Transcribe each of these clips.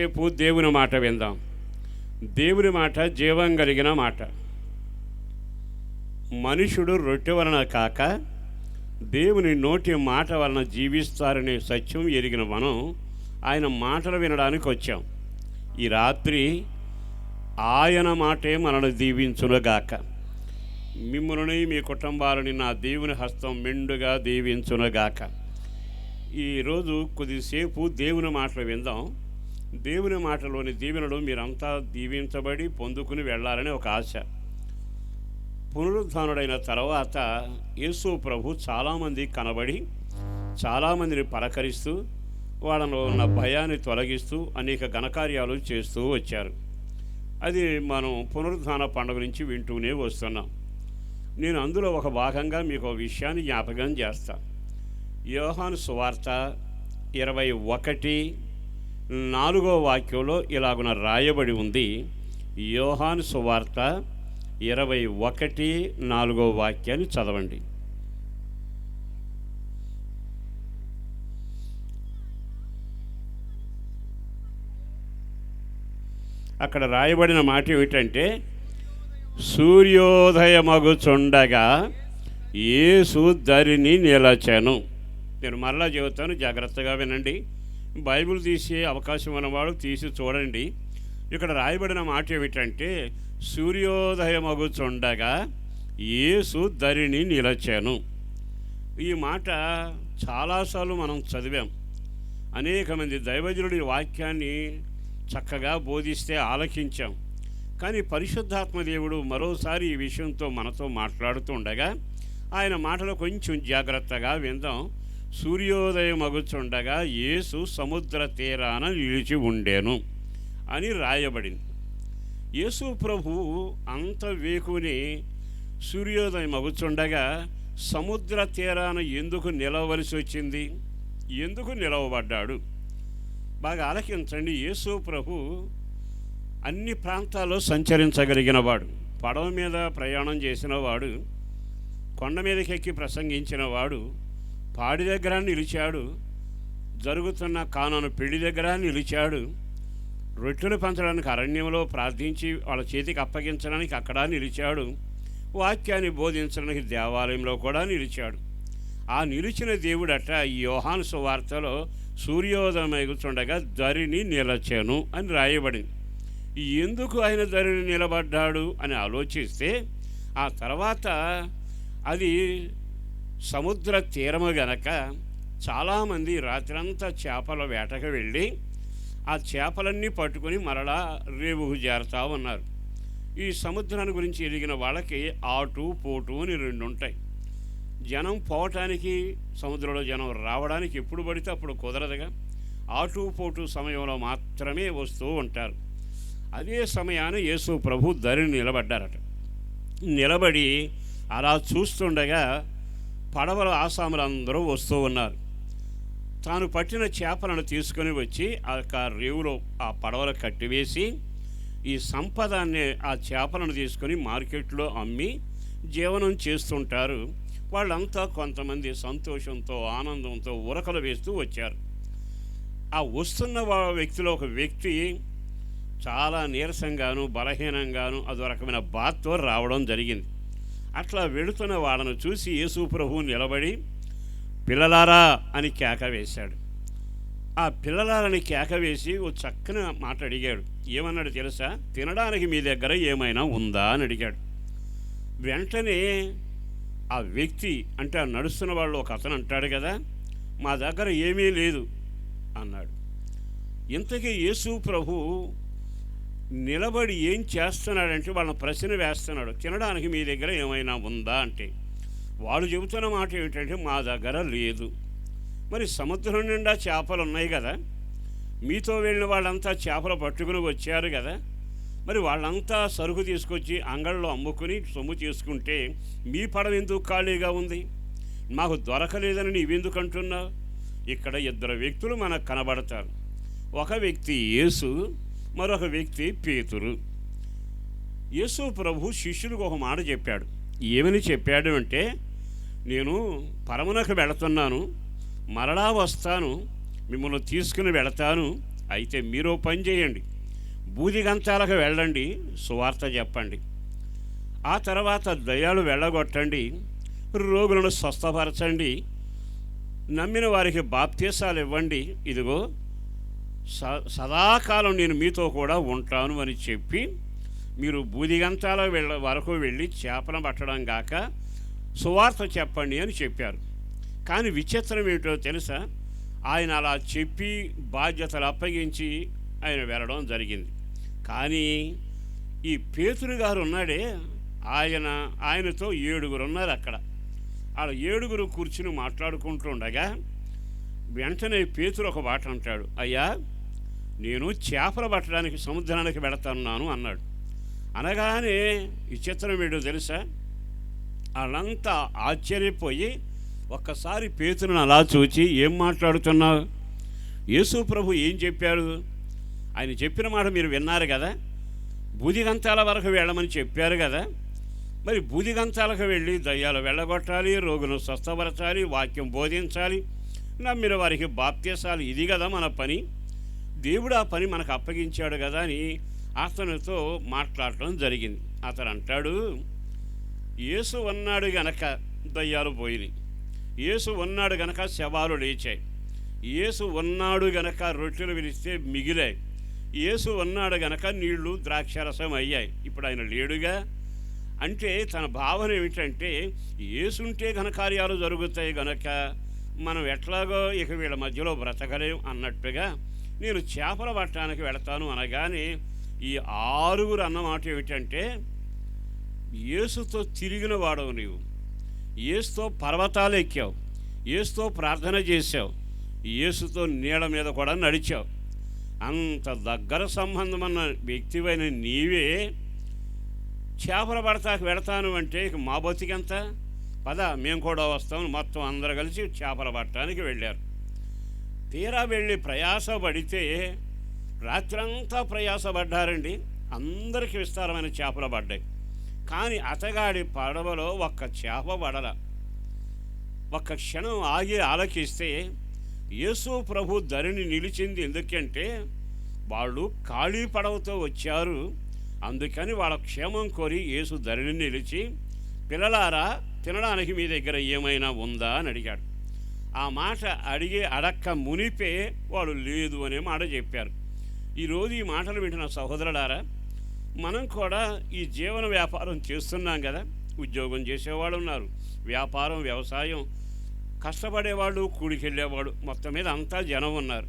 రేపు దేవుని మాట విందాం. దేవుని మాట జీవం కలిగిన మాట. మనుషుడు రొట్టె వలన కాక దేవుని నోటి మాట వలన జీవిస్తారనే సత్యం ఎరిగిన మనం ఆయన మాటలు వినడానికి వచ్చాం. ఈ రాత్రి ఆయన మాటే మనల్ని దీవించునుగాక. మిమ్మల్ని మీ కుటుంబాలని నా దేవుని హస్తం మెండుగా దీవించునుగాక. ఈరోజు కొద్దిసేపు దేవుని మాటలు విందాం. దేవుని మాటలోని దీవెనలు మీరంతా దీవించబడి పొందుకుని వెళ్ళాలని ఒక ఆశ. పునరుద్ధానుడైన తర్వాత యేసు ప్రభు చాలామంది కనబడి చాలామందిని పలకరిస్తూ వాళ్ళలో ఉన్న భయాన్ని తొలగిస్తూ అనేక ఘనకార్యాలు చేస్తూ వచ్చారు. అది మనం పునరుద్ధాన పండుగ నుంచి వింటూనే వస్తున్నాం. నేను అందులో ఒక భాగంగా మీకు ఒక విషయాన్ని జ్ఞాపకం చేస్తా. యోహాను సువార్త 21:4 ఇలాగున రాయబడి ఉంది. యోహాను సువార్త 21:4 చదవండి. అక్కడ రాయబడిన మాట ఏమిటంటే, సూర్యోదయమగుచుండగా యేసు ధరిని నిలచెను. నేను మరలా చెబుతాను, జాగ్రత్తగా వినండి. బైబిల్ తీసే అవకాశం ఉన్నవాడు తీసి చూడండి. ఇక్కడ రాయబడిన మాట ఏమిటంటే, సూర్యోదయమగుచుండగా యేసు ధరిని నిలచెను. ఈ మాట చాలాసార్లు మనం చదివాం. అనేక మంది దైవజనుడి వాక్యాన్ని చక్కగా బోధిస్తే ఆలకించాం. కానీ పరిశుద్ధాత్మ దేవుడు మరోసారి ఈ విషయంతో మనతో మాట్లాడుతూ ఉండగా ఆయన మాటలు కొంచెం జాగ్రత్తగా విందాం. సూర్యోదయం అగుచుండగా యేసు సముద్ర తీరాన నిలిచి ఉండేను అని రాయబడింది. యేసు ప్రభు అంత వేకుని సూర్యోదయం అగుచుండగా సముద్ర తీరాన ఎందుకు నిలవలసి వచ్చింది? ఎందుకు నిలవబడ్డాడు? బాగా ఆలకించండి. యేసు ప్రభు అన్ని ప్రాంతాల్లో సంచరించగలిగిన వాడు. పడవ మీద ప్రయాణం చేసిన వాడు, కొండ మీదకి ఎక్కి ప్రసంగించిన వాడు, పాడి దగ్గర నిలిచాడు, జరుగుతున్న కానాను పెళ్లి దగ్గర నిలిచాడు, రొట్టెలు పంచడానికి అరణ్యంలో ప్రార్థించి వాళ్ళ చేతికి అప్పగించడానికి అక్కడ నిలిచాడు, వాక్యాన్ని బోధించడానికి దేవాలయంలో కూడా నిలిచాడు. ఆ నిలిచిన దేవుడట ఈ యోహాను సువార్తలో సూర్యోదయం ఎగుచుండగా ధరిని నిలచెను అని రాయబడింది. ఎందుకు ఆయన ధరిని నిలబడ్డాడు అని ఆలోచిస్తే ఆ తర్వాత అది సముద్ర తీరము గనక చాలామంది రాత్రంతా చేపల వేటకు వెళ్ళి ఆ చేపలన్నీ పట్టుకొని మరలా రేవుకు చేరుతూ ఉన్నారు. ఈ సముద్రాన్ని గురించి ఎదిగిన వాళ్ళకి ఆటు పోటు అని 2 ఉంటాయి. జనం పోవటానికి, సముద్రంలో జనం రావడానికి ఎప్పుడు పడితే అప్పుడు కుదరదుగా. ఆటు పోటు సమయంలో మాత్రమే వస్తూ ఉంటారు. అదే సమయాన యేసు ప్రభు ధరిని నిలబడ్డారట. నిలబడి అలా చూస్తుండగా పడవల ఆసాములందరూ వస్తూ ఉన్నారు. తాను పట్టిన చేపలను తీసుకొని వచ్చి ఆ రేవులో ఆ పడవలు కట్టివేసి ఈ సంపదాన్ని, ఆ చేపలను తీసుకొని మార్కెట్లో అమ్మి జీవనం చేస్తుంటారు. వాళ్ళంతా కొంతమంది సంతోషంతో ఆనందంతో ఉరకలు వేస్తూ వచ్చారు. ఆ వస్తున్న వ్యక్తిలో ఒక వ్యక్తి చాలా నీరసంగాను బలహీనంగాను అదో రకమైన బాధతో రావడం జరిగింది. అట్లా వెళుతున్న వాళ్ళను చూసి యేసు ప్రభువు నిలబడి పిల్లలారా అని కేక వేశాడు. ఆ పిల్లలారని కేక వేసి ఓ చక్కని మాట అడిగాడు. ఏమన్నాడు తెలుసా? తినడానికి మీ దగ్గర ఏమైనా ఉందా అని అడిగాడు. వెంటనే ఆ వ్యక్తి, అంటే ఆ నడుస్తున్న వాళ్ళు ఒక అతను అంటాడు కదా, మా దగ్గర ఏమీ లేదు అన్నాడు. ఇంతకీ యేసు ప్రభు నిలబడి ఏం చేస్తున్నాడంటే వాళ్ళని ప్రశ్న వేస్తున్నాడు. తినడానికి మీ దగ్గర ఏమైనా ఉందా అంటే వాళ్ళు చెబుతున్న మాట ఏమిటంటే మా దగ్గర లేదు. మరి సముద్రం నిండా చేపలు ఉన్నాయి కదా, మీతో వెళ్ళిన వాళ్ళంతా చేపలు పట్టుకుని వచ్చారు కదా, మరి వాళ్ళంతా సరుకు తీసుకొచ్చి అంగళ్ళలో అమ్ముకుని సొమ్ము చేసుకుంటే మీ పడవ ఎందుకు ఖాళీగా ఉంది? మాకు దొరకలేదని నీవెందుకు అంటున్నావు? ఇక్కడ 2 వ్యక్తులు మనకు కనబడతారు. ఒక వ్యక్తి యేసు, మరొక వ్యక్తి పేతురు. యేసు ప్రభు శిష్యులకు ఒక మాట చెప్పాడు. ఏమని చెప్పాడు అంటే, నేను పరమునకు వెళుతున్నాను, మరలా వస్తాను, మిమ్మల్ని తీసుకుని వెళతాను అయితే మీరు పని చేయండి, బూదిగంతాలకు వెళ్ళండి, సువార్త చెప్పండి. ఆ తర్వాత దయ్యాలు వెళ్ళగొట్టండి, రోగులను స్వస్థపరచండి, నమ్మిన వారికి బాప్తీసాలు ఇవ్వండి. ఇదిగో సదాకాలం నేను మీతో కూడా ఉంటాను అని చెప్పి మీరు బూదిగంతాల వరకు వెళ్ళి చేపలను పట్టడం గాక సువార్త చెప్పండి అని చెప్పారు. కానీ విచిత్రం ఏమిటో తెలుసా? ఆయన అలా చెప్పి బాధ్యతలు అప్పగించి ఆయన వెళ్ళడం జరిగింది. కానీ ఈ పేతురు గారు ఉన్నాడే, ఆయనతో 7 ఉన్నారు అక్కడ. వాళ్ళ 7 కూర్చుని మాట్లాడుకుంటుండగా వెంటనే పేతురు ఒక మాట అంటాడు, అయ్యా నేను చేపలు పట్టడానికి సముద్రానికి వెళుతున్నాను అన్నాడు. అనగానే విచిత్రం ఏంటో తెలుసా? వాళ్ళంతా ఆశ్చర్యపోయి ఒక్కసారి పేతురుని అలా చూచి, ఏం మాట్లాడుతున్నావు? యేసు ప్రభు ఏం చెప్పాడు? ఆయన చెప్పిన మాట మీరు విన్నారు కదా, బూదిగంతాల వరకు వెళ్ళమని చెప్పారు కదా. మరి బూదిగంతాలకు వెళ్ళి దయ్యాలు వెళ్ళగొట్టాలి, రోగులను స్వస్థపరచాలి, వాక్యం బోధించాలి, నమ్మిన వారికి బాప్తీసాలు, ఇది కదా మన పని. దేవుడు ఆ పని మనకు అప్పగించాడు కదా అని అతనితో మాట్లాడటం జరిగింది. అతను అంటాడు, యేసు ఉన్నాడు గనక దయ్యాలు పోయినాయి, యేసు ఉన్నాడు గనక శవాలు లేచాయి, యేసు ఉన్నాడు గనక రొట్టెలు విరిస్తే మిగిలాయి, యేసు ఉన్నాడు గనక నీళ్లు ద్రాక్షరసం అయ్యాయి. ఇప్పుడు ఆయన లేడుగా అంటే తన భావన ఏమిటంటే, యేసుంటే ఘనకార్యాలు జరుగుతాయి గనక మనం ఎట్లాగో ఇక వీళ్ళ మధ్యలో బ్రతకలేం అన్నట్టుగా నేను చేపలు పట్టడానికి వెళతాను అనగానే ఈ 6 అన్నమాట ఏమిటంటే, యేసుతో తిరిగిన వాడవు నీవు, యేసుతో పర్వతాలు ఎక్కావు, యేసుతో ప్రార్థన చేశావు, యేసుతో నీళ్ళ మీద కూడా నడిచావు. అంత దగ్గర సంబంధం అన్న వ్యక్తివైన నీవే చేపల పడతాకు వెళతాను అంటే ఇక మా బతికెంత? పద మేము కూడా వస్తాం. మొత్తం అందరూ కలిసి చేపల పట్టడానికి వెళ్ళారు. తీరా వెళ్ళి ప్రయాసపడితే రాత్రంతా ప్రయాసపడ్డారండి. అందరికీ విస్తారమైన చేపలు పడ్డాయి. కానీ అతగాడి పడవలో ఒక్క చేప పడల. ఒక్క క్షణం ఆగి ఆలకిస్తే యేసు ప్రభు ధరిని నిలిచింది. ఎందుకంటే వాళ్ళు ఖాళీ పడవతో వచ్చారు. అందుకని వాళ్ళ క్షేమం కోరి యేసు ధరిని నిలిచి, పిల్లలారా తినడానికి మీ దగ్గర ఏమైనా ఉందా అని అడిగాడు. ఆ మాట అడక్క మునిపే వాళ్ళు లేదు అనే మాట చెప్పారు. ఈరోజు ఈ మాటలు వింటున్న సహోదరులారా, మనం కూడా ఈ జీవన వ్యాపారం చేస్తున్నాం కదా. ఉద్యోగం చేసేవాళ్ళు ఉన్నారు, వ్యాపారం, వ్యవసాయం, కష్టపడేవాళ్ళు, కూడికెళ్ళేవాడు, మొత్తం మీద అంతా జనం ఉన్నారు.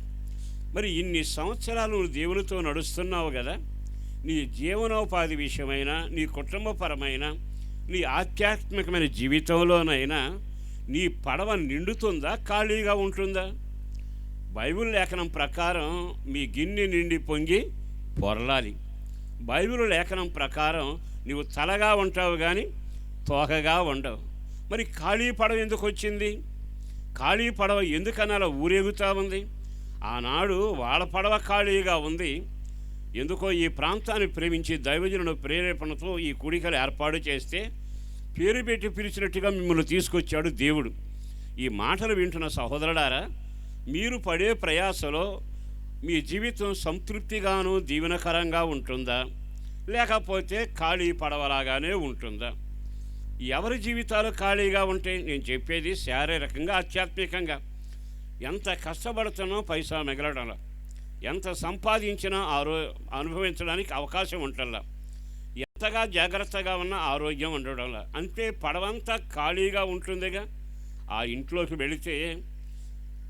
మరి ఇన్ని సంవత్సరాలు నువ్వు దేవునితో నడుస్తున్నావు కదా. నీ జీవనోపాధి విషయమైన, నీ కుటుంబపరమైన, నీ ఆధ్యాత్మికమైన జీవితంలోనైనా నీ పడవ నిండుతుందా, ఖాళీగా ఉంటుందా? బైబిల్ లేఖనం ప్రకారం మీ గిన్నె నిండి పొంగి పొరలాలి. బైబిల్ లేఖనం ప్రకారం నువ్వు తలగా ఉంటావు కానీ తోకగా ఉండవు. మరి ఖాళీ పడవ ఎందుకు వచ్చింది? ఖాళీ పడవ ఎందుకని అలా ఊరేగుతూ ఉంది? ఆనాడు వాళ్ళ పడవ ఖాళీగా ఉంది. ఎందుకో ఈ ప్రాంతాన్ని ప్రేమించి దైవజనుల ప్రేరేపణతో ఈ కూడికలు ఏర్పాటు చేస్తే పేరు పెట్టి పిలిచినట్టుగా మిమ్మల్ని తీసుకొచ్చాడు దేవుడు. ఈ మాటలు వింటున్న సహోదరులారా, మీరు పడే ప్రయాసలో మీ జీవితం సంతృప్తిగాను దీవెనకరంగా ఉంటుందా, లేకపోతే ఖాళీ పడవలాగానే ఉంటుందా? ఎవరి జీవితాలు ఖాళీగా ఉంటే, నేను చెప్పేది శారీరకంగా, ఆధ్యాత్మికంగా. ఎంత కష్టపడుతున్నా పైసా మిగలడంలా, ఎంత సంపాదించినా అనుభవించడానికి అవకాశం ఉంటుందా, ఎంతగా జాగ్రత్తగా ఉన్న ఆరోగ్యం ఉండడంలా. అంటే పడవంతా ఖాళీగా ఉంటుందిగా. ఆ ఇంట్లోకి వెళితే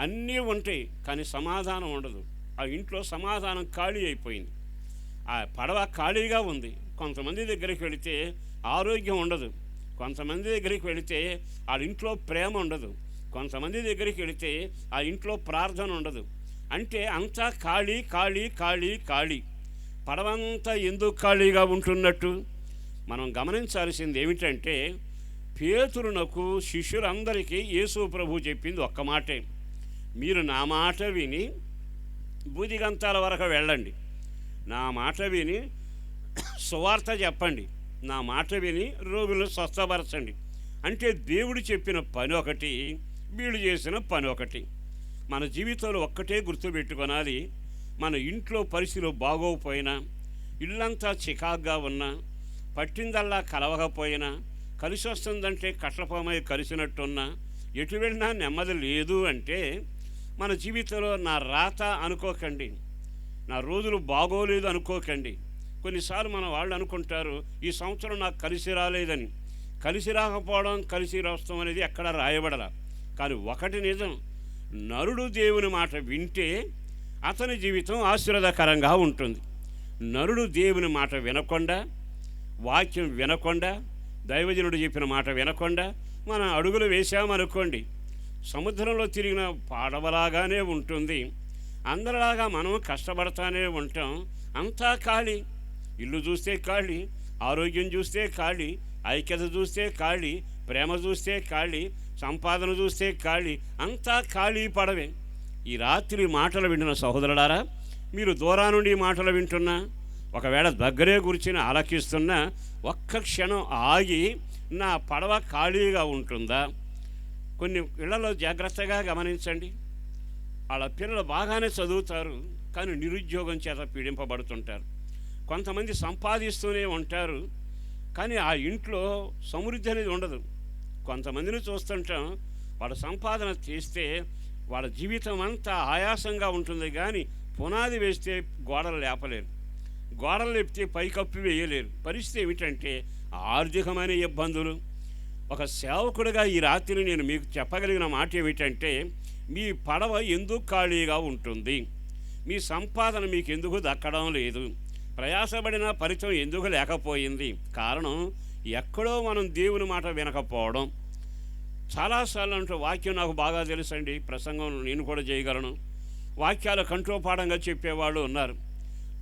అన్నీ ఉంటాయి కానీ సమాధానం ఉండదు. ఆ ఇంట్లో సమాధానం ఖాళీ అయిపోయింది. ఆ పడవ ఖాళీగా ఉంది. కొంతమంది దగ్గరికి వెళితే ఆరోగ్యం ఉండదు, కొంతమంది దగ్గరికి వెళితే ఆ ఇంట్లో ప్రేమ ఉండదు, కొంతమంది దగ్గరికి వెళితే ఆ ఇంట్లో ప్రార్థన ఉండదు. అంటే అంతా ఖాళీ ఖాళీ ఖాళీ ఖాళీ. పడవంతా ఎందుకు ఖాళీగా ఉంటున్నట్టు మనం గమనించాల్సింది ఏమిటంటే, పేతురునకు శిష్యులందరికీ యేసు ప్రభు చెప్పింది ఒక్క మాటే, మీరు నా మాట విని బూదిగంతాల వరకు వెళ్ళండి, నా మాట విని సువార్త చెప్పండి, నా మాట విని రోగులను స్వస్థపరచండి. అంటే దేవుడు చెప్పిన పని ఒకటి, వీళ్ళు చేసిన పని ఒకటి. మన జీవితంలో ఒక్కటే గుర్తుపెట్టుకోనాలి, మన ఇంట్లో పరిస్థితులు బాగోకపోయినా, ఇల్లంతా చికాగ్గా ఉన్నా, పట్టిందల్లా కలవకపోయినా, కలిసి వస్తుందంటే కట్లపామై కలిసినట్టున్నా, ఎటు వెళ్ళినా నెమ్మది లేదు అంటే మన జీవితంలో నా రాత అనుకోకండి, నా రోజులు బాగోలేదు అనుకోకండి. కొన్నిసార్లు మన వాళ్ళు అనుకుంటారు ఈ సంవత్సరం నాకు కలిసి రాలేదని. కలిసి రాకపోవడం, కలిసి రావడం అనేది ఎక్కడ రాయబడలా. కానీ ఒకటి నిజం, నరుడు దేవుని మాట వింటే అతని జీవితం ఆశీర్వాదకరంగా ఉంటుంది. నరుడు దేవుని మాట వినకుండా, వాక్యం వినకుండా, దైవజనుడు చెప్పిన మాట వినకుండా మనం అడుగులు వేసామనుకోండి, సముద్రంలో తిరిగిన పడవలాగానే ఉంటుంది. అందరిలాగా మనం కష్టపడతానే ఉంటాం. అంతా ఖాళీ. ఇల్లు చూస్తే ఖాళీ, ఆరోగ్యం చూస్తే ఖాళీ, ఐక్యత చూస్తే ఖాళీ, ప్రేమ చూస్తే ఖాళీ, సంపాదన చూస్తే ఖాళీ, అంతా ఖాళీ పడవే. ఈ రాత్రి మాటలు వింటున్న సహోదరులారా, మీరు దూరా నుండి మాటలు వింటున్నా, ఒకవేళ దగ్గరే కూర్చుని ఆలకిస్తున్నా, ఒక్క క్షణం ఆగి నా పడవ ఖాళీగా ఉంటుందా? కొన్ని ఇళ్లలో జాగ్రత్తగా గమనించండి. వాళ్ళ పిల్లలు బాగానే చదువుతారు, కానీ నిరుద్యోగం చేత పీడింపబడుతుంటారు. కొంతమంది సంపాదిస్తూనే ఉంటారు, కానీ ఆ ఇంట్లో సమృద్ధి అనేది ఉండదు. కొంతమందిని చూస్తుంటాం, వాళ్ళ సంపాదన చేస్తే వాళ్ళ జీవితం అంతా ఆయాసంగా ఉంటుంది, కానీ పునాది వేస్తే గోడలు లేపలేరు, గోడలు లేపితే పైకప్పు వేయలేరు. పరిస్థితి ఏమిటంటే ఆర్థికమైన ఇబ్బందులు. ఒక సేవకుడిగా ఈ రాత్రి నేను మీకు చెప్పగలిగిన మాట ఏమిటంటే, మీ పడవ ఎందుకు ఖాళీగా ఉంటుంది? మీ సంపాదన మీకు ఎందుకు దక్కడం లేదు? ప్రయాసపడిన ఫలితం ఎందుకు లేకపోయింది? కారణం ఎక్కడో మనం దేవుని మాట వినకపోవడం. చాలాసార్లు అంటే వాక్యం నాకు బాగా తెలుసండి, ప్రసంగం నేను కూడా చేయగలను. వాక్యాలు కంఠోపాఠంగా చెప్పేవాళ్ళు ఉన్నారు.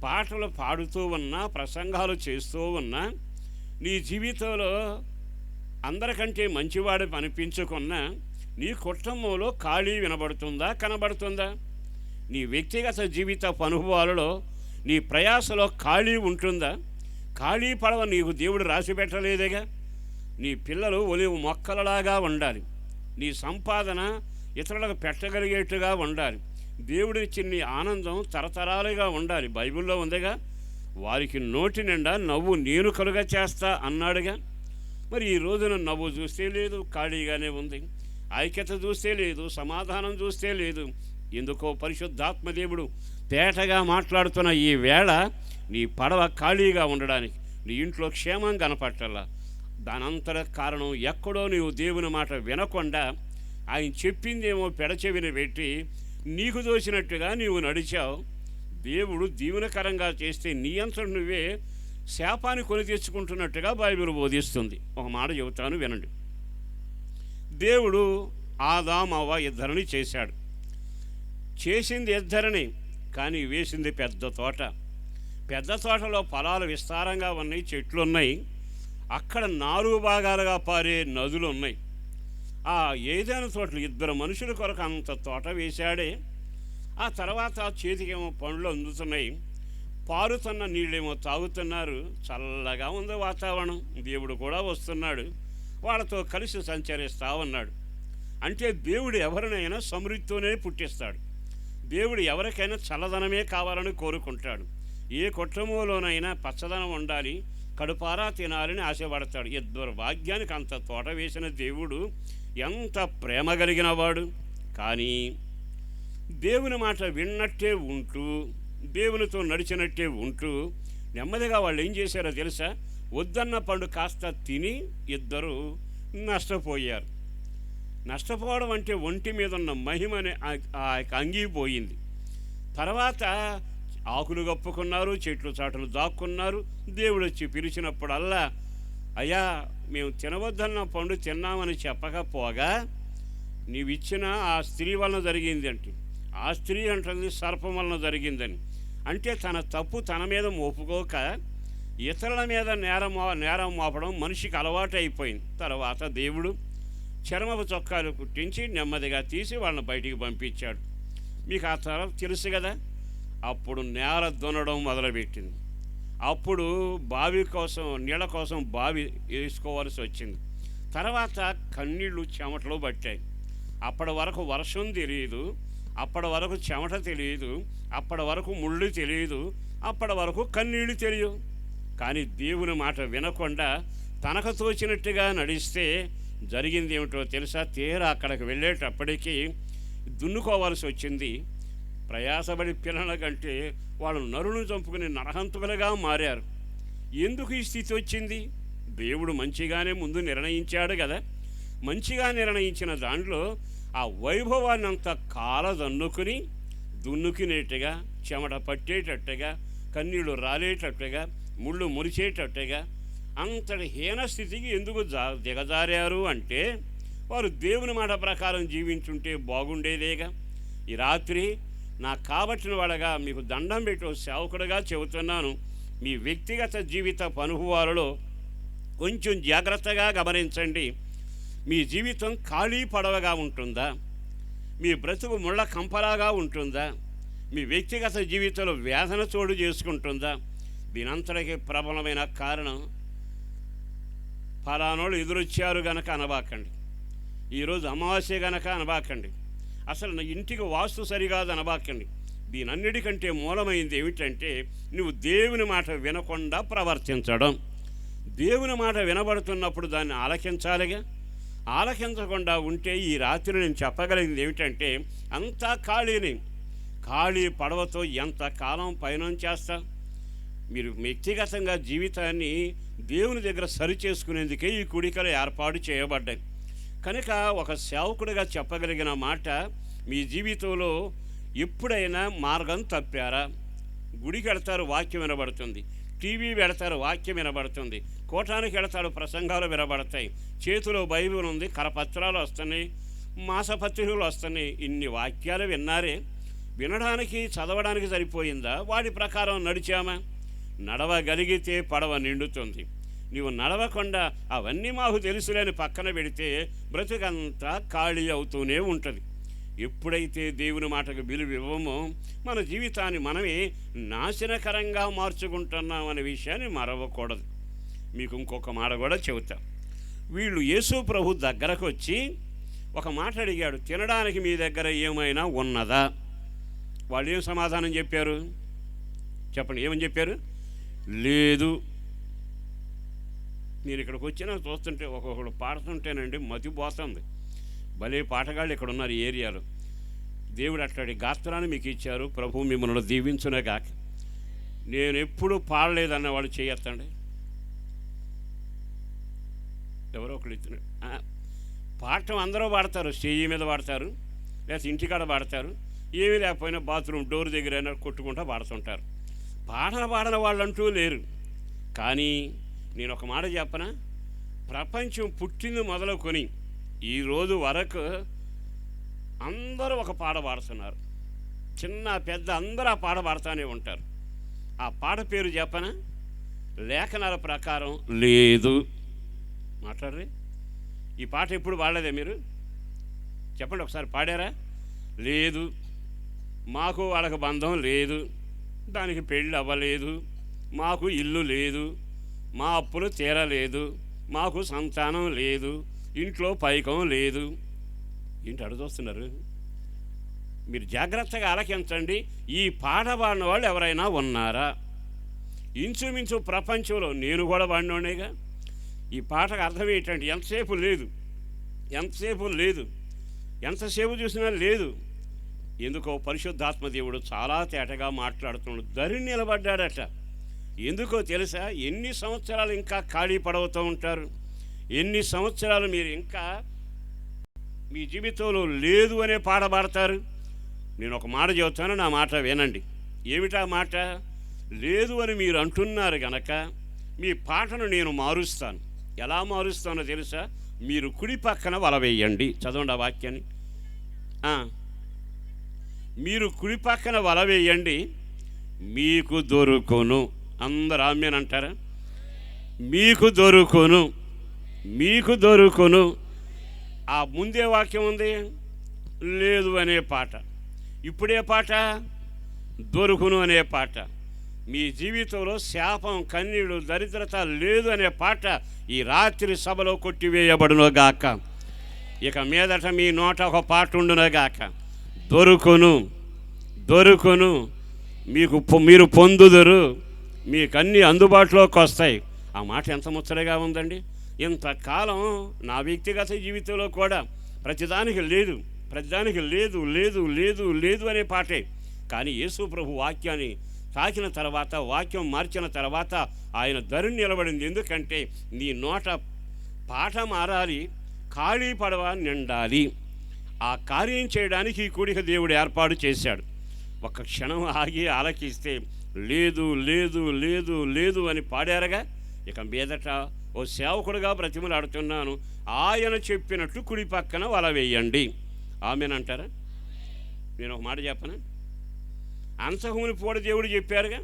పాటలు పాడుతూ ఉన్నా, ప్రసంగాలు చేస్తూ ఉన్నా, నీ జీవితంలో అందరికంటే మంచివాడు అనిపించుకున్నా నీ కుటుంబంలో ఖాళీ వినబడుతుందా, కనబడుతుందా? నీ వ్యక్తిగత జీవిత అనుభవాలలో, నీ ప్రయాసలో ఖాళీ ఉంటుందా? ఖాళీ పడవ నీకు దేవుడు రాసి పెట్టలేదేగా. నీ పిల్లలు ఒలివ మొక్కలలాగా ఉండాలి, నీ సంపాదన ఇతరులకు పెట్టగలిగేట్టుగా ఉండాలి, దేవుడిచ్చిన నీ ఆనందం తరతరాలుగా ఉండాలి. బైబిల్లో ఉందిగా, వారికి నోటి నిండా నవ్వు నేను కలుగ చేస్తా అన్నాడుగా. మరి ఈ రోజున నవ్వు చూస్తే లేదు, ఖాళీగానే ఉంది. ఐక్యత చూస్తే లేదు, సమాధానం చూస్తే లేదు. ఎందుకో పరిశుద్ధాత్మ దేవుడు తేటగా మాట్లాడుతున్న ఈ వేళ నీ పడవ ఖాళీగా ఉండడానికి, నీ ఇంట్లో క్షేమం కనపట్టాల. దానంతర కారణం ఎక్కడో నీవు దేవుని మాట వినకుండా, ఆయన చెప్పిందేమో పెడచెవిని పెట్టి నీకు దోచినట్టుగా నీవు నడిచావు. దేవుడు దీవెనకరంగా చేస్తే నీ అంతటి నువ్వే శాపాన్ని కొని తెచ్చుకుంటున్నట్టుగా బైబిల్ బోధిస్తుంది. ఒక మాట చెబుతాను వినండి. దేవుడు ఆదాము అవ్వ ఇద్దరిని చేశాడు. చేసింది ఇద్దరిని, కానీ వేసింది పెద్ద తోట. పెద్ద తోటలో పొలాలు విస్తారంగా ఉన్నాయి, చెట్లు ఉన్నాయి, అక్కడ 4 భాగాలుగా పారే నదులు ఉన్నాయి. ఆ ఏదైనా తోటలు ఇద్దరు మనుషుల కొరకు అంత తోట వేశాడే. ఆ తర్వాత చేతికేమో పండ్లు అందుతున్నాయి, పారుతున్న నీళ్ళేమో తాగుతున్నారు, చల్లగా ఉంది వాతావరణం. దేవుడు కూడా వస్తున్నాడు, వాళ్ళతో కలిసి సంచరిస్తూ ఉన్నాడు. అంటే దేవుడు ఎవరినైనా సమృద్ధితోనే పుట్టిస్తాడు. దేవుడు ఎవరికైనా చల్లదనమే కావాలని కోరుకుంటాడు. ఏ కుటుంబంలోనైనా పచ్చదనం ఉండాలి, కడుపారా తినాలని ఆశపడతాడు. ఇద్దరు భాగ్యానికి అంత తోట వేసిన దేవుడు ఎంత ప్రేమ కలిగిన వాడు. కానీ దేవుని మాట విన్నట్టే ఉంటూ, దేవునితో నడిచినట్టే ఉంటూ నెమ్మదిగా వాళ్ళు ఏం చేశారో తెలుసా? వద్దన్న పండు కాస్త తిని ఇద్దరు నష్టపోయారు. నష్టపోవడం అంటే ఒంటి మీద ఉన్న మహిమని అంగిపోయింది. తర్వాత ఆకులు కప్పుకున్నారు, చెట్లు చాటులు దాక్కున్నారు. దేవుడు వచ్చి పిలిచినప్పుడల్లా, అయ్యా మేము తినవద్దన్న పండు తిన్నామని చెప్పకపోగా నీవిచ్చిన ఆ స్త్రీ వలన జరిగింది అంటే, ఆ స్త్రీ అంటుంది సర్పం వలన జరిగిందని. అంటే తన తప్పు తన మీద మోపుకోక ఇతరుల మీద నేరం మోపడం మనిషికి అలవాటు అయిపోయింది. తర్వాత దేవుడు చర్మపు చొక్కాలు కుట్టించి నెమ్మదిగా తీసి వాళ్ళని బయటికి పంపించాడు. మీకు ఆ తర్వాత తెలుసు కదా. అప్పుడు నేల దున్నడం మొదలుపెట్టింది. అప్పుడు బావి కోసం, నీళ్ళ కోసం బావి వేసుకోవాల్సి వచ్చింది. తర్వాత కన్నీళ్ళు చెమటలు పట్టాయి. అప్పటి వరకు వర్షం తెలియదు, అప్పటి వరకు చెమట తెలియదు, అప్పటి వరకు ముళ్ళు తెలియదు, అప్పటి వరకు కన్నీళ్ళు తెలియదు. కానీ దేవుని మాట వినకుండా తనకు తోచినట్టుగా నడిస్తే జరిగింది ఏమిటో తెలుసా? తీరా అక్కడికి వెళ్ళేటప్పటికీ దున్నుకోవాల్సి వచ్చింది. ప్రయాసపడి పిల్లల కంటే వాళ్ళు నరులను చంపుకుని నరహంతకులుగా మారారు. ఎందుకు ఈ స్థితి వచ్చింది? దేవుడు మంచిగానే ముందు నిర్ణయించాడు కదా. మంచిగా నిర్ణయించిన దాంట్లో ఆ వైభవాన్ని అంతా కాలదన్నుకుని దున్నుకునేట్టుగా, చెమట పట్టేటట్టుగా, కన్నీళ్ళు రాలేటట్టుగా, ముళ్ళు మురిచేటట్టుగా అంతటి హీన స్థితికి ఎందుకు దిగజారారు అంటే వారు దేవుని మాట ప్రకారం జీవించుంటే బాగుండేదేగా. ఈ రాత్రి నాకు కాబట్టిన వాడగా మీకు దండం పెట్టు సేవకుడుగా చెబుతున్నాను. మీ వ్యక్తిగత జీవిత అనుభవాలలో కొంచెం జాగ్రత్తగా గమనించండి. మీ జీవితం ఖాళీ పడవగా ఉంటుందా? మీ బ్రతుకు ముళ్ళ కంపలాగా ఉంటుందా? మీ వ్యక్తిగత జీవితంలో వేదన చోటు చేసుకుంటుందా? దీనంతటికీ ప్రబలమైన కారణం ఫలానోళ్ళు ఎదురొచ్చారు గనక అనబాకండి, ఈరోజు అమావాస్య గనక అనబాకండి, అసలు నా ఇంటికి వాస్తు సరికాదు అనబాకండి. దీనన్నిటికంటే మూలమైంది ఏమిటంటే నువ్వు దేవుని మాట వినకుండా ప్రవర్తించడం. దేవుని మాట వినబడుతున్నప్పుడు దాన్ని ఆలకించాలిగా. ఆలకించకుండా ఉంటే ఈ రాత్రి నేను చెప్పగలిగింది ఏమిటంటే అంతా ఖాళీ పడవతో ఎంతకాలం పయనం చేస్తా? మీరు వ్యక్తిగతంగా జీవితాన్ని దేవుని దగ్గర సరి చేసుకునేందుకే ఈ కూడికలు ఏర్పాటు చేయబడ్డాయి. కనుక ఒక సేవకుడిగా చెప్పగలిగిన మాట, మీ జీవితంలో ఎప్పుడైనా మార్గం తప్పారా? గుడికి వెళతారు, వాక్యం వినబడుతుంది. టీవీ పెడతారు, వాక్యం వినబడుతుంది. కోటానికి వెళతాడు, ప్రసంగాలు వినబడతాయి. చేతిలో బైబిల్ ఉంది, కరపత్రాలు వస్తున్నాయి, మాసపత్రికలు వస్తున్నాయి. ఇన్ని వాక్యాలు విన్నారే, వినడానికి చదవడానికి సరిపోయిందా? వాటి ప్రకారం నడిచామా? నడవగలిగితే పడవ నిండుతుంది. నీవు నడవకుండా అవన్నీ మాకు తెలుసులేని పక్కన పెడితే బ్రతుకంతా ఖాళీ అవుతూనే ఉంటుంది. ఎప్పుడైతే దేవుని మాటకు విలువ ఇవ్వమో మన జీవితాన్ని మనమే నాశనకరంగా మార్చుకుంటున్నాం అనే విషయాన్ని మరవకూడదు. మీకు ఇంకొక మాట కూడా చెబుతా. వీళ్ళు యేసు ప్రభు దగ్గరకు వచ్చి ఒక మాట అడిగాడు, తినడానికి మీ దగ్గర ఏమైనా ఉన్నదా? వాళ్ళు ఏం సమాధానం చెప్పారు? చెప్పండి, ఏమని చెప్పారు? లేదు. నేను ఇక్కడికి వచ్చినా చూస్తుంటే ఒక్కొక్కడు పాడుతుంటేనండి మతిపోతుంది. భలే పాటగాళ్ళు ఇక్కడ ఉన్నారు ఈ ఏరియాలో. దేవుడు అట్లాంటి గాత్రాన్ని మీకు ఇచ్చారు. ప్రభు మిమ్మల్ని దీవించునే కాక. నేను ఎప్పుడు పాడలేదన్న వాళ్ళు చేయొద్దండి. ఎవరో ఒకళ్ళు ఇచ్చినాడు. పాడటం అందరూ పాడతారు, స్టేజీ మీద పాడతారు, లేకపోతే ఇంటికాడ పాడతారు, ఏమీ లేకపోయినా బాత్రూమ్ డోర్ దగ్గర అయినా కొట్టుకుంటూ పాడుతుంటారు. పాడన వాళ్ళంటూ లేరు. కానీ నేను ఒక మాట చెప్పనా, ప్రపంచం పుట్టింది మొదలుకొని ఈరోజు వరకు అందరూ ఒక పాట పాడుతున్నారు. చిన్న పెద్ద అందరూ ఆ పాట పాడుతూనే ఉంటారు. ఆ పాట పేరు చెప్పనా? లేఖనాల ప్రకారం లేదు. మాట్లాడరే. ఈ పాట ఎప్పుడు పాడలేదే మీరు? చెప్పండి ఒకసారి, పాడారా? లేదు. మాకు వాళ్ళకి బంధం లేదు, దానికి పెళ్ళి అవ్వలేదు, మాకు ఇల్లు లేదు, మా అప్పులు తీరలేదు, మాకు సంతానం లేదు, ఇంట్లో పైకం లేదు. ఏంటి అడుగుతున్నారు? మీరు జాగ్రత్తగా ఆలకించండి. ఈ పాట పాడిన వాళ్ళు ఎవరైనా ఉన్నారా? ఇంచుమించు ప్రపంచంలో నేను కూడా వాడినోనేగా. ఈ పాటకు అర్థం ఏంటంటే ఎంతసేపు లేదు, ఎంతసేపు చూసినా లేదు. ఎందుకో పరిశుద్ధాత్మ దేవుడు చాలా తేటగా మాట్లాడుతున్నాడు. దరి నిలబడ్డాడట. ఎందుకో తెలుసా? ఎన్ని సంవత్సరాలు ఇంకా ఖాళీ పడవుతూ ఉంటారు? ఎన్ని సంవత్సరాలు మీరు ఇంకా మీ జీవితంలో లేదు అనే పాట పాడతారు? నేను ఒక మాట చెబుతాను, నా మాట వినండి. ఏమిటా మాట? లేదు అని మీరు అంటున్నారు గనక మీ పాటను నేను మారుస్తాను. ఎలా మారుస్తానో తెలుసా? మీరు కుడి పక్కన వల వేయండి. చదవండి ఆ వాక్యాన్ని. మీరు కుడి పక్కన వల వేయండి, మీకు దొరుకును. అందరు ఆమెన్ అంటారా? మీకు దొరుకును. ఆ ముందే వాక్యం ఉంది, లేదు అనే పాట. ఇప్పుడే పాట, దొరుకును అనే పాట. మీ జీవితంలో శాపం, కన్నీళ్ళు, దరిద్రత లేదు అనే పాట ఈ రాత్రి సభలో కొట్టివేయబడునుగాక. ఇక మీదట మీ నోట ఒక పాట ఉండునుగాక. దొరుకును దొరుకును, మీరు పొందుదురు, మీకు అన్నీ అందుబాటులోకి వస్తాయి. ఆ మాట ఎంత ముచ్చటగా ఉందండి. ఇంతకాలం నా వ్యక్తిగత జీవితంలో కూడా ప్రతిదానికి లేదు లేదు లేదు లేదు లేదు అనే పాటే. కానీ యేసు ప్రభు వాక్యాన్ని తాకిన తర్వాత, వాక్యం మార్చిన తర్వాత ఆయన ధరుని నిలబడింది. ఎందుకంటే నీ నోట పాట మారాలి, ఖాళీ పడవ నిండాలి. ఆ కార్యం చేయడానికి ఈ కూడిక దేవుడు ఏర్పాటు చేశాడు. ఒక క్షణం ఆగి ఆలకిస్తే లేదు లేదు లేదు లేదు అని పాడారుగా. ఇక మీదట ఓ సేవకుడుగా బ్రతిమలాడుతున్నాను, ఆయన చెప్పినట్టు కుడి పక్కన వల వేయండి. ఆమెనంటారా? నేను ఒక మాట చెప్పనా? అంతకుముందు కూడా దేవుడు చెప్పారుగా.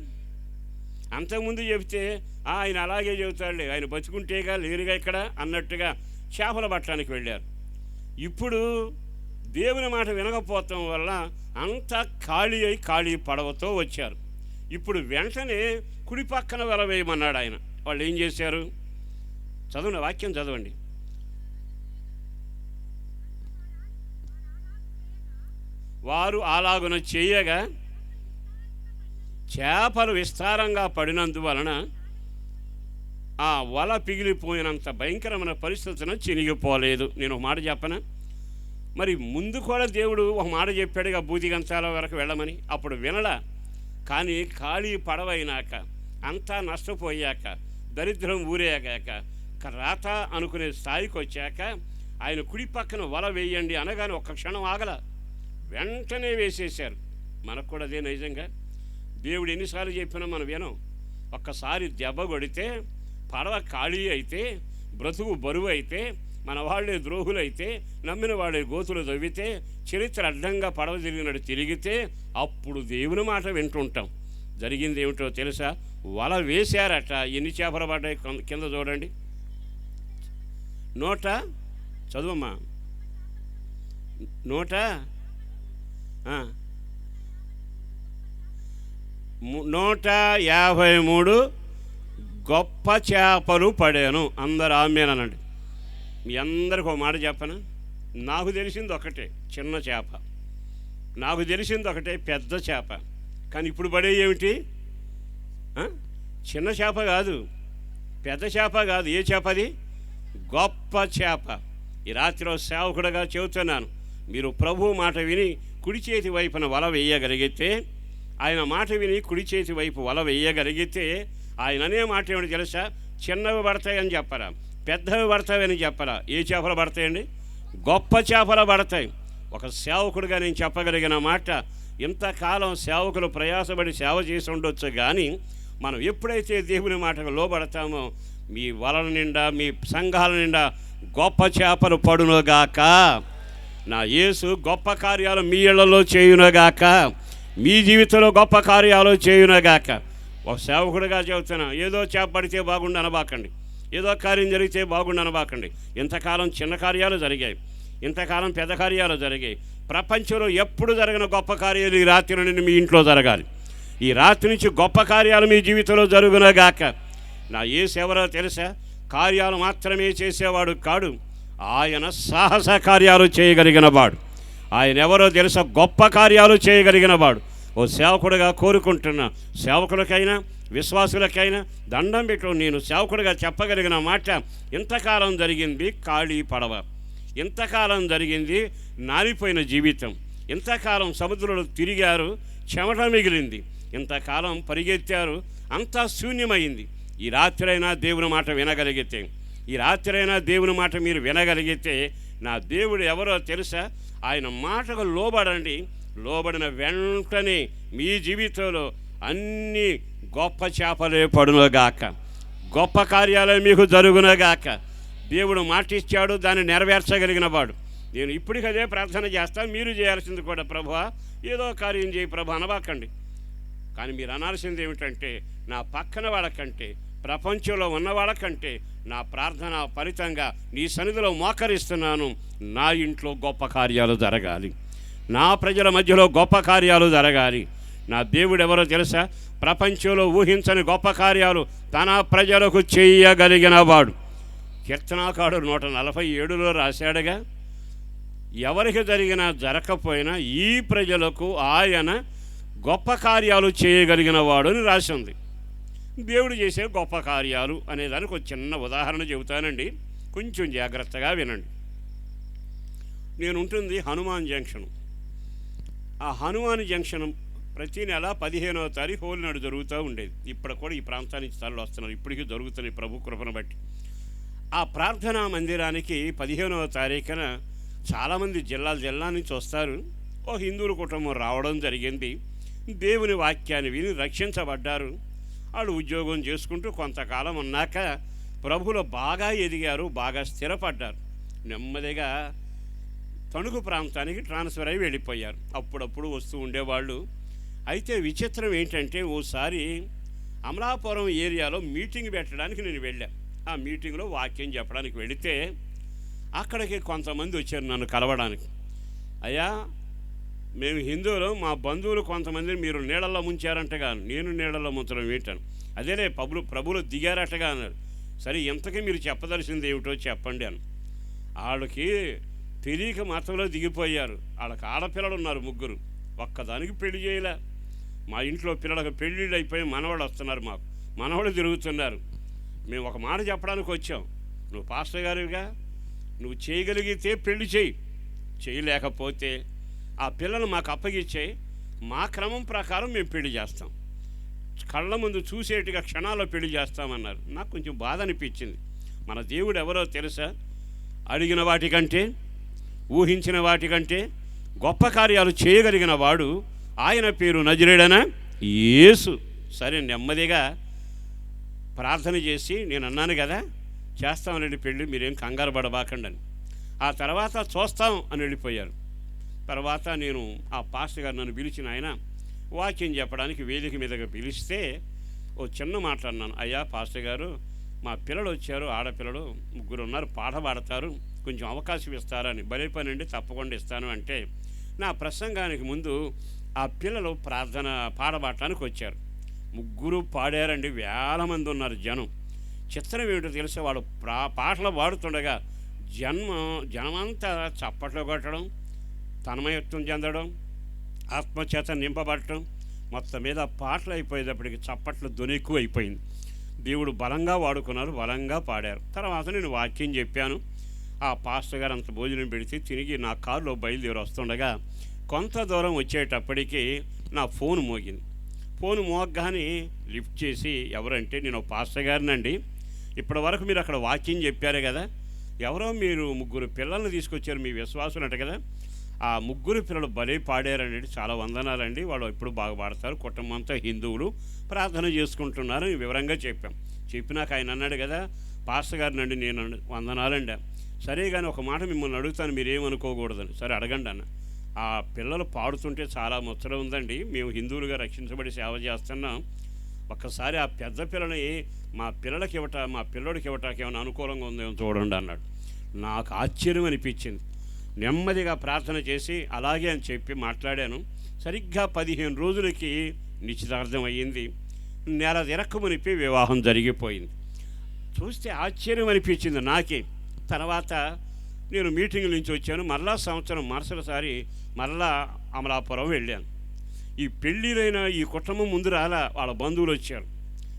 అంతకుముందు చెబితే ఆయన అలాగే చెబుతాడులే, ఆయన బతుకుంటేగా లేరుగా ఇక్కడ అన్నట్టుగా చేపలు పట్టడానికి వెళ్ళారు. ఇప్పుడు దేవుని మాట వినకపోవటం వల్ల అంతా ఖాళీ అయి ఖాళీ పడవతో వచ్చారు. ఇప్పుడు వెంటనే కుడి పక్కన వల వేయమన్నాడు ఆయన. వాళ్ళు ఏం చేశారు? చదవండి, వాక్యం చదవండి. వారు అలాగున చేయగా చేపలు విస్తారంగా పడినందువలన ఆ వల పిగిలిపోయినంత భయంకరమైన పరిస్థితులను చినిగిపోలేదు. నేను ఒక మాట చెప్పనా? మరి ముందు కూడా దేవుడు ఒక మాట చెప్పాడుగా, బూదిగంతాల వరకు వెళ్ళమని. అప్పుడు వినలా. కానీ ఖాళీ పడవైనాక, అంతా నష్టపోయాక, దరిద్రం ఊరేగాక, రాత అనుకునే స్థాయికి వచ్చాక ఆయన కుడి పక్కన వల వేయండి అనగానే ఒక్క క్షణం ఆగల, వెంటనే వేసేశారు. మనకు కూడా అదే నిజంగా. దేవుడు ఎన్నిసార్లు చెప్పినా మనం వినం. ఒక్కసారి దెబ్బ కొడితే, పడవ ఖాళీ అయితే, బ్రతుకు బరువు అయితే, మన వాళ్ళే ద్రోహులైతే, నమ్మిన వాళ్ళే గోతులు తవ్వితే, చరిత్ర అడ్డంగా పడవ తిరిగినట్టు తిరిగితే అప్పుడు దేవుని మాట వింటుంటాం. జరిగింది ఏమిటో తెలుసా? వల వేశారట. ఎన్ని చేపలు పడ్డాయి కింద చూడండి. నూట చదువమ్మా. 153 గొప్ప చేపలు పడాను. అందరు ఆమేనండి. మీ అందరికి ఒక మాట చెప్పనా? నాకు తెలిసింది ఒకటే చిన్న చేప, నాకు తెలిసింది ఒకటే పెద్ద చేప. కానీ ఇప్పుడు పడే ఏమిటి? చిన్న చేప కాదు, పెద్ద చేప కాదు. ఏ చేప అది? గొప్ప చేప. ఈ రాత్రిలో సేవకుడుగా చెబుతున్నాను, మీరు ప్రభు మాట విని కుడి చేతి వైపున వల వేయగలిగితే, ఆయన మాట విని కుడి చేతి వైపు వల వేయగలిగితే, ఆయన అనే మాట ఏమిటి తెలుసా? చిన్నవి పడతాయని చెప్పరా, పెద్దవి పడతాయని చెప్పరా. ఏ చేపలు పడతాయండి? గొప్ప చేపలు పడతాయి. ఒక సేవకుడుగా నేను చెప్పగలిగిన మాట, ఇంతకాలం సేవకులు ప్రయాసపడి సేవ చేసి ఉండొచ్చు, కానీ మనం ఎప్పుడైతే దేవుని మాటకు లోబడతామో మీ వలల నిండా, మీ సంఘాల నిండా గొప్ప చేపలు పడునుగాక. నా యేసు గొప్ప కార్యాలు మీ ఇళ్లలో చేయునుగాక, మీ జీవితంలో గొప్ప కార్యాలు చేయునుగాక. ఒక సేవకుడిగా చెబుతున్నా, ఏదో చేప పడితే బాగుండు అనబాకండి, ఏదో కార్యం జరిగితే బాగుండు అనబాకండి. ఇంతకాలం చిన్న కార్యాలు జరిగాయి, ఇంతకాలం పెద్ద కార్యాలు జరిగాయి. ప్రపంచంలో ఎప్పుడు జరిగిన గొప్ప కార్యాలు ఈ రాత్రి నుండి మీ ఇంట్లో జరగాలి. ఈ రాత్రి నుంచి గొప్ప కార్యాలు మీ జీవితంలో జరుగునుగాక. నా యేసు ఎవరో తెలుసా? కార్యాలు మాత్రమే చేసేవాడు కాడు, ఆయన సాహస కార్యాలు చేయగలిగిన వాడు. ఆయన ఎవరో తెలుసా? గొప్ప కార్యాలు చేయగలిగిన వాడు. ఓ సేవకుడుగా కోరుకుంటున్నా, సేవకులకైనా విశ్వాసులకైనా దండం పెట్టు. నేను సేవకుడిగా చెప్పగలిగిన మాట, ఇంతకాలం జరిగింది ఖాళీ పడవ, ఇంతకాలం జరిగింది నాలిపోయిన జీవితం, ఇంతకాలం సముద్రంలో తిరిగారు, చెమట మిగిలింది, ఇంతకాలం పరిగెత్తారు, అంతా శూన్యమైంది. ఈ రాత్రైనా దేవుని మాట వినగలిగితే, ఈ రాత్రైనా దేవుని మాట మీరు వినగలిగితే, నా దేవుడు ఎవరో తెలుసా? ఆయన మాటకు లోబడండి. లోబడిన వెంటనే మీ జీవితంలో అన్ని గొప్ప చేపలే పడునుగాక, గొప్ప కార్యాలే మీకు జరుగునుగాక. దేవుడు మాట ఇచ్చాడు, దాన్ని నెరవేర్చగలిగిన వాడు. నేను ఇప్పటికదే ప్రార్థన చేస్తాను, మీరు చేయాల్సింది కూడా, ప్రభువా ఏదో కార్యం చేయి ప్రభు అనబాకండి. కానీ మీరు అనాల్సింది ఏమిటంటే, నా పక్కన వాళ్ళకంటే, ప్రపంచంలో ఉన్న వాళ్ళకంటే నా ప్రార్థన ఫలితంగా నీ సన్నిధిలో మోకరిస్తున్నాను, నా ఇంట్లో గొప్ప కార్యాలు జరగాలి, నా ప్రజల మధ్యలో గొప్ప కార్యాలు జరగాలి. నా దేవుడు ఎవరో తెలుసా? ప్రపంచంలో ఊహించని గొప్ప కార్యాలు తన ప్రజలకు చేయగలిగిన వాడు. కీర్తనాకారుడు 147లో రాశాడుగా, ఎవరికి జరిగినా జరగకపోయినా ఈ ప్రజలకు ఆయన గొప్ప కార్యాలు చేయగలిగిన వాడు అని రాసి ఉంది. దేవుడు చేసే గొప్ప కార్యాలు అనేదానికి ఒక చిన్న ఉదాహరణ చెబుతానండి, కొంచెం జాగ్రత్తగా వినండి. నేను ఉంటుంది హనుమాన్ జంక్షన్. ఆ హనుమాన్ జంక్షన్ ప్రతి నెల 15వ తారీఖు హోలీ నాడు జరుగుతూ ఉండేది. ఇప్పుడు కూడా ఈ ప్రాంతానికి తరలి వస్తున్నారు, ఇప్పటికీ జరుగుతున్నాయి ప్రభు కృపను బట్టి. ఆ ప్రార్థనా మందిరానికి 15వ తారీఖున చాలామంది జిల్లా నుంచి వస్తారు. ఓ హిందువుల కుటుంబం రావడం జరిగింది. దేవుని వాక్యాన్ని విని రక్షించబడ్డారు. వాళ్ళు ఉద్యోగం చేసుకుంటూ కొంతకాలం ఉన్నాక ప్రభువులో బాగా ఎదిగారు, బాగా స్థిరపడ్డారు. నెమ్మదిగా తణుకు ప్రాంతానికి ట్రాన్స్ఫర్ అయి వెళ్ళిపోయారు. అప్పుడప్పుడు వస్తూ ఉండేవాళ్ళు. అయితే విచిత్రం ఏంటంటే, ఓసారి అమలాపురం ఏరియాలో మీటింగ్ పెట్టడానికి నేను వెళ్ళాను. ఆ మీటింగ్లో వాక్యం చెప్పడానికి వెళితే అక్కడికి కొంతమంది వచ్చారు నన్ను కలవడానికి. అయ్యా, మేము హిందువులు, మా బంధువులు కొంతమందిని మీరు నీళ్ళల్లో ముంచారంటగా. నేను నీళ్ళల్లో ముంచడం ఏంటాను, అదేలే ప్రభులు దిగారటగా అన్నారు. సరే, ఇంతకీ మీరు చెప్పదలసింది ఏమిటో చెప్పండి అని. వాళ్ళకి తెలియక మతంలో దిగిపోయారు. వాళ్ళకి ఆడపిల్లలు ఉన్నారు 3. ఒక్కదానికి పెళ్లి చేయలే. మా ఇంట్లో పిల్లలకు పెళ్ళిళ్ళు అయిపోయి మనవాళ్ళు వస్తున్నారు, మాకు మనవాళ్ళు తిరుగుతున్నారు. మేము ఒక మాట చెప్పడానికి వచ్చాం. నువ్వు పాస్టర్ గారిగా నువ్వు చేయగలిగితే పెళ్లి చేయలేకపోతే ఆ పిల్లలు మాకు అప్పగిచ్చేయి, మా క్రమం ప్రకారం మేము పెళ్లి చేస్తాం, కళ్ళ ముందు చూసేట్టుగా క్షణాల్లో పెళ్లి చేస్తామన్నారు. నాకు కొంచెం బాధ అనిపించింది. మన దేవుడు ఎవరో తెలుసా? అడిగిన వాటికంటే, ఊహించిన వాటికంటే గొప్ప కార్యాలు చేయగలిగిన వాడు. ఆయన పేరు నజరేయుడైన యేసు. సరే, నెమ్మదిగా ప్రార్థన చేసి నేను అన్నాను కదా, చేస్తామని పెళ్ళి, మీరేం కంగారు పడబాకండి అని. ఆ తర్వాత చూస్తాం అని వెళ్ళిపోయారు. తర్వాత నేను ఆ పాస్టర్ గారు నన్ను పిలిచిన ఆయన వాక్యం చెప్పడానికి వేదిక మీదగా పిలిస్తే ఓ చిన్న మాట అన్నాను. అయ్యా పాస్టర్ గారు, మా పిల్లలు వచ్చారు, ఆడపిల్లలు 3 ఉన్నారు, పాట పాడతారు, కొంచెం అవకాశం ఇస్తారని. భలే పని అండి, తప్పకుండా ఇస్తాను అంటే, నా ప్రసంగానికి ముందు ఆ పిల్లలు ప్రార్థన పాడబాడటానికి వచ్చారు. 3 పాడారండి. వేల మంది ఉన్నారు జనం. చిత్రం ఏమిటో తెలిసే, వాళ్ళు పాటలు పాడుతుండగా జనమంతా చప్పట్లు కొట్టడం, తన్మయత్వం చెందడం, ఆత్మచేత నింపబడటం, మొత్తం మీద పాటలు అయిపోయేటప్పటికి చప్పట్లు ఎక్కువ అయిపోయింది. దేవుడు బలంగా వాడుకున్నారు, బలంగా పాడారు. తర్వాత నేను వాక్యం చెప్పాను. ఆ పాస్టర్ గారు అంత భోజనం పెడితే తిరిగి నా కారులో బయలుదేరి వస్తుండగా కొంత దూరం వచ్చేటప్పటికి నా ఫోన్ మోగింది. ఫోన్ మోగ్గానే లిఫ్ట్ చేసి, ఎవరంటే, నేను పాస్టర్ గారినండి, ఇప్పటి వరకు మీరు అక్కడ వాక్యం చెప్పారు కదా, ఎవరో మీరు 3 పిల్లల్ని తీసుకొచ్చారు, మీ విశ్వాసులు అంట కదా, ఆ 3 పిల్లలు భలే పాడారండి, చాలా వందనాలండి, వాళ్ళు ఎప్పుడు బాగా పాడతారు, కుటుంబంతో హిందువులు ప్రార్థన చేసుకుంటున్నారు వివరంగా చెప్పాం. చెప్పినాక ఆయన అన్నాడు కదా, పాస్టర్ గారినండి నేను, వందనాలండి. సరే కానీ ఒక మాట మిమ్మల్ని అడుగుతాను, మీరేమనుకోకూడదని. సరే అడగండి అన్న. ఆ పిల్లలు పాడుతుంటే చాలా ముచ్చట ఉందండి, మేము హిందువులుగా రక్షించబడి సేవ చేస్తున్నాం, ఒక్కసారి ఆ పెద్ద పిల్లని మా పిల్లలకి మా పిల్లోడికి ఇవ్వటానికి ఏమైనా అనుకూలంగా ఉందేమో చూడండి అన్నాడు. నాకు ఆశ్చర్యం అనిపించింది. నెమ్మదిగా ప్రార్థన చేసి అలాగే అని చెప్పి మాట్లాడాను. సరిగ్గా 15 రోజులకి నిశ్చితార్థం అయ్యింది. నెల తిరక్కమునిపి వివాహం జరిగిపోయింది. చూస్తే ఆశ్చర్యం అనిపించింది నాకే. తర్వాత నేను మీటింగ్ నుంచి వచ్చాను. మరలా సంవత్సరం మరుసటిసారి మరలా అమలాపురం వెళ్ళాను. ఈ పెళ్ళిలైన ఈ కుటుంబం ముందు రాలా, వాళ్ళ బంధువులు వచ్చారు.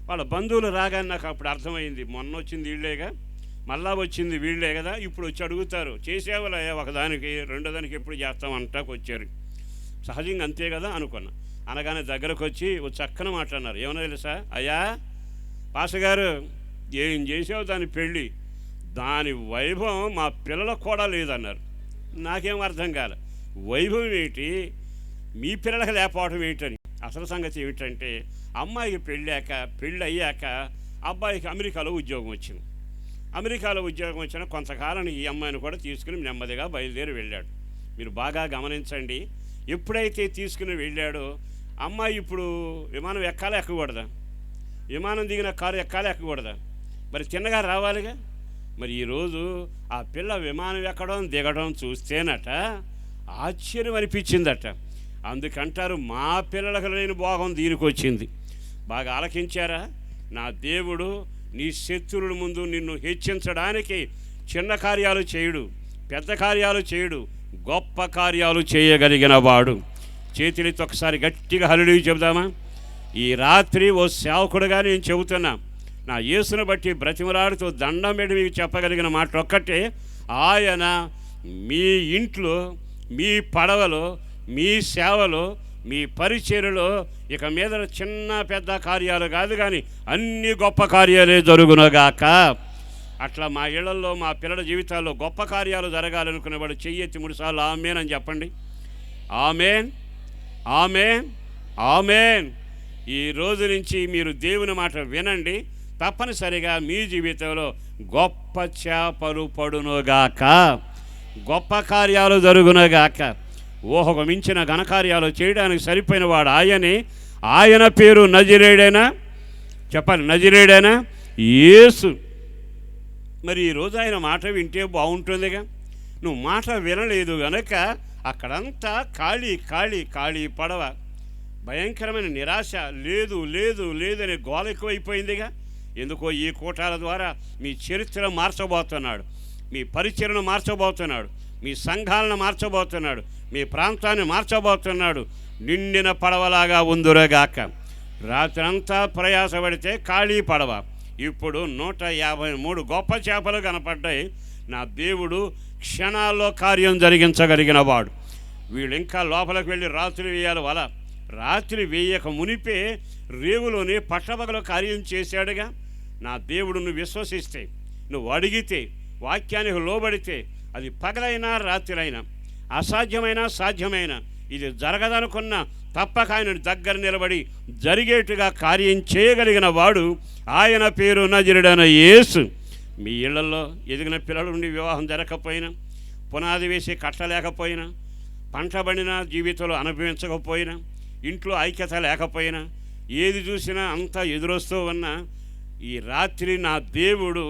వాళ్ళ బంధువులు రాగానే నాకు అప్పుడు అర్థమైంది, మొన్న వచ్చింది వీళ్ళేగా, మళ్ళా వచ్చింది వీళ్ళే కదా, ఇప్పుడు వచ్చి అడుగుతారు, చేసేవాళ్ళయ్యా ఒకదానికి, రెండో దానికి ఎప్పుడు చేస్తామంటాకు వచ్చారు. సహజంగా అంతే కదా అనుకున్నా. అనగానే దగ్గరకు వచ్చి ఓ చక్కన మాట్లాడినారు. ఏమన్నా తెలుసా, అయ్యా పాస్టర్ గారు, ఏం చేసావు దాని పెళ్ళి, దాని వైభవం మా పిల్లలకు కూడా లేదన్నారు. నాకేం అర్థం కాలే, వైభవం ఏంటి, మీ పిల్లలకు లేకపోవడం ఏంటని. అసలు సంగతి ఏమిటంటే, అమ్మాయికి పెళ్ళి అయ్యాక అబ్బాయికి అమెరికాలో ఉద్యోగం వచ్చింది. అమెరికాలో ఉద్యోగం వచ్చిన కొంతకాలం ఈ అమ్మాయిని కూడా తీసుకుని నెమ్మదిగా బయలుదేరి వెళ్ళాడు. మీరు బాగా గమనించండి, ఎప్పుడైతే తీసుకుని వెళ్ళాడో అమ్మాయి ఇప్పుడు విమానం ఎక్కాలా ఎక్కకూడదా, విమానం దిగిన కారు ఎక్కాలా ఎక్కకూడదా, మరి తిన్నగా రావాలిగా. మరి ఈరోజు ఆ పిల్ల విమానం ఎక్కడం దిగడం చూస్తేనట ఆశ్చర్యం అనిపించిందట. అందుకంటారు, మా పిల్లలకు లేని భోగం దీనికి వచ్చింది. బాగా ఆలకించారా? నా దేవుడు నీ శత్రువుల ముందు నిన్ను హెచ్చించడానికి చిన్న కార్యాలు చేయుడు, పెద్ద కార్యాలు చేయుడు, గొప్ప కార్యాలు చేయగలిగిన వాడు. చేతులతో ఒకసారి గట్టిగా హల్లెలూయా చెబుదామా? ఈ రాత్రి ఓ సేవకుడుగా నేను చెబుతున్నా, నా యేసును బట్టి బ్రతిమలాడుతూ దండం పెట్టి మీకు చెప్పగలిగిన మాట ఒక్కటే, ఆయన మీ ఇంట్లో, మీ పడవలో, మీ సేవలో, మీ పరిచర్యలో ఇక మీద చిన్న పెద్ద కార్యాలు కాదు కానీ అన్ని గొప్ప కార్యాలే జరుగునుగాక. అట్లా మా ఇళ్లలో, మా పిల్లల జీవితాల్లో గొప్ప కార్యాలు జరగాలనుకునేవాడు చెయ్యెత్తి 3 సార్లు ఆమేన్ అని చెప్పండి. ఆమేన్, ఆమేన్, ఆమేన్. ఈ రోజు నుంచి మీరు దేవుని మాట వినండి, తప్పనిసరిగా మీ జీవితంలో గొప్ప చేపలు పడునుగాక, గొప్ప కార్యాలు జరుగునుగాక. ఊహకు మించిన ఘనకార్యాలు చేయడానికి సరిపోయిన వాడు ఆయనే. ఆయన పేరు నజరేయుడైన, చెప్పాలి, నజరేయుడైన యేసు. మరి ఈరోజు ఆయన మాట వింటే బాగుంటుందిగా. నువ్వు మాట వినలేదు గనక అక్కడంతా ఖాళీ ఖాళీ ఖాళీ పడవ, భయంకరమైన నిరాశ, లేదు లేదు లేదనే గోల ఎక్కువైపోయిందిగా. ఎందుకో ఈ కూటాల ద్వారా మీ చరిత్ర మార్చబోతున్నాడు, మీ పరిచర్ను మార్చబోతున్నాడు, మీ సంఘాలను మార్చబోతున్నాడు, మీ ప్రాంతాన్ని మార్చబోతున్నాడు. నిండిన పడవలాగా ఉందురుగాక. రాత్రంతా ప్రయాసపడితే ఖాళీ పడవ, ఇప్పుడు 153 గొప్ప చేపలు కనపడ్డాయి. నా దేవుడు క్షణాల్లో కార్యం జరిగించగలిగిన వాడు. వీళ్ళు ఇంకా లోపలికి వెళ్ళి రాత్రి వేయాలి వల. రాత్రి వేయక మునిపే రేవులోనే పట్టపగల కార్యం చేశాడుగా. నా దేవుడు నువ్వు విశ్వసిస్తే, నువ్వు అడిగితే, వాక్యానికి లోబడితే, అది పగలైనా రాత్రైనా, అసాధ్యమైన సాధ్యమైన, ఇది జరగదనుకున్న తప్పక ఆయన దగ్గర నిలబడి జరిగేట్టుగా కార్యం చేయగలిగిన వాడు. ఆయన పేరు నజరేయుడైన యేసు. మీ ఇళ్లలో ఎదిగిన పిల్లలు నుండి వివాహం జరగకపోయినా, పునాది వేసి కట్టలేకపోయినా, పంట పండిన జీవితంలో అనుభవించకపోయినా, ఇంట్లో ఐక్యత లేకపోయినా, ఏది చూసినా అంతా ఎదురొస్తూ ఉన్నా, ఈ రాత్రి నా దేవుడు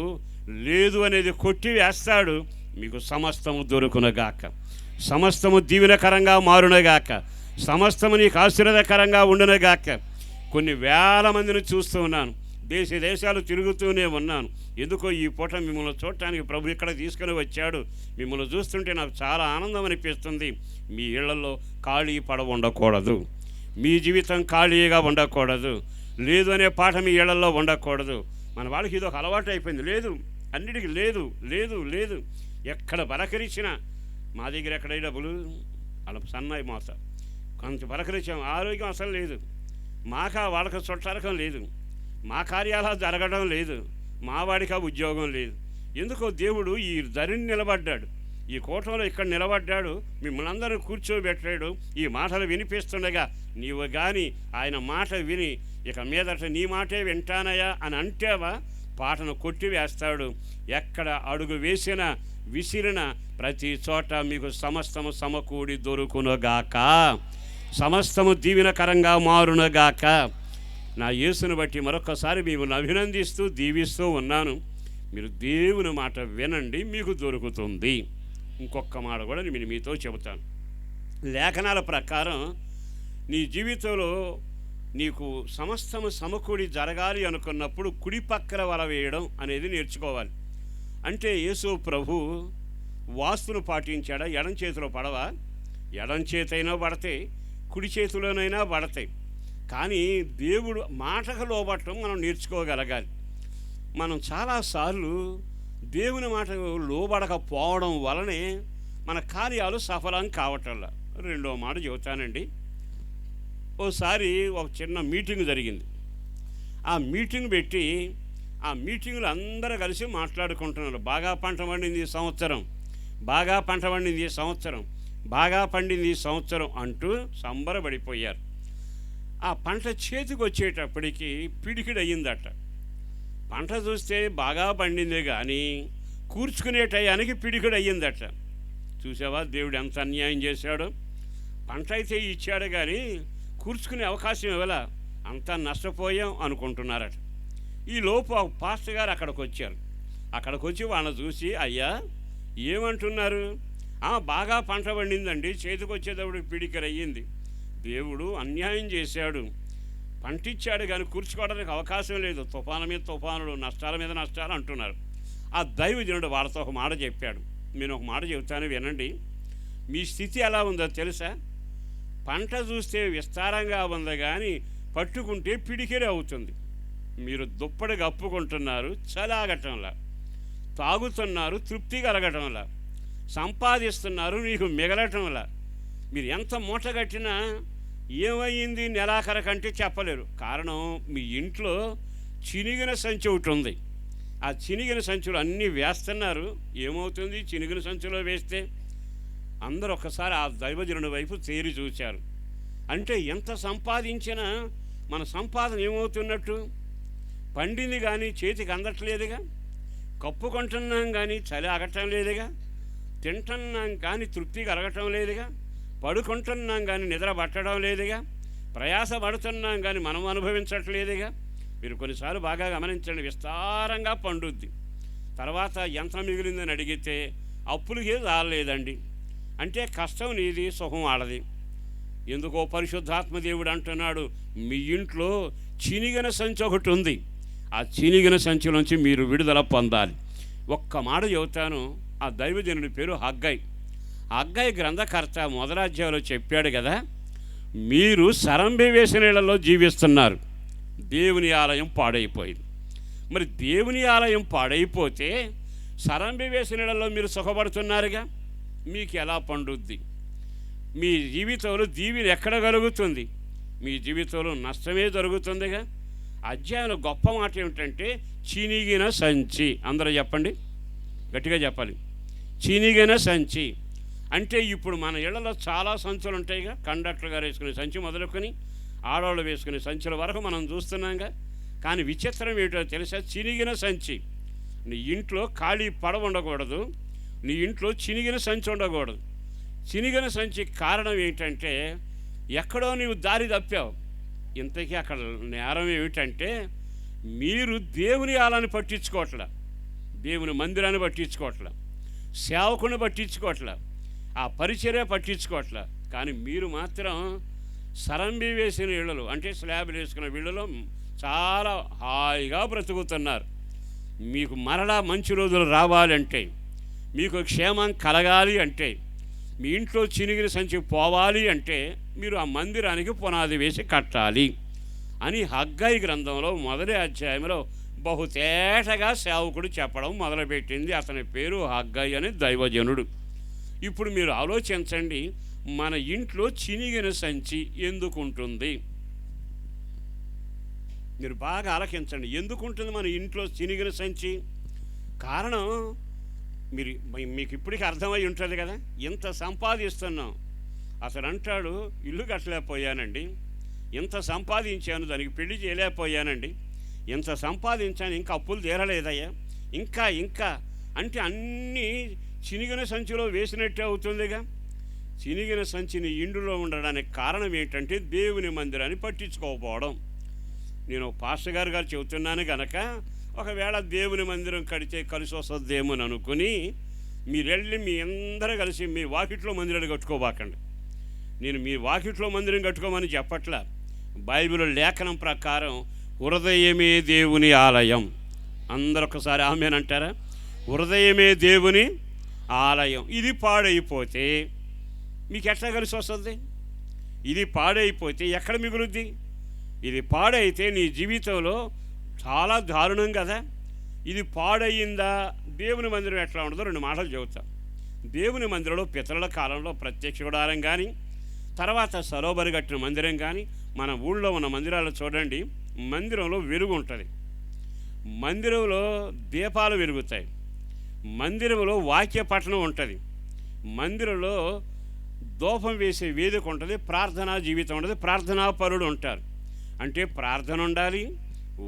లేదు అనేది కొట్టి వేస్తాడు. మీకు సమస్తము దొరుకునుగాక, సమస్తము దీవెనకరంగా మారునుగాక, సమస్తము నీకు ఆశీర్వాదకరంగా ఉండునుగాక. కొన్ని వేల మందిని చూస్తూ ఉన్నాను, దేశ దేశాలు తిరుగుతూనే ఉన్నాను. ఎందుకో ఈ పూట మిమ్మల్ని చూడటానికి ప్రభు ఇక్కడ తీసుకుని వచ్చాడు. మిమ్మల్ని చూస్తుంటే నాకు చాలా ఆనందం అనిపిస్తుంది. మీ ఇళ్లలో ఖాళీ పడవ ఉండకూడదు, మీ జీవితం ఖాళీగా ఉండకూడదు, లేదు అనే పాట మీ ఇళ్లలో ఉండకూడదు. మన వాళ్ళకి ఇది ఒక అలవాటు అయిపోయింది, లేదు అన్నిటికీ లేదు లేదు లేదు. ఎక్కడ బలకరించినా మా దగ్గర ఎక్కడ డబ్బులు అలా సన్నాయి మోత కొంచెం బలకరించాం, ఆరోగ్యం అసలు లేదు, మాకా వాళ్ళకి చుట్టారకం లేదు, మా కార్యాలు జరగడం లేదు, మా వాడికి ఉద్యోగం లేదు. ఎందుకో దేవుడు ఈ ధరిని నిలబడ్డాడు, ఈ కోటంలో ఇక్కడ నిలబడ్డాడు, మిమ్మల్ని అందరూ కూర్చోబెట్టాడు. ఈ మాటలు వినిపిస్తుండగా నీవు కానీ ఆయన మాట విని ఇక మీదట నీ మాటే వింటానయా అని అంటేవా, పాటను కొట్టివేస్తాడు. ఎక్కడ అడుగు వేసినా విసిరిన ప్రతి చోట మీకు సమస్తము సమకూడి దొరుకునుగాక, సమస్తము దీవెనకరంగా మారునుగాక. నా యేసును బట్టి మరొకసారి మిమ్మల్ని అభినందిస్తూ దీవిస్తూ ఉన్నాను. మీరు దేవుని మాట వినండి, మీకు దొరుకుతుంది. ఇంకొక మాట కూడా నేను మీతో చెబుతాను. లేఖనాల ప్రకారం నీ జీవితంలో నీకు సమస్తము సమకూడి జరగాలి అనుకున్నప్పుడు కుడి పక్కన వల వేయడం అనేది నేర్చుకోవాలి. అంటే యేసు ప్రభు వాస్తును పాటించాడా? ఎడం చేతిలో పడవ, ఎడం చేతైనా పడతాయి, కుడి చేతిలోనైనా పడతాయి. కానీ దేవుడు మాటకు లోబట్టడం మనం నేర్చుకోగలగాలి. మనం చాలాసార్లు దేవుని మాటకు లోబడకపోవడం వలనే మన కార్యాలు సఫలం కావటంలా. రెండో మాట చెబుతానండి. ఓసారి ఒక చిన్న మీటింగ్ జరిగింది. ఆ మీటింగ్ పెట్టి ఆ మీటింగ్లో అందరూ కలిసి మాట్లాడుకుంటున్నారు. బాగా పంట పండింది ఈ సంవత్సరం, బాగా పంట పండింది ఈ సంవత్సరం, బాగా పండింది ఈ సంవత్సరం అంటూ సంబరపడిపోయారు. ఆ పంట చేతికి వచ్చేటప్పటికి పిడికిడి అయ్యిందట. పంట చూస్తే బాగా పండిందే కానీ కూర్చుకునే టయానికి పిడికిడి అయ్యిందట. చూసావా దేవుడు ఎంత అన్యాయం చేశాడో. పంట అయితే ఇచ్చాడు కానీ కూర్చుకునే అవకాశం ఇవ్వలా, అంతా నష్టపోయాం అనుకుంటున్నారట. ఈ లోపు ఒక పాస్టర్ గారు అక్కడికి వచ్చారు. అక్కడికి వచ్చి వాళ్ళని చూసి, అయ్యా ఏమంటున్నారు? బాగా పంట పండిందండి, చేతికి వచ్చేటప్పుడు పిడికిడి అయ్యింది, దేవుడు అన్యాయం చేశాడు, పంట ఇచ్చాడు కానీ కూర్చుకోవడానికి అవకాశం లేదు, తుఫాను మీద తుఫానులు, నష్టాల మీద నష్టాలు అంటున్నారు. ఆ దైవజనుడు వాళ్ళతో ఒక మాట చెప్పాడు. నేను ఒక మాట చెబుతాను వినండి. మీ స్థితి ఎలా ఉందో తెలుసా? పంట చూస్తే విస్తారంగా ఉంది కానీ పట్టుకుంటే పిడికిరే అవుతుంది. మీరు దుప్పటి కప్పుకుంటున్నారు చలాగటంలా, తాగుతున్నారు తృప్తి కలగటంలా, సంపాదిస్తున్నారు మీకు మిగలటంలా. మీరు ఎంత మూట కట్టినా ఏమయ్యింది నెలాఖరు కంటే చెప్పలేరు. కారణం మీ ఇంట్లో చినిగిన సంచి ఒకటి ఉంది. ఆ చినిగిన సంచులు అన్నీ వేస్తున్నారు. ఏమవుతుంది చినిగిన సంచిలో వేస్తే? అందరూ ఒక్కసారి ఆ దైవజనుడి వైపు తేరి చూశారు. అంటే ఎంత సంపాదించినా మన సంపాదన ఏమవుతున్నట్టు? పండింది కానీ చేతికి అందట్లేదుగా, కప్పుకుంటున్నాం కానీ చలి ఆగటం లేదుగా, తింటున్నాం కానీ తృప్తి కలగటం లేదుగా, పడుకుంటున్నాం కానీ నిద్ర పట్టడం లేదుగా, ప్రయాస పడుతున్నాం కానీ మనం అనుభవించట్లేదుగా. మీరు కొన్నిసార్లు బాగా గమనించండి, విస్తారంగా పండుద్ది. తర్వాత ఎంత మిగిలిందని అడిగితే అప్పులకే రాలేదండి. అంటే కష్టం నీది, సుఖం వాళ్ళది. ఎందుకో పరిశుద్ధాత్మ దేవుడు అంటున్నాడు, మీ ఇంట్లో చినిగిన సంచి ఒకటి ఉంది. ఆ చినిగిన సంచిలోంచి మీరు విడుదల పొందాలి. ఒక్క మాట చెబుతాను. ఆ దైవజనుడి పేరు హగ్గై. హగ్గై గ్రంథకర్త మొదటి అధ్యాయంలో చెప్పాడు కదా, మీరు సరంబి వేసిన ఇళ్లలో జీవిస్తున్నారు, దేవుని ఆలయం పాడైపోయింది. మరి దేవుని ఆలయం పాడైపోతే సరంబి వేసిన ఇళ్లలో మీరు సుఖపడుతున్నారుగా, మీకు ఎలా పండుద్ది? మీ జీవితంలో దీవెన ఎక్కడ కలుగుతుంది? మీ జీవితంలో నష్టమే జరుగుతుందిగా. అధ్యాయంలో గొప్ప మాట ఏమిటంటే చినిగిన సంచి. అందరూ చెప్పండి, గట్టిగా చెప్పాలి. చినిగిన సంచి అంటే ఇప్పుడు మన ఇళ్లలో చాలా సంచులు ఉంటాయిగా. కండక్టర్ గారు వేసుకునే సంచి మొదలుకొని ఆడవాళ్ళు వేసుకునే సంచుల వరకు మనం చూస్తున్నాంగా. కానీ విచిత్రం ఏమిటో తెలుసా? చినిగిన సంచి. నీ ఇంట్లో ఖాళీ పడవ ఉండకూడదు, నీ ఇంట్లో చినిగిన సంచి ఉండకూడదు. చినిగిన సంచి కారణం ఏంటంటే ఎక్కడో నీవు దారి తప్పావు. ఇంతకీ అక్కడ నేరం ఏమిటంటే మీరు దేవుని ఆలయాన్ని పట్టించుకోవట్లే, దేవుని మందిరాన్ని పట్టించుకోవట్లే, సేవకుని పట్టించుకోవట్లే, ఆ పరిచర్య పట్టించుకోవట్లే. కానీ మీరు మాత్రం సరంబి వేసిన ఇళ్ళలు అంటే స్లాబ్లు వేసుకున్న ఇళ్ళలో చాలా హాయిగా బ్రతుకుతున్నారు. మీకు మరలా మంచి రోజులు రావాలంటే, మీకు క్షేమం కలగాలి అంటే, మీ ఇంట్లో చినిగిన సంచి పోవాలి అంటే మీరు ఆ మందిరానికి పునాది వేసి కట్టాలి అని హగ్గై గ్రంథంలో మొదటి అధ్యాయంలో బహుతేటగా సేవకుడు చెప్పడం మొదలుపెట్టింది. అతని పేరు హగ్గై అని దైవజనుడు. ఇప్పుడు మీరు ఆలోచించండి, మన ఇంట్లో చినిగిన సంచి ఎందుకుంటుంది? మీరు బాగా ఆలకించండి. ఎందుకుంటుంది మన ఇంట్లో చినిగిన సంచి? కారణం మీకు ఇప్పటికీ అర్థమై ఉంటుంది కదా. ఇంత సంపాదిస్తున్నాం. అతడు అంటాడు, ఇల్లు కట్టలేకపోయానండి, ఇంత సంపాదించాను, దానికి పెళ్లి చేయలేకపోయానండి, ఇంత సంపాదించాను, ఇంకా అప్పులు తీరలేదయ్యా, ఇంకా అంటే అన్నీ చినిగిన సంచిలో వేసినట్టే అవుతుందిగా. చినిగిన సంచిని ఇండులో ఉండడానికి కారణం ఏంటంటే దేవుని మందిరాన్ని పట్టించుకోకపోవడం. నేను పాస్టర్ గారు చెబుతున్నాను కనుక ఒకవేళ దేవుని మందిరం కడితే కలిసి వస్తుందేమో అని అనుకుని మీరు వెళ్ళి మీ అందరూ కలిసి మీ వాకిట్లో మందిరాన్ని కట్టుకోబాకండి. నేను మీ వాకిట్లో మందిరం కట్టుకోమని చెప్పట్లా. బైబిల్ లేఖనం ప్రకారం హృదయమే దేవుని ఆలయం. అందరూ ఒకసారి ఆమేనంటారా? హృదయమే దేవుని ఆలయం. ఇది పాడైపోతే మీకు ఎట్లా కలిసి వస్తుంది? ఇది పాడైపోతే ఎక్కడ మిగులుద్ది? ఇది పాడైతే నీ జీవితంలో చాలా దారుణం కదా. ఇది పాడయిందా? దేవుని మందిరం ఎట్లా ఉండదో రెండు మాటలు చెబుతాం. దేవుని మందిరంలో పితరుల కాలంలో ప్రత్యక్ష గుడారం కానీ, తర్వాత సరోబరు కట్టిన మందిరం కానీ, మన ఊళ్ళో ఉన్న మందిరాలు చూడండి, మందిరంలో వెలుగు ఉంటుంది, మందిరంలో దీపాలు వెలుగుతాయి, మందిరంలో వాక్య పఠనం ఉంటుంది, మందిరంలో దూపం వేసే వేదిక ఉంటుంది, ప్రార్థనా జీవితం ఉంటుంది, ప్రార్థనాపరుడు ఉంటారు. అంటే ప్రార్థన ఉండాలి,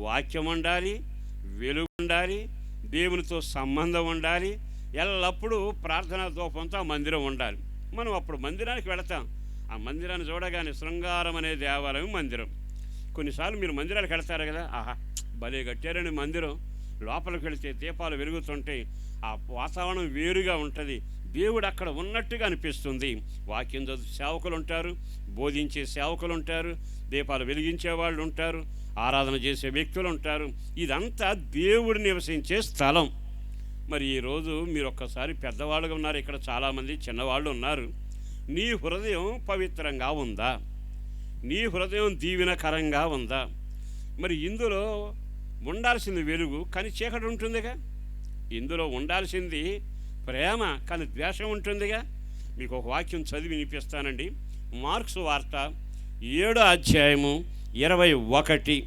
వాక్యం ఉండాలి, వెలుగు ఉండాలి, దేవునితో సంబంధం ఉండాలి, ఎల్లప్పుడూ ప్రార్థనా దూపంతో ఆ మందిరం ఉండాలి. మనం అప్పుడు మందిరానికి వెళతాం. ఆ మందిరాన్ని చూడగానే శృంగారం అనే దేవాలయం మందిరం. కొన్నిసార్లు మీరు మందిరాలకు వెళ్తారు కదా, ఆహా భలే కట్టారని మందిరం, లోపలికి వెళితే దీపాలు వెలుగుతుంటాయి, ఆ వాతావరణం వేరుగా ఉంటుంది, దేవుడు అక్కడ ఉన్నట్టుగా అనిపిస్తుంది. వాక్యం చదువు సేవకులు ఉంటారు, బోధించే సేవకులు ఉంటారు, దీపాలు వెలిగించే వాళ్ళు ఉంటారు, ఆరాధన చేసే వ్యక్తులు ఉంటారు. ఇదంతా దేవుడు నివసించే స్థలం. మరి ఈరోజు మీరు ఒక్కసారి పెద్దవాళ్ళుగా ఉన్నారు, ఇక్కడ చాలామంది చిన్నవాళ్ళు ఉన్నారు. నీ హృదయం పవిత్రంగా ఉందా? నీ హృదయం దీవెనకరంగా ఉందా? మరి ఇందులో ఉండాల్సింది వెలుగు, కానీ చీకటి ఉంటుందిగా. ఇందులో ఉండాల్సింది ప్రేమ, కానీ ద్వేషం ఉంటుందిగా. మీకు ఒక వాక్యం చదివి వినిపిస్తానండి. మార్క్స్ వార్త 7వ అధ్యాయము 21.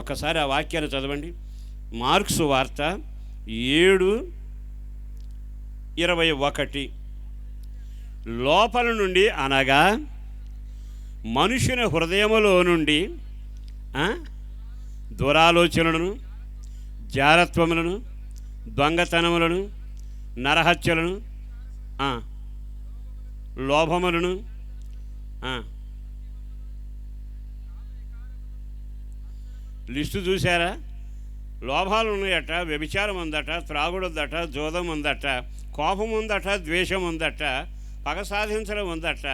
ఒకసారి ఆ వాక్యాన్ని చదవండి. మార్క్స్ వార్త 7:21. లోపల నుండి అనగా మనుషుని హృదయములో నుండి దురాలోచనలను, జారత్వములను, దొంగతనములను, నరహత్యలను, లోభములను, లిస్టు చూసారా? లోభాలు ఉన్నాయట, వ్యభిచారం ఉందట, త్రాగుడుందట, జోదం ఉందట, కోపం ఉందట, ద్వేషం ఉందట, పగ సాధించడం ఉందట.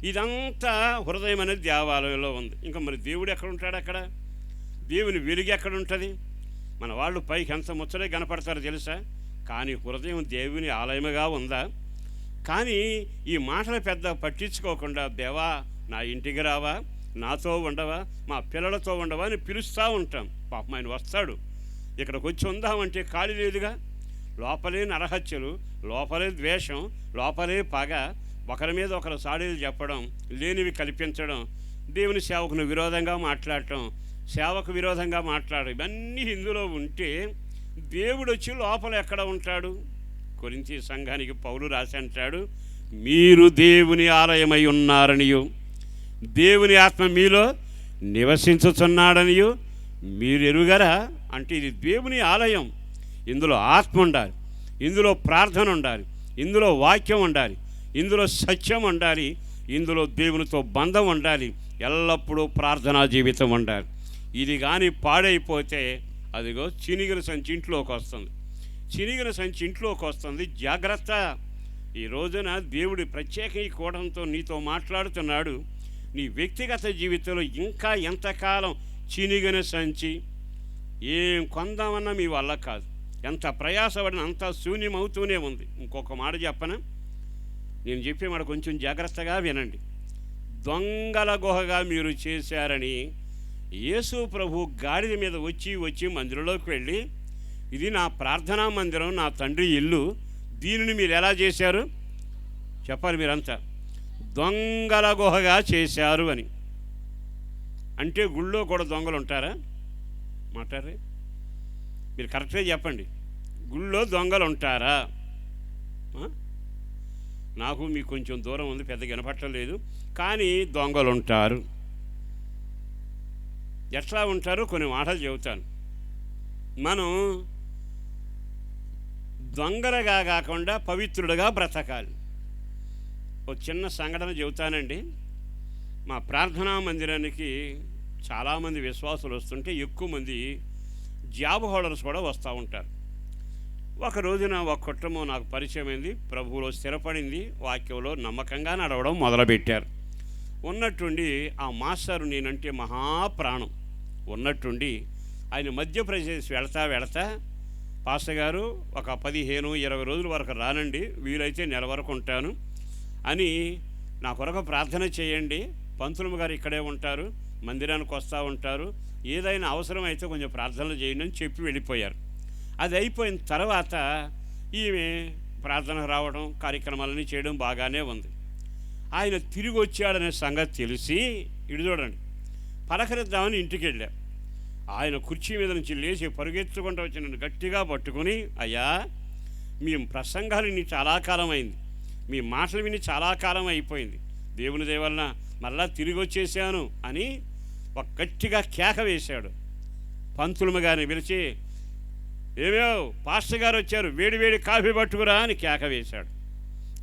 ఇదంతా హృదయం అనేది దేవాలయంలో ఉంది. ఇంకా మరి దేవుడు ఎక్కడ ఉంటాడు? అక్కడ దేవుని వెలుగు ఎక్కడ ఉంటుంది? మన వాళ్ళు పైకి ఎంత ముచ్చడే కనపడతారో తెలుసా, కానీ హృదయం దేవుని ఆలయముగా ఉందా? కానీ ఈ మాటలు పెద్ద పట్టించుకోకుండా, దేవా నా ఇంటికి రావా, నాతో ఉండవా, మా పిల్లలతో ఉండవా అని పిలుస్తూ ఉంటాం. పాపం ఆయన వస్తాడు. ఇక్కడికి వచ్చి ఉందామంటే ఖాళీ లేదుగా. లోపలే నరహత్యలు, లోపలే ద్వేషం, లోపలే పగ, ఒకరి మీద ఒకరు సాడీలు చెప్పడం, లేనివి కల్పించడం, దేవుని సేవకును విరోధంగా మాట్లాడటం, సేవకు విరోధంగా మాట్లాడడం, ఇవన్నీ ఇందులో ఉంటే దేవుడు వచ్చి లోపల ఎక్కడ ఉంటాడు? కొరింథీ సంఘానికి పౌలు రాసి అంటాడు, మీరు దేవుని ఆలయమై ఉన్నారనియు, దేవుని ఆత్మ మీలో నివసించుచున్నాడనియు మీరు ఎరుగరా. అంటే ఇది దేవుని ఆలయం. ఇందులో ఆత్మ ఉండాలి, ఇందులో ప్రార్థన ఉండాలి, ఇందులో వాక్యం ఉండాలి, ఇందులో సత్యం ఉండాలి, ఇందులో దేవునితో బంధం ఉండాలి, ఎల్లప్పుడూ ప్రార్థనా జీవితం ఉండాలి. ఇది కానీ పాడైపోతే అదిగో చినిగిన సంచి ఇంట్లోకి వస్తుంది. చినిగిన సంచి ఇంట్లోకి వస్తుంది. జాగ్రత్త. ఈ రోజున దేవుడి ప్రత్యేక ఈ కూడంతో నీతో మాట్లాడుతున్నాడు. నీ వ్యక్తిగత జీవితంలో ఇంకా ఎంతకాలం చినిగిన సంచి, ఏం కొందామన్నా మీ వల్ల కాదు. ఎంత ప్రయాసపడినా అంతా శూన్యమవుతూనే ఉంది. ఇంకొక మాట చెప్పనా? నేను చెప్పే మాట కొంచెం జాగ్రత్తగా వినండి. దొంగల గుహగా మీరు చేశారని యేసు ప్రభు గాడిద మీద వచ్చి మందిరంలోకి వెళ్ళి, ఇది నా ప్రార్థనా మందిరం, నా తండ్రి ఇల్లు, దీనిని మీరు ఎలా చేశారు చెప్పాలి. మీరంతా దొంగల గుహగా చేశారు అని అంటే గుళ్ళో కూడా దొంగలు ఉంటారా? మాట్లాడరే, మీరు కరెక్ట్గా చెప్పండి. గుళ్ళో దొంగలు ఉంటారా? నాకు మీకు కొంచెం దూరం ఉంది, పెద్దగా వినపట్టలేదు, కానీ దొంగలు ఉంటారు. ఎట్లా ఉంటారో కొన్ని మాటలు చెబుతాను. మనం దొంగలుగా కాకుండా పవిత్రుడుగా బ్రతకాలి. ఒక చిన్న సంఘటన చెబుతానండి. మా ప్రార్థనా మందిరానికి చాలామంది విశ్వాసులు వస్తుంటే ఎక్కువ మంది జాబ్ హోల్డర్స్ కూడా వస్తూ ఉంటారు. ఒక రోజున ఒక కుటుంబం నాకు పరిచయమైంది, ప్రభువులో స్థిరపడింది, వాక్యంలో నమ్మకంగా నడవడం మొదలుపెట్టారు. ఉన్నట్టుండి ఆ మాస్టరు నేనంటే మహాప్రాణం. ఉన్నట్టుండి ఆయన మధ్యప్రదేశ్ వెళతా పాస్టర్ గారు ఒక 15-20 రోజుల వరకు రానండి, వీలైతే నెల వరకు ఉంటాను అని నా కొరకు ప్రార్థన చేయండి, పంతులమ్మ గారు ఇక్కడే ఉంటారు, మందిరానికి వస్తూ ఉంటారు, ఏదైనా అవసరం అయితే కొంచెం ప్రార్థనలు చేయండి అని చెప్పి వెళ్ళిపోయారు. అది అయిపోయిన తర్వాత ఈమె ప్రార్థనకు రావడం, కార్యక్రమాలన్నీ చేయడం బాగానే ఉంది. ఆయన తిరిగి వచ్చాడనే సంగతి తెలిసి ఇటు చూడండి పలకరిద్దామని ఇంటికి వెళ్ళా. ఆయన కుర్చీ మీద నుంచి లేచి పరుగెత్తుకుంటూ వచ్చి నన్ను గట్టిగా పట్టుకుని, అయ్యా మీ ప్రసంగాలు విని చాలా కాలం అయింది, మీ మాటలు విని చాలా కాలం అయిపోయింది, దేవుని దయ వలన మళ్ళా తిరిగి వచ్చేసాను అని ఒక గట్టిగా కేక వేశాడు. పంతులమ్మ గారిని పిలిచి, ఏమో పాస్టర్ గారు వచ్చారు, వేడి కాఫీ పట్టుకురా అని కేక వేశాడు.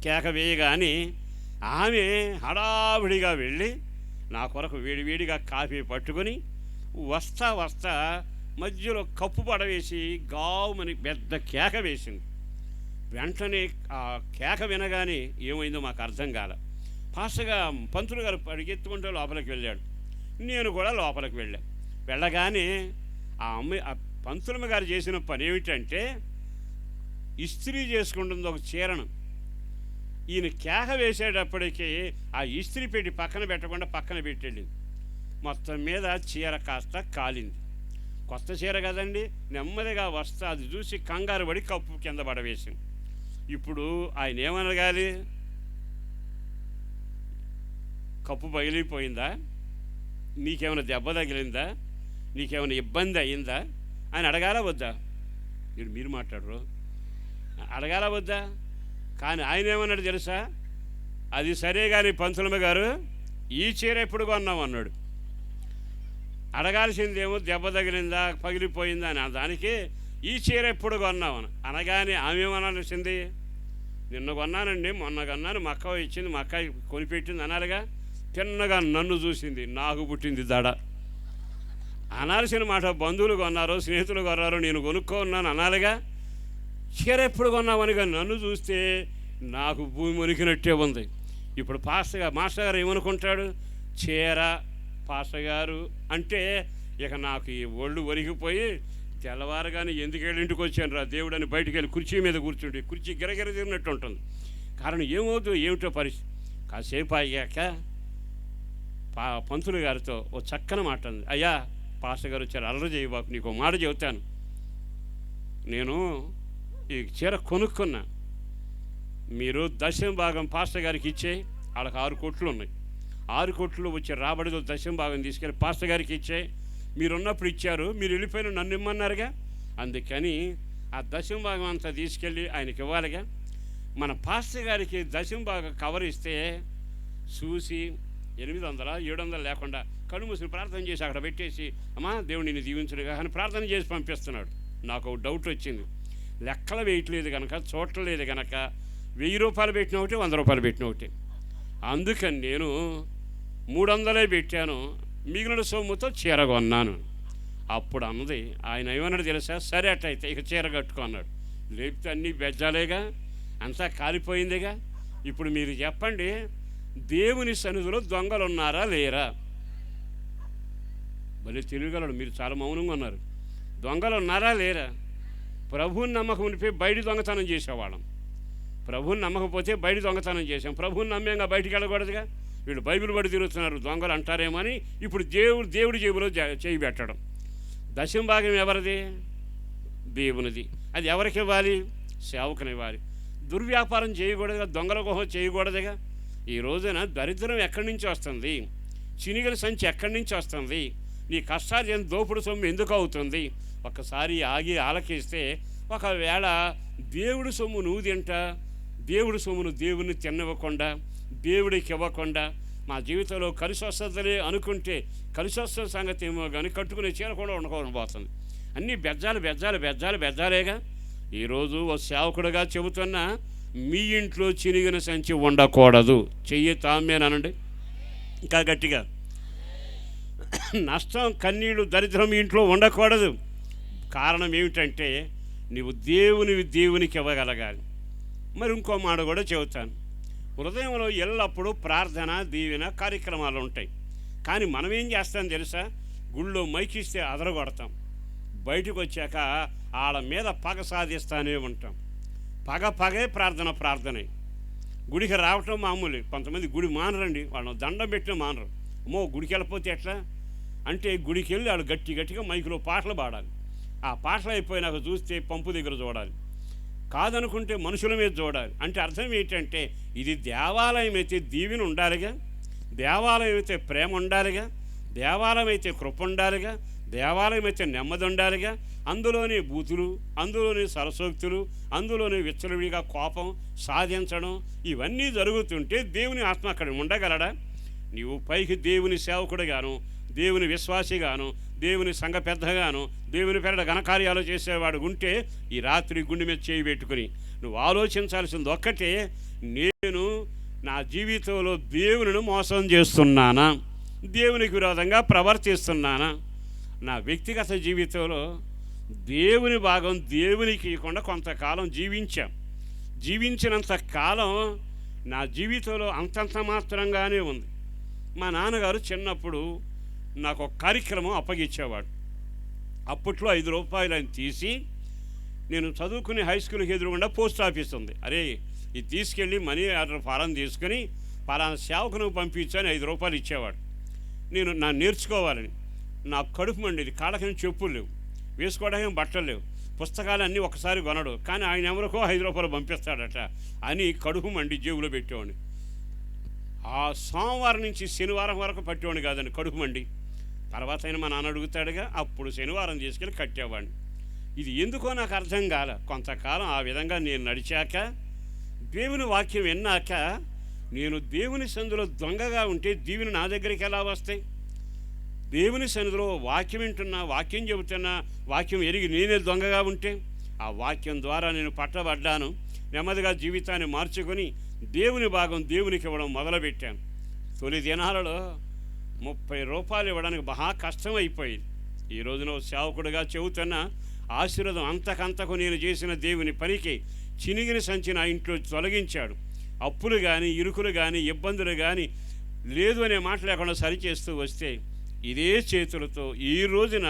కేక వేయగానే ఆమె హడావిడిగా వెళ్ళి నా కొరకు వేడిగా కాఫీ పట్టుకొని వస్తా మధ్యలో కప్పు పడవేసి గావుమని పెద్ద కేక వేసింది. వెంటనే ఆ కేక వినగానే ఏమైందో మాకు అర్థం కాల. ఫాస్ట్గా పంతులు గారు పరిగెత్తుకుంటూ లోపలికి వెళ్ళాడు, నేను కూడా లోపలికి వెళ్ళగానే ఆ పంతులమ్మ గారు చేసిన పని ఏమిటంటే ఇస్త్రీ చేసుకుంటుంది ఒక చీరను. ఈయన కేక వేసేటప్పటికి ఆ ఇస్త్రీ పెట్టి పక్కన పెట్టకుండా పక్కన పెట్టేళ్ళింది. మొత్తం మీద చీర కాస్త కాలింది. కొత్త చీర కదండి, నెమ్మదిగా వస్తా అది చూసి కంగారు పడి కప్పు కింద పడవేసింది. ఇప్పుడు ఆయన ఏమనగాలి? కప్పు పగిలిపోయిందా, నీకేమైనా దెబ్బ తగిలిందా, నీకేమైనా ఇబ్బంది అయిందా అని అడగాలా వద్దా? మీరు మాట్లాడరు, అడగాలా వద్దా? కానీ ఆయన ఏమన్నాడు తెలుసా? అది సరే కానీ పంతులమ్మ గారు, ఈ చీర ఎప్పుడు కొన్నాం అన్నాడు. అడగాల్సిందేమో దెబ్బ తగిలిందా పగిలిపోయిందా అని, దానికి ఈ చీర ఎప్పుడు కొన్నామని అనగానే ఆమె ఏమనాల్సింది? నిన్న కొన్నానండి, మొన్న కొన్నాను, మా అక్క ఇచ్చింది, మా అక్క కొనిపెట్టింది అనాలిగా. తిన్నగా నన్ను చూసింది, నాకు పుట్టింది దడ అనాల్సిన మాట. బంధువులు కొన్నారు, స్నేహితులు కొన్నారు, నేను కొనుక్కున్నాను అనాలిగా. చీర ఎప్పుడు కొన్నామని కానీ నన్ను చూస్తే నాకు భూమి మునికినట్టే ఉంది. ఇప్పుడు మాస్టర్ గారు ఏమనుకుంటాడు? చీర పాస్టర్ గారు అంటే ఇక నాకు ఈ ఒళ్ళు ఒరిగిపోయి తెల్లవారుగానే ఎందుకు ఇంటికి వచ్చాను రా దేవుడు అని బయటికి వెళ్ళి కుర్చీ మీద కూర్చుంటే కుర్చీ గిరగిర తిరిగినట్టు ఉంటుంది. కారణం ఏమిటో పరిస్థితి. కాసేపు అయ్యాక పంతులు గారితో ఓ చక్కని మాట ఉంది. అయ్యా పాస్టర్ గారు వచ్చారు, అల్లరి చేయబాకు, నీకు మాట చెబుతాను. నేను ఈ చీర కొనుక్కున్నా, మీరు దశమ భాగం పాస్టర్ గారికి ఇచ్చే, వాళ్ళకి 6 కోట్లు ఉన్నాయి. 6 కోట్లు వచ్చే రాబడిలో దశమ భాగం తీసుకెళ్ళి పాస్టర్ గారికి ఇచ్చే, మీరున్నప్పుడు ఇచ్చారు, మీరు వెళ్ళిపోయిన నన్ను ఇమ్మన్నారుగా, అందుకని ఆ దశమ భాగం అంతా తీసుకెళ్ళి ఆయనకి ఇవ్వాలిగా. మన పాస్టర్ గారికి దశమ భాగం కవర్ ఇస్తే చూసి 800 700 లేకుండా కళ్ళు మూసుకుని ప్రార్థన చేసి అక్కడ పెట్టేసి, అమ్మా దేవుడిని దీవించుడుగా అని ప్రార్థన చేసి పంపిస్తున్నాడు. నాకు డౌట్ వచ్చింది, లెక్కలు వేయట్లేదు కనుక, చూడలేదు కనుక 1000 రూపాయలు పెట్టిన ఒకటి, 100 రూపాయలు పెట్టిన ఒకటి. అందుకని నేను 300 పెట్టాను, మిగిలిన సొమ్ముతో చీర కొన్నాను. అప్పుడు అన్నది, ఆయన ఏమన్నాడు తెలుసా? సరే అట్టయితే ఇక చీర కట్టుకో అన్నాడు. లేపితే అన్నీ బెజ్జాలేగా, అంతా కాలిపోయిందిగా. ఇప్పుడు మీరు చెప్పండి, దేవుని సన్నిధిలో దొంగలు ఉన్నారా లేరా? భలే తెలియగలడు, మీరు చాలా మౌనంగా ఉన్నారు. దొంగలు ఉన్నారా లేరా? ప్రభువుని నమ్మకం ఉండిపోయి బయట దొంగతనం చేసేవాళ్ళం. ప్రభువుని నమ్మకపోతే బయట దొంగతనం చేసాం. ప్రభువుని నమ్మేంగా బయటికి వెళ్ళకూడదుగా. వీళ్ళు బైబిల్ పడి తిరుగుతున్నారు దొంగలు అంటారేమో అని ఇప్పుడు దేవుడి జేబులో చేయి పెట్టడం. దశమ భాగం ఎవరిది? దేవునిది. అది ఎవరికి ఇవ్వాలి? సేవకుని ఇవ్వాలి. దుర్వ్యాపారం చేయకూడదుగా, దొంగల కోసం చేయకూడదుగా. ఈ రోజున దరిద్రం ఎక్కడి నుంచి వస్తుంది? చినిగల సంచి ఎక్కడి నుంచి వస్తుంది? నీ కష్టాలు దోపుడు సొమ్ము ఎందుకు అవుతుంది? ఒక్కసారి ఆగి ఆలకిస్తే, ఒకవేళ దేవుడి సొమ్ము నువ్వు తింటా, దేవుడి సొమ్మును దేవుడిని తినవ్వకుండా, దేవుడికి ఇవ్వకుండా మా జీవితంలో కలిసి వస్తుందలే అనుకుంటే కలిసి వస్తుంది సంగతి ఏమో కానీ కట్టుకునే చీర కూడా ఉండకపోతుంది. అన్నీ బెజ్జాలేగా. ఈరోజు ఓ సేవకుడుగా చెబుతున్నా, మీ ఇంట్లో చినిగిన సంచి ఉండకూడదు. చెయ్యి తామేనండి ఇంకా గట్టిగా. నష్టం, కన్నీళ్ళు, దరిద్రం ఇంట్లో ఉండకూడదు. కారణం ఏమిటంటే నీవు దేవునికి ఇవ్వగలగాలి. మరి ఇంకో మాట కూడా చెబుతాను. హృదయంలో ఎల్లప్పుడూ ప్రార్థన, దీవెన కార్యక్రమాలు ఉంటాయి. కానీ మనం ఏం చేస్తాం తెలుసా? గుళ్ళో మైకిస్తే అదరగొడతాం, బయటకు వచ్చాక వాళ్ళ మీద పగ సాధిస్తూనే ఉంటాం. పగే ప్రార్థనే. గుడికి రావటం మామూలు. కొంతమంది గుడి మానరండి, వాళ్ళని దండం పెట్టిన మానరు. అమ్మో గుడికి వెళ్ళిపోతే ఎట్లా అంటే, గుడికి వెళ్ళి వాళ్ళు గట్టిగా మైకులో పాటలు పాడాలి. ఆ పాటలు అయిపోయినాక చూస్తే పంపు దగ్గర చూడాలి, కాదనుకుంటే మనుషుల మీద చూడాలి. అంటే అర్థం ఏంటంటే, ఇది దేవాలయం అయితే దీవెన ఉండాలిగా, దేవాలయం అయితే ప్రేమ ఉండాలిగా, దేవాలయం అయితే కృప ఉండాలిగా, దేవాలయం అయితే నెమ్మది ఉండాలిగా. అందులోని బూతులు, అందులోని సరసోక్తులు, అందులోని విచ్చలవిడిగా కోపం సాధించడం, ఇవన్నీ జరుగుతుంటే దేవుని ఆత్మ అక్కడ ఉండగలడా? నీవు పైకి దేవుని సేవకుడిగాను, దేవుని విశ్వాసిగాను, దేవుని సంఘ పెద్దగాను, దేవుని పేరిట ఘనకార్యాలు చేసేవాడు ఉంటే ఈ రాత్రి గుండె మీద చేయి పెట్టుకుని నువ్వు ఆలోచించాల్సింది ఒక్కటే, నేను నా జీవితంలో దేవునిని మోసం చేస్తున్నానా? దేవునికి విరోధంగా ప్రవర్తిస్తున్నానా? నా వ్యక్తిగత జీవితంలో దేవుని భాగం దేవునికి ఇవ్వకుండా కొంతకాలం జీవించినంత కాలం నా జీవితంలో అంతంత మాత్రంగానే ఉంది. మా నాన్నగారు చిన్నప్పుడు నాకు ఒక కార్యక్రమం అప్పగించేవాడు. అప్పట్లో 5 రూపాయలు ఆయన తీసి నేను చదువుకునే హై స్కూల్కి ఎదురుగుండా పోస్ట్ ఆఫీస్ ఉంది. అరే ఇది తీసుకెళ్ళి మనీ ఆర్డర్ ఫారం తీసుకొని పలానా సేవకును పంపించని 5 రూపాయలు ఇచ్చేవాడు. నేను నేర్చుకోవాలని నాకు కడుపు మండేది. కాళ్ళకి చెప్పులు లేవు, వేసుకోవడానికి బట్టలు లేవు, పుస్తకాలన్నీ ఒకసారి కొనడు, కానీ ఆయన ఎవరికో 5 రూపాయలు పంపిస్తాడట అని కడుపు మండి జేబులో పెట్టేవాడిని. ఆ సోమవారం నుంచి శనివారం వరకు పట్టేవాడిని కాదండి కడుపు మండి. తర్వాత అయినా మా నాన్న అడుగుతాడుగా, అప్పుడు శనివారం తీసుకెళ్ళి కట్టేవాడిని. ఇది ఎందుకో నాకు అర్థం కాల. కొంతకాలం ఆ విధంగా నేను నడిచాక, దేవుని వాక్యం విన్నాక, నేను దేవుని సన్నిధిలో దొంగగా ఉంటే దీవెన నా దగ్గరికి ఎలా వస్తాయి? దేవుని సన్నిధిలో వాక్యం వింటున్నా, వాక్యం చెబుతున్నా, వాక్యం ఎరిగి నేనే దొంగగా ఉంటే, ఆ వాక్యం ద్వారా నేను పట్టబడ్డాను. నెమ్మదిగా జీవితాన్ని మార్చుకొని దేవుని భాగం దేవునికి ఇవ్వడం మొదలుపెట్టాను. తొలి దినాలలో 30 రూపాయలు ఇవ్వడానికి మహా కష్టం అయిపోయింది. ఈ రోజున సేవకుడిగా చెబుతున్న ఆశీర్వాదం అంతకంతకు నేను చేసిన దేవుని పనికి చినిగిన సంచి నా ఇంట్లో తొలగించాడు. అప్పులు కానీ, ఇరుకులు కానీ, ఇబ్బందులు కానీ లేదు అనే మాట లేకుండా సరిచేస్తూ వస్తే ఇదే చేతులతో ఈ రోజున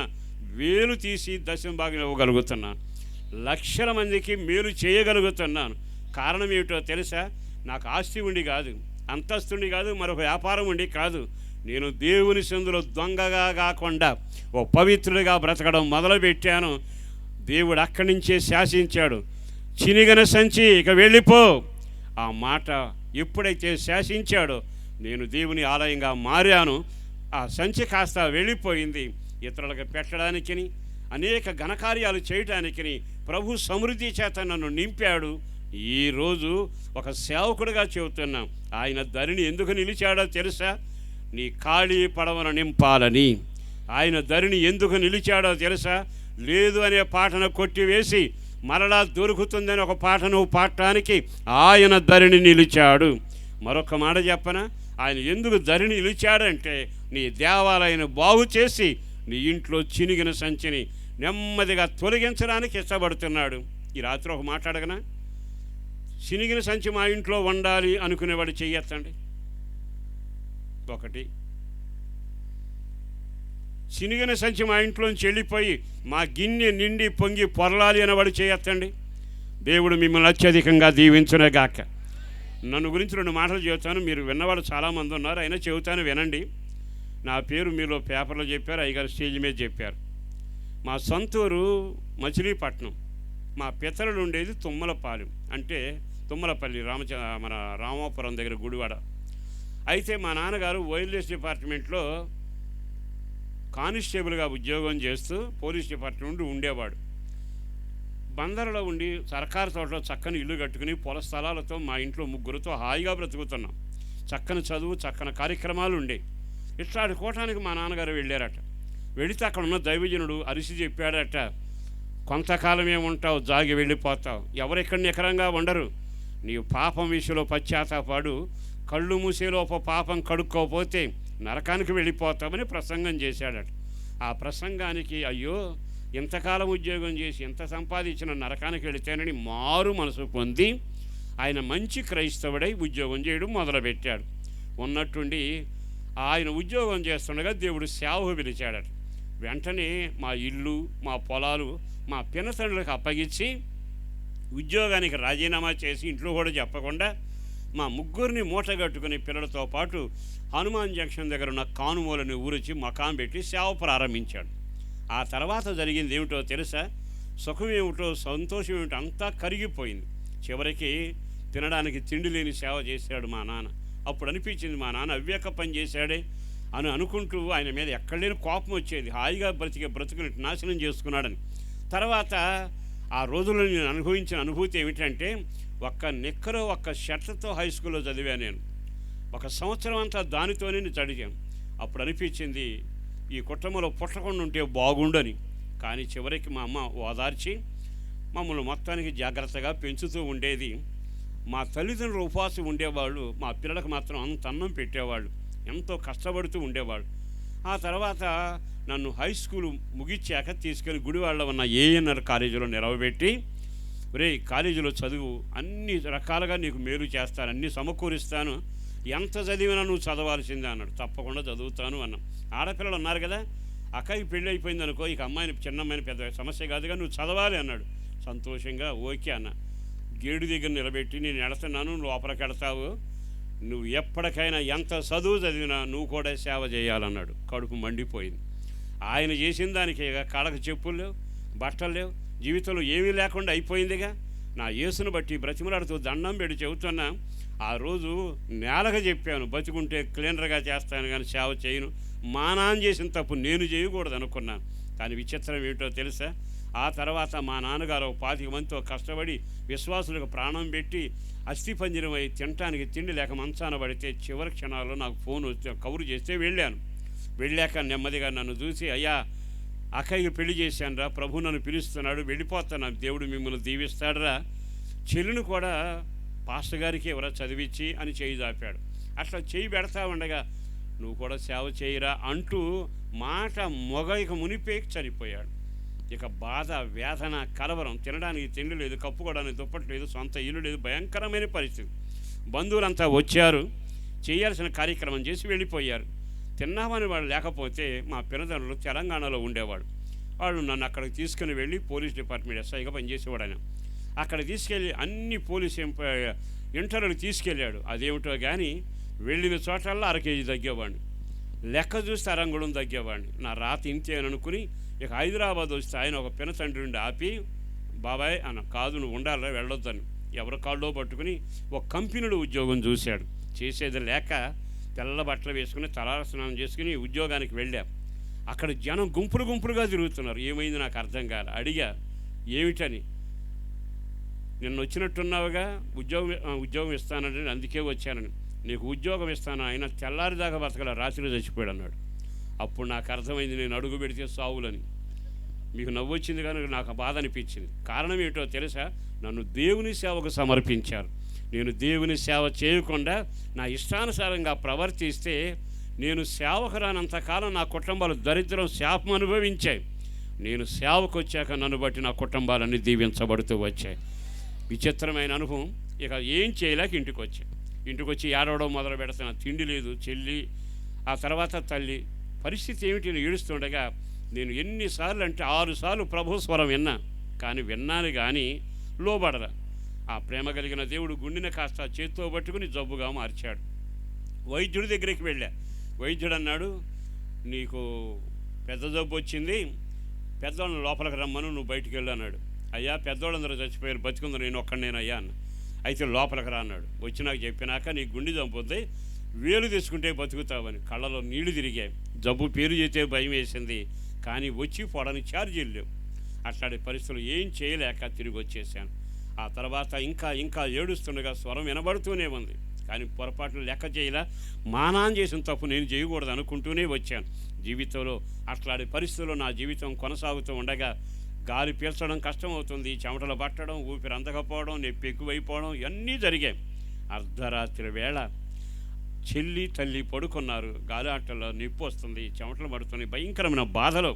వేలు తీసి దశమ భాగం ఇవ్వగలుగుతున్నాను. లక్షల మందికి మేలు చేయగలుగుతున్నాను. కారణం ఏమిటో తెలుసా? నాకు ఆస్తి ఉండి కాదు, అంతస్తుని కాదు, మరొక వ్యాపారం ఉండి కాదు. నేను దేవుని సందులో దొంగగా కాకుండా ఓ పవిత్రుడిగా బ్రతకడం మొదలుపెట్టాను. దేవుడు అక్కడి నుంచే శాసించాడు, చినిగిన సంచి ఇక వెళ్ళిపో. ఆ మాట ఎప్పుడైతే శాసించాడో నేను దేవుని ఆలయంగా మారాను. ఆ సంచి కాస్త వెళ్ళిపోయింది. ఇతరులకు పెట్టడానికి, అనేక ఘనకార్యాలు చేయటానికి ప్రభు సమృద్ధి చేత నన్ను నింపాడు. ఈరోజు ఒక సేవకుడిగా చెబుతున్నాం. ఆయన ధరిని ఎందుకు నిలిచాడో తెలుసా? నీ ఖాళీ పడవను నింపాలని. ఆయన ధరిని ఎందుకు నిలిచాడో తెలుసా? లేదు అనే పాటను కొట్టివేసి మరలా దొరుకుతుందని ఒక పాటను పాడటానికి ఆయన ధరిని నిలిచాడు. మరొక మాట చెప్పనా? ఆయన ఎందుకు ధరిని నిలిచాడంటే నీ దేవాలయాన్ని బాగు చేసి నీ ఇంట్లో చినిగిన సంచిని నెమ్మదిగా తొలగించడానికి ఇష్టపడుతున్నాడు. ఈ రాత్రి ఒక మాట అడగనా? చినిగిన సంచి మా ఇంట్లో వండాలి అనుకునేవాడు చెయ్యొద్దండి. ఒకటి, చినిగిన సంచి మా ఇంట్లోంచి వెళ్ళిపోయి మా గిన్నె నిండి పొంగి పొరలాలి అనేవాడు చేయొద్దండి. దేవుడు మిమ్మల్ని అత్యధికంగా దీవించునుగాక. నన్ను గురించి 2 మాటలు చెబుతాను. మీరు విన్నవాడు చాలామంది ఉన్నారు, అయినా చెబుతాను వినండి. నా పేరు మీలో పేపర్లో చెప్పారు, అయ్యగారు స్టేజ్ మీద చెప్పారు. మా సొంతూరు మచిలీపట్నం. మా పితరులు ఉండేది తుమ్మలపాలెం, అంటే తుమ్మలపల్లి మన రామాపురం దగ్గర గుడివాడ. అయితే మా నాన్నగారు వైర్లెస్ డిపార్ట్మెంట్లో కానిస్టేబుల్గా ఉద్యోగం చేస్తూ పోలీస్ డిపార్ట్మెంట్ ఉండేవాడు. బందర్లో ఉండి సర్కారు తోటలో చక్కని ఇల్లు కట్టుకుని పొల స్థలాలతో మా ఇంట్లో 3గురితో హాయిగా బ్రతుకుతున్నాం. చక్కని చదువు, చక్కని కార్యక్రమాలు ఉండే. ఇట్లా ఆడుకోవటానికి మా నాన్నగారు వెళ్ళారట. వెళితే అక్కడ ఉన్న దైవజనుడు అరిసి చెప్పాడట, కొంతకాలమే ఉంటావు, జాగి వెళ్ళిపోతావు, ఎవరెక్కడిని ఎకరంగా ఉండరు, నీవు పాపం విషయంలో పశ్చాత్తాపడు, కళ్ళు మూసేలోపు పాపం కడుక్కోపోతే నరకానికి వెళ్ళిపోతామని ప్రసంగం చేశాడట. ఆ ప్రసంగానికి అయ్యో ఇంతకాలం ఉద్యోగం చేసి ఎంత సంపాదించిన నరకానికి వెళితేనని మారు మనసు పొంది ఆయన మంచి క్రైస్తవుడై ఉద్యోగం చేయడం మొదలుపెట్టాడు. ఉన్నట్టుండి ఆయన ఉద్యోగం చేస్తుండగా దేవుడు సేవకు పిలిచాడట. వెంటనే మా ఇల్లు, మా పొలాలు మా పినతండ్రులకు అప్పగించి ఉద్యోగానికి రాజీనామా చేసి ఇంట్లో కూడా చెప్పకుండా మా 3గురిని మూటగట్టుకుని పిల్లలతో పాటు హనుమాన్ జంక్షన్ దగ్గర ఉన్న కానుమూలని ఊరిచి మకాం పెట్టి సేవ ప్రారంభించాడు. ఆ తర్వాత జరిగింది ఏమిటో తెలుసా? సుఖం ఏమిటో, సంతోషం ఏమిటో అంతా కరిగిపోయింది. చివరికి తినడానికి తిండి లేని సేవ చేశాడు మా నాన్న. అప్పుడు అనిపించింది మా నాన్న అవివేక పని చేశాడే అని అనుకుంటూ ఆయన మీద ఎక్కడ లేని కోపం వచ్చేది. హాయిగా బ్రతుకుని నాశనం చేసుకున్నాడని. తర్వాత ఆ రోజుల్లో నేను అనుభవించిన అనుభూతి ఏమిటంటే, ఒక్క నిక్కరు, ఒక్క షర్ట్తో హై స్కూల్లో చదివాను నేను. 1 సంవత్సరం అంతా దానితోనే నేను చదివాను. అప్పుడు అనిపించింది ఈ కుటుంబంలో పుట్టకుండా ఉంటే బాగుండని. కానీ చివరికి మా అమ్మ ఓదార్చి మమ్మల్ని మొత్తానికి జాగ్రత్తగా పెంచుతూ ఉండేది. మా తల్లిదండ్రులు ఉపవాసం ఉండేవాళ్ళు, మా పిల్లలకు మాత్రం అంత అన్నం పెట్టేవాళ్ళు, ఎంతో కష్టపడుతూ ఉండేవాళ్ళు. ఆ తర్వాత నన్ను హై స్కూల్ ముగించాక తీసుకెళ్ళి గుడివాడలో ఉన్న ఏఎన్ఆర్ కాలేజీలో నిలవబెట్టి, రే కాలేజీలో చదువు, అన్ని రకాలుగా నీకు మేలు చేస్తాను, అన్నీ సమకూరుస్తాను, ఎంత చదివినా నువ్వు చదవాల్సిందే అన్నాడు. తప్పకుండా చదువుతాను అన్నాం. ఆడపిల్లలు ఉన్నారు కదా, అక్కకి పెళ్ళి అయిపోయింది అనుకో, ఇక అమ్మాయిని, చిన్న అమ్మాయిని పెద్ద సమస్య కాదుగా, నువ్వు చదవాలి అన్నాడు. సంతోషంగా ఓకే అన్న. గేటు దగ్గర నిలబెట్టి, నేను వెళుతున్నాను, లోపలికి వెళతావు, నువ్వు ఎప్పటికైనా ఎంత చదువు చదివినా నువ్వు కూడా సేవ చేయాలన్నాడు. కడుపు మండిపోయింది. ఆయన చేసిన దానికి ఇక కాళ్ళకు చెప్పులు లేవు, బట్టలు లేవు, జీవితంలో ఏమీ లేకుండా అయిపోయిందిగా. నా యేసును బట్టి బ్రతిమలాడుతూ దండం పెట్టి చెబుతున్నా, ఆ రోజు నేలకు చెప్పాను, బతికుంటే క్లీనర్గా చేస్తాను కానీ సేవ చేయను, మా నాన్న చేసిన తప్పు నేను చేయకూడదు అనుకున్నాను. కానీ విచిత్రం ఏమిటో తెలుసా, ఆ తర్వాత మా నాన్నగారు 25 మందితో కష్టపడి విశ్వాసులకు ప్రాణం పెట్టి అస్థిపంజరమై తినటానికి తిండి లేక మంచాన పడితే చివరి క్షణాల్లో నాకు ఫోన్ వచ్చి కబురు చేస్తే వెళ్ళాను. వెళ్ళాక నెమ్మదిగా నన్ను చూసి, అయ్యా అక్కయ్యకి పెళ్లి చేశానురా, ప్రభు నన్ను పిలుస్తున్నాడు, వెళ్ళిపోతున్నాను, దేవుడు మిమ్మల్ని దీవిస్తాడురా, చెల్లిని కూడా పాస్టర్ గారికి ఎవరో చదివించి అని చేయి చాపాడు. అట్లా చేయి పెడతా ఉండగా నువ్వు కూడా సేవ చేయరా అంటూ మాట మొగైక మునిపే చనిపోయాడు. ఇక బాధ, వేదన, కలవరం, తినడానికి తిండి లేదు, కప్పుకోవడానికి దుప్పటి లేదు, సొంత ఇల్లు లేదు, భయంకరమైన పరిస్థితి. బంధువులంతా వచ్చారు, చేయాల్సిన కార్యక్రమం చేసి వెళ్ళిపోయారు. తిన్నామని వాళ్ళు లేకపోతే మా పినదండ్రులు తెలంగాణలో ఉండేవాడు. వాళ్ళు నన్ను అక్కడికి తీసుకుని వెళ్ళి పోలీస్ డిపార్ట్మెంట్ ఎస్ఐగా పనిచేసేవాడు. ఆయన అక్కడ తీసుకెళ్ళి అన్ని పోలీస్ ఇంటర్వ్యూలు తీసుకెళ్ళాడు. అదేమిటో కానీ వెళ్ళిన చోటల్లో 1/2 కేజీ తగ్గేవాడిని, లెక్క చూస్తే అరంగుళం తగ్గేవాడిని. నా రాత ఇంతే అని అనుకుని ఇక హైదరాబాద్ వస్తే ఆయన ఒక పిన తండ్రి ఉండి ఆపి, బాబాయ్ అన్న, కాదు నువ్వు ఉండాలి, వెళ్ళొద్దని ఎవరి కాళ్ళో పట్టుకుని ఒక కంపెనీలో ఉద్యోగం చూశాడు. చేసేది లేక తెల్ల బట్టలు వేసుకుని తలార స్నానం చేసుకుని ఉద్యోగానికి వెళ్ళా. అక్కడ జనం గుంపులు గుంపులుగా తిరుగుతున్నారు. ఏమైంది నాకు అర్థం కాలే. అడిగా ఏమిటని. నిన్న వచ్చినట్టున్నావుగా, ఉద్యోగం ఇస్తానంటే అందుకే వచ్చానని. నీకు ఉద్యోగం ఇస్తాను, ఆయన తెల్లారిదాకా బతకల, రాత్రి చచ్చిపోయాడు అన్నాడు. అప్పుడు నాకు అర్థమైంది నేను అడుగు పెడితే సావులని. మీకు నవ్వు వచ్చింది కానీ నాకు బాధ అనిపించింది. కారణం ఏంటో తెలుసా, నన్ను దేవుని సేవకు సమర్పించారు. నేను దేవుని సేవ చేయకుండా నా ఇష్టానుసారంగా ప్రవర్తిస్తే నేను సేవకు రానంతకాలం నా కుటుంబాలు దరిద్రం, శాపం అనుభవించాయి. నేను సేవకు వచ్చాక నన్ను బట్టి నా కుటుంబాలన్నీ దీవించబడుతూ వచ్చాయి. విచిత్రమైన అనుభవం. ఇక ఏం చేయలేక ఇంటికి వచ్చి ఏడవడం మొదలు పెడుతున్నా. తిండి లేదు, చెల్లి, ఆ తర్వాత తల్లి. పరిస్థితి ఏమిటి, ఏడుస్తుండగా నేను ఎన్నిసార్లు అంటే 6 సార్లు ప్రభు స్వరం విన్నా, కానీ విన్నాను కానీ లోబడరా. ఆ ప్రేమ కలిగిన దేవుడు గుండెని కాస్త చేత్తో పట్టుకుని జబ్బుగా మార్చాడు. వైద్యుడి దగ్గరికి వెళ్ళా. వైద్యుడు అన్నాడు, నీకు పెద్ద జబ్బు వచ్చింది, పెద్దవాళ్ళని లోపలికి రమ్మను, నువ్వు బయటికి వెళ్ళు అన్నాడు. అయ్యా పెద్దవాళ్ళందరూ చచ్చిపోయారు, బతికుందరు, నేను ఒక్కడనేనయ్యా అన్న. అయితే లోపలికి రా అన్నాడు. వచ్చినాక చెప్పినాక నీ గుండె చంపుద్ది, వేలు తీసుకుంటే బతుకుతావని. కళ్ళలో నీళ్లు తిరిగాయి. జబ్బు పేరు చేస్తే భయం వేసింది, కానీ వచ్చి పోవడానికి ఛార్జీలు లేవు. అట్లాంటి పరిస్థితులు ఏం చేయలేక తిరిగి వచ్చేసాను. ఆ తర్వాత ఇంకా ఏడుస్తుండగా స్వరం వినబడుతూనే ఉంది, కానీ పొరపాట్లు లెక్క చేయలా. మా నాన్న చేసిన తప్పు నేను చేయకూడదు అనుకుంటూనే వచ్చాను. జీవితంలో అట్లాంటి పరిస్థితుల్లో నా జీవితం కొనసాగుతూ ఉండగా గాలి పీల్చడం కష్టమవుతుంది, చెమటలు పట్టడం, ఊపిరి అందకపోవడం, నొప్పి ఎక్కువైపోవడం ఇవన్నీ జరిగాయి. అర్ధరాత్రి వేళ చెల్లి తల్లి పడుకున్నారు. గాలి ఆటల్లో నొప్పి వస్తుంది, చెమటలు పడుతుంది, భయంకరమైన బాధలో.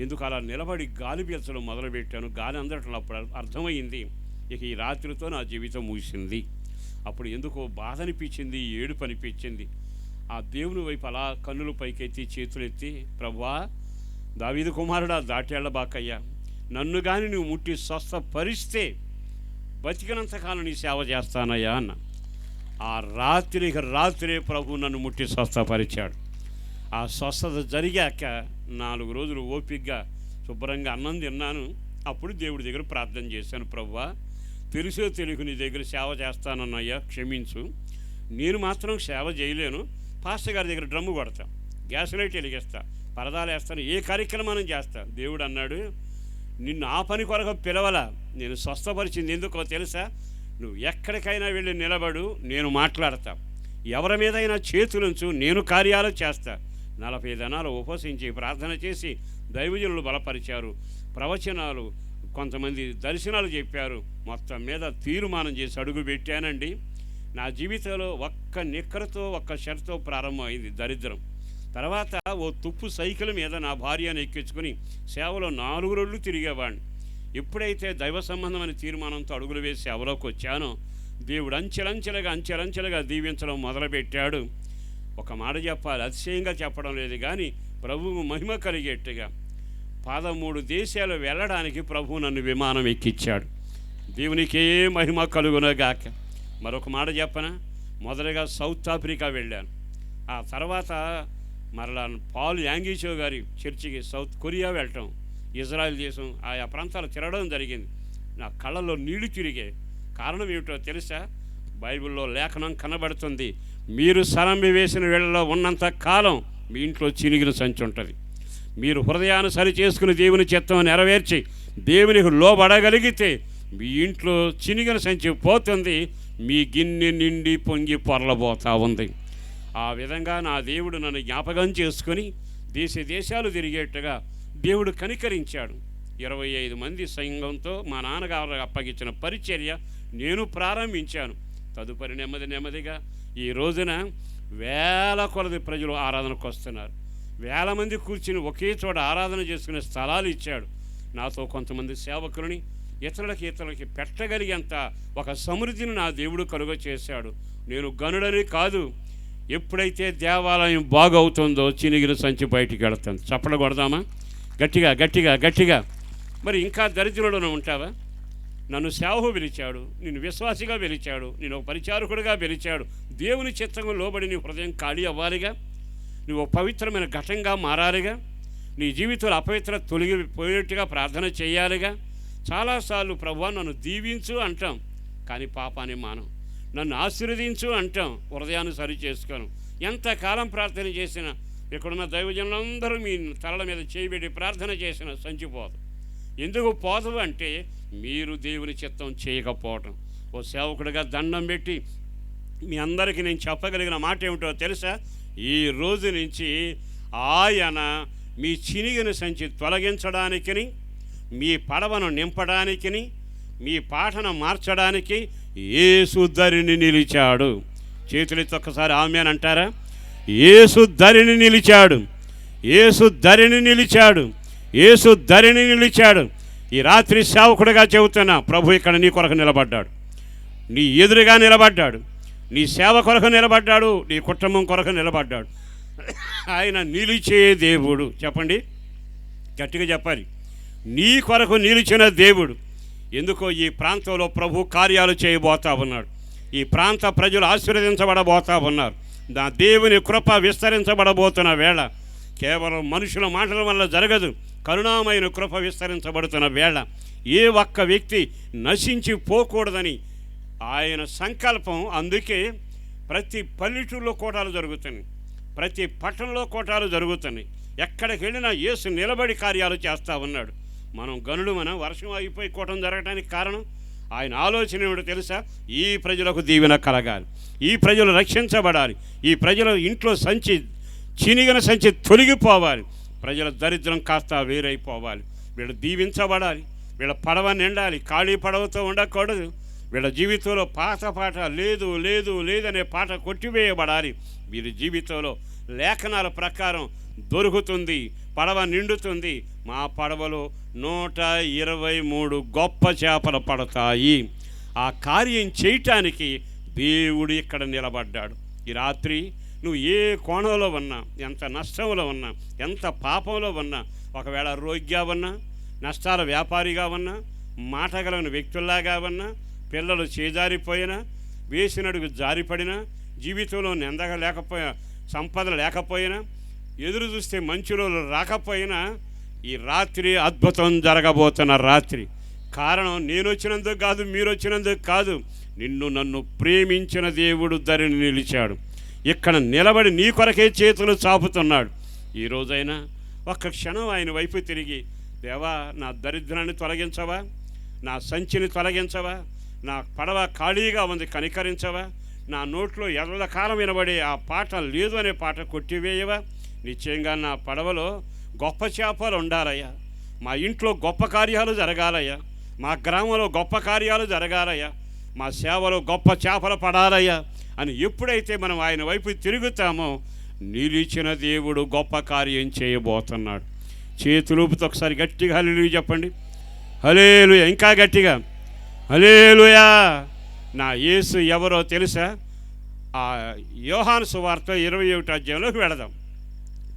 ఎందుకు అలా నిలబడి గాలి పీల్చడం మొదలుపెట్టాను. గాలి అందటం అప్పుడు అర్థమైంది, ఇక ఈ రాత్రితో నా జీవితం ముగిసింది. అప్పుడు ఎందుకో బాధ అనిపించింది, ఏడుపు అనిపించింది. ఆ దేవుని వైపు అలా కన్నులు పైకెత్తి చేతులెత్తి, ప్రభువా దావీదు కుమారుడా దాటేళ్లబాకయ్యా, నన్ను కానీ నువ్వు ముట్టి స్వస్థపరిస్తే బతికినంతకాలం నీ సేవ చేస్తానయ్యా అన్న. ఆ రాత్రే ప్రభు నన్ను ముట్టి స్వస్థపరిచాడు. ఆ స్వస్థత జరిగాక 4 రోజులు ఓపికగా శుభ్రంగా అన్నం తిన్నాను. అప్పుడు దేవుడి దగ్గర ప్రార్థన చేశాను, ప్రభువా తెలుసో తెలియకు నీ దగ్గర సేవ చేస్తానన్నయ్యా, క్షమించు, నేను మాత్రం సేవ చేయలేను, పాస్టర్ గారి దగ్గర డ్రమ్ము కొడతా, గ్యాస్ లైట్ వెలిగిస్తా, పరదాలు వేస్తాను, ఏ కార్యక్రమాన్ని చేస్తా. దేవుడు అన్నాడు, నిన్ను ఆ పని కొరకు పిలవలా, నేను స్వస్థపరిచింది ఎందుకో తెలుసా, నువ్వు ఎక్కడికైనా వెళ్ళి నిలబడు, నేను మాట్లాడతా, ఎవరి మీదైనా చేతులుంచు, నేను కార్యాలు చేస్తా. 40 దినాలు ఉపవసించి ప్రార్థన చేసి దైవజనులు బలపరిచారు, ప్రవచనాలు, కొంతమంది దర్శనాలు చెప్పారు. మొత్తం మీద తీర్మానం చేసి అడుగు పెట్టానండి. నా జీవితంలో ఒక్క నిక్కరతో ఒక్క షర్ట్తో ప్రారంభమైంది దరిద్రం. తర్వాత ఓ తుప్పు సైకిల్ మీద నా భార్యను ఎక్కించుకుని సేవలో 4 రోజులు తిరిగేవాడిని. ఎప్పుడైతే దైవ సంబంధమైన తీర్మానంతో అడుగులు వేసి సేవలోకి వచ్చానో దేవుడు అంచెలంచెలుగా దీవించడం మొదలుపెట్టాడు. ఒక మాట చెప్పాలి, అతిశయంగా చెప్పడం లేదు కానీ ప్రభువు మహిమ కలిగేట్టుగా 13 దేశాలు వెళ్ళడానికి ప్రభు నన్ను విమానం ఎక్కించాడు. దేవునికే మహిమ కలుగునగాక. మరొక మాట చెప్పనా, మొదటగా సౌత్ ఆఫ్రికా వెళ్ళాను. ఆ తర్వాత మరలా పాల్ యాంగీచో గారి చర్చికి సౌత్ కొరియా వెళ్ళటం, ఇజ్రాయెల్ దేశం, ఆయా ప్రాంతాలు తిరగడం జరిగింది. నా కళ్ళలో నీళ్లు తిరిగాయి. కారణం ఏమిటో తెలుసా? బైబిల్లో లేఖనం కనబడుతుంది, మీరు సరంబి వేసిన వేళలో ఉన్నంత కాలం మీ ఇంట్లో చినిగిన సంచి ఉంటుంది. మీరు హృదయాన్ని సరి చేసుకుని దేవుని చిత్తం నెరవేర్చి దేవునికి లోబడగలిగితే మీ ఇంట్లో చినిగిన సంచి పోతుంది, మీ గిన్నె నిండి పొంగి పొరలబోతూ ఉంది. ఆ విధంగా నా దేవుడు నన్ను జ్ఞాపకం చేసుకుని దేశాలు తిరిగేట్టుగా దేవుడు కనికరించాడు. 25 మంది సంఘంతో మా నాన్నగారు అప్పగించిన పరిచర్య నేను ప్రారంభించాను. తదుపరి నెమ్మదిగా ఈ రోజున వేల కొలది ప్రజలు ఆరాధనకు వస్తున్నారు. వేల మంది కూర్చుని ఒకే చోట ఆరాధన చేసుకునే స్థలాలు ఇచ్చాడు. నాతో కొంతమంది సేవకులని ఇతరులకి పెట్టగలిగేంత ఒక సమృద్ధిని నా దేవుడు కలుగ చేశాడు. నేను గనుడని కాదు, ఎప్పుడైతే దేవాలయం బాగవుతుందో చినిగిన సంచి బయటికి వెళుతుంది. చప్పట కొడదామా? గట్టిగా. మరి ఇంకా దరిద్రులను ఉంటావా? నన్ను సేవకు పిలిచాడు, నిన్ను విశ్వాసిగా పిలిచాడు, నేను ఒక పరిచారకుడిగా పిలిచాడు. దేవుని చిత్తంలో లోబడి నీ హృదయం ఖాళీ అవ్వాలిగా, నువ్వు పవిత్రమైన ఘటంగా మారాలిగా, నీ జీవితంలో అపవిత్రత తొలగిపోయేట్టుగా ప్రార్థన చేయాలిగా. చాలాసార్లు ప్రభువా నన్ను దీవించు అంటాం, కానీ పాపాన్ని మానం. నన్ను ఆశీర్వదించు అంటాం, హృదయాన్ని సరి చేసుకోను. ఎంతకాలం ప్రార్థన చేసినా ఇక్కడున్న దైవజనులందరూ మీ తలల మీద చేయబెట్టి ప్రార్థన చేసిన సంచిపోదు. ఎందుకు పోదు అంటే మీరు దేవుని చిత్తం చేయకపోవటం. ఓ సేవకుడిగా దండం పెట్టి మీ అందరికీ నేను చెప్పగలిగిన మాట ఏమిటో తెలుసా? ఈ రోజు నుంచి ఆయన మీ చినిగిన సంచి తొలగించడానికిని, మీ పడవను నింపడానికిని, మీ పాటను మార్చడానికి యేసు ధరిని నిలిచాడు. చేతులెత్తి ఒక్కసారి ఆమేన్ అంటారా? యేసు ధరిని నిలిచాడు. ఈ రాత్రి సేవకుడిగా చెబుతున్నా, ప్రభు ఇక్కడ నీ కొరకు నిలబడ్డాడు, నీ ఎదురుగా నిలబడ్డాడు, నీ సేవ కొరకు నిలబడ్డాడు, నీ కుటుంబం కొరకు నిలబడ్డాడు. ఆయన నిలిచే దేవుడు. చెప్పండి, గట్టిగా చెప్పాలి. నీ కొరకు నిలిచిన దేవుడు. ఎందుకో ఈ ప్రాంతంలో ప్రభు కార్యాలు చేయబోతా ఉన్నాడు. ఈ ప్రాంత ప్రజలు ఆశీర్వదించబడబోతా ఉన్నారు. నా దేవుని కృప విస్తరించబడబోతున్న వేళ కేవలం మనుషుల మాటల వల్ల జరగదు. కరుణామైన కృప విస్తరించబడుతున్న వేళ ఏ ఒక్క వ్యక్తి నశించిపోకూడదని ఆయన సంకల్పం. అందుకే ప్రతి పల్లెటూరులో కోటాలు జరుగుతున్నాయి, ప్రతి పట్టణంలో కోటాలు జరుగుతున్నాయి. ఎక్కడికి వెళ్ళినా యేసు నిలబడి కార్యాలు చేస్తూ ఉన్నాడు. మనం గనుడు, మనం వర్షం అయిపోయి కూటం జరగడానికి కారణం ఆయన ఆలోచన ఏమిటో తెలుసా? ఈ ప్రజలకు దీవెన కలగాలి, ఈ ప్రజలు రక్షించబడాలి, ఈ ప్రజల ఇంట్లో చినిగిన సంచి తొలగిపోవాలి, ప్రజల దరిద్రం కాస్త వేరైపోవాలి, వీళ్ళు దీవించబడాలి, వీళ్ళ పడవ నిండాలి, ఖాళీ పడవతో ఉండకూడదు. వీళ్ళ జీవితంలో పాట లేదనే పాట కొట్టివేయబడాలి. వీరి జీవితంలో లేఖనాల ప్రకారం దొరుకుతుంది, పడవ నిండుతుంది. మా పడవలో 123 గొప్ప చేపలు పడతాయి. ఆ కార్యం చేయటానికి దేవుడు ఇక్కడ నిలబడ్డాడు. ఈ రాత్రి నువ్వు ఏ కోణంలో ఉన్నా, ఎంత నష్టంలో ఉన్నా, ఎంత పాపంలో ఉన్నా, ఒకవేళ రోగిగా ఉన్నా, నష్టాల వ్యాపారిగా ఉన్నా, మాటగలని వ్యక్తుల్లాగా ఉన్నా, పిల్లలు చేజారిపోయినా, వేసినడుగు జారిపడినా, జీవితంలో నిందగా లేకపోయినా, సంపద లేకపోయినా, ఎదురు చూస్తే మంచి రోజులు రాకపోయినా, ఈ రాత్రి అద్భుతం జరగబోతున్న రాత్రి. కారణం నేను వచ్చినందుకు కాదు, మీరు వచ్చినందుకు కాదు, నన్ను ప్రేమించిన దేవుడు ధరిని నిలిచాడు. ఇక్కడ నిలబడి నీ కొరకే చేతులు చాపుతున్నాడు. ఈ రోజైనా ఒక్క క్షణం ఆయన వైపు తిరిగి, దేవా నా దరిద్రాన్ని తొలగించవా, నా సంచిని తొలగించవా, నా పడవ ఖాళీగా ఉంది కనికరించవా, నా నోట్లో ఎల్లకాలం వినబడే ఆ పాట లేదు అనే పాట కొట్టివేయవా. నిశ్చయంగా నా పడవలో గొప్ప చేపలు ఉండాలయ్యా, మా ఇంట్లో గొప్ప కార్యాలు జరగాలయ్యా, మా గ్రామంలో గొప్ప కార్యాలు జరగాలయ్యా, మా సేవలో గొప్ప చేపలు పడాలయ్యా అని ఎప్పుడైతే మనం ఆయన వైపు తిరుగుతామో నిలిచిన దేవుడు గొప్ప కార్యం చేయబోతున్నాడు. చేతులూపుతో ఒకసారి గట్టిగా హల్లెలూయా చెప్పండి. హల్లెలూయా, ఇంకా గట్టిగా హల్లెలూయా. నా యేసు ఎవరో తెలుసా? ఆ యోహాను సువార్త 21వ అధ్యాయంలోకి వెళదాం.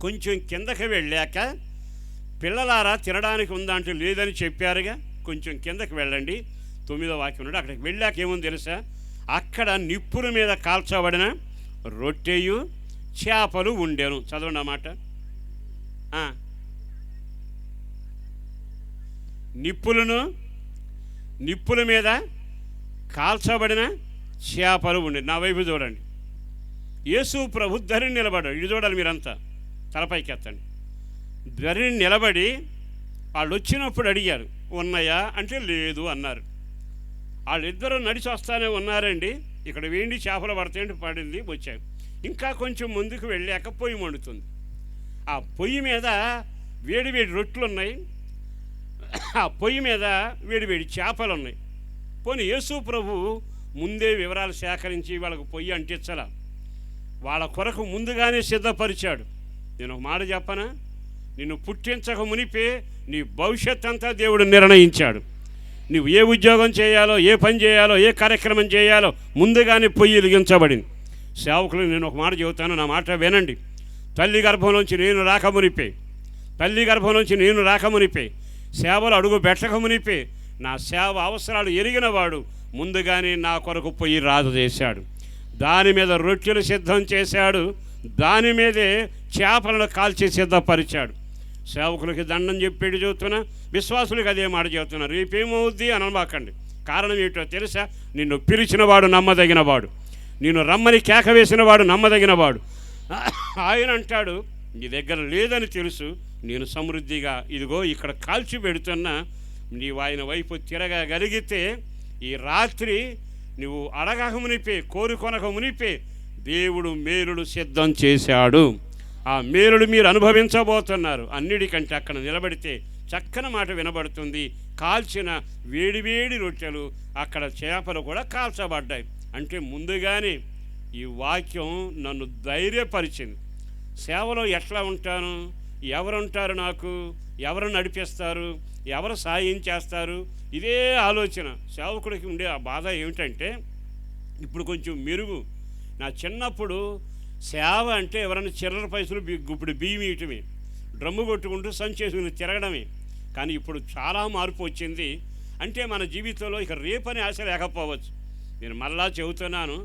కొంచెం కిందకి వెళ్ళాక పిల్లలారా తినడానికి ఉందా అంటే లేదని చెప్పారుగా. కొంచెం కిందకి వెళ్ళండి, 9వ వాక్యం నుండి. అక్కడికి వెళ్ళాక ఏముంది తెలుసా? అక్కడ నిప్పుల మీద కాల్చబడిన రొట్టెయు చేపలు ఉండెను. చదవండి ఆ మాట. నిప్పుల మీద కాల్చబడిన చేపలు ఉండే. నా వైపు చూడండి. యేసు ప్రభు ధరిని నిలబడ్డాడు. ఇది చూడాలి మీరంతా, తలపైకి ఎత్తండి. ధరిని నిలబడి వాళ్ళు వచ్చినప్పుడు అడిగారు, ఉన్నాయా అంటే లేదు అన్నారు. వాళ్ళిద్దరూ నడిచి వస్తానే ఉన్నారండి. ఇక్కడ వేండి చేపలు పడతాయంటే పడింది, వచ్చాయి. ఇంకా కొంచెం ముందుకు వెళ్ళాక పొయ్యి మండుతుంది. ఆ పొయ్యి మీద వేడివేడి రొట్టెలు ఉన్నాయి, ఆ పొయ్యి మీద వేడివేడి చేపలు ఉన్నాయి. పోనీ యేసు ప్రభు ముందే వివరాలు సేకరించి వాళ్ళకు పొయ్యి అంటించాల, వాళ్ళ కొరకు ముందుగానే సిద్ధపరిచాడు. నేను ఒక మాట చెప్పనా? నిన్ను పుట్టించక మునిపే నీ భవిష్యత్ అంతా దేవుడు నిర్ణయించాడు. నువ్వు ఏ ఉద్యోగం చేయాలో, ఏ పని చేయాలో, ఏ కార్యక్రమం చేయాలో ముందుగానే పొయ్యి వెలిగించబడింది. సేవకులు నేను ఒక మాట చెబుతాను, నా మాట వినండి. తల్లి గర్భంలోంచి నేను రాకమునిపే సేవలు అడుగు పెట్టకమునిపే నా సేవ అవసరాలు ఎరిగినవాడు ముందుగానే నా కొరకు పొయ్యి రాజు చేశాడు. దాని మీద రొట్టెలు సిద్ధం చేశాడు, దాని మీదే చేపలను కాల్చి సిద్ధపరిచాడు. సేవకులకి దండం చెప్పేది చెబుతున్నా, విశ్వాసులకి అదే మాట చెబుతున్నా. రేపేమవుద్ది అని అనమాకండి. కారణం ఏంటో తెలుసా? నిన్ను పిలిచినవాడు నమ్మదగినవాడు, నిన్ను రమ్మని కేక వేసినవాడు నమ్మదగినవాడు. ఆయన అంటాడు, నీ దగ్గర లేదని తెలుసు, నేను సమృద్ధిగా ఇదిగో ఇక్కడ కాల్చి పెడుతున్నా, నీవు ఆయన వైపు తిరగగలిగితే ఈ రాత్రి నువ్వు అడగక మునిపే, కోరుకొనక మునిపే దేవుడు మేలుడు సిద్ధం చేశాడు. ఆ మేలుడు మీరు అనుభవించబోతున్నారు. అన్నిటికంటే అక్కడ నిలబడితే చక్కని మాట వినబడుతుంది. కాల్చిన వేడివేడి రొట్టెలు, అక్కడ చేపలు కూడా కాల్చబడ్డాయి. అంటే ముందుగానే ఈ వాక్యం నన్ను ధైర్యపరిచింది. సేవలో ఎట్లా ఉంటాను, ఎవరుంటారు నాకు, ఎవరు నడిపిస్తారు, ఎవరు సాయం చేస్తారు, ఇదే ఆలోచన. సేవకుడికి ఉండే ఆ బాధ ఏమిటంటే, ఇప్పుడు కొంచెం మెరుగు. నా చిన్నప్పుడు సేవ అంటే ఎవరైనా చిల్లర పైసలు ఇప్పుడు బియ్యం ఇయటమే, డ్రమ్ము కొట్టుకుంటూ సంచేసుకుని తిరగడమే. కానీ ఇప్పుడు చాలా మార్పు వచ్చింది. అంటే మన జీవితంలో ఇక రేపని ఆశ లేకపోవచ్చు. నేను మళ్ళా చెబుతున్నాను,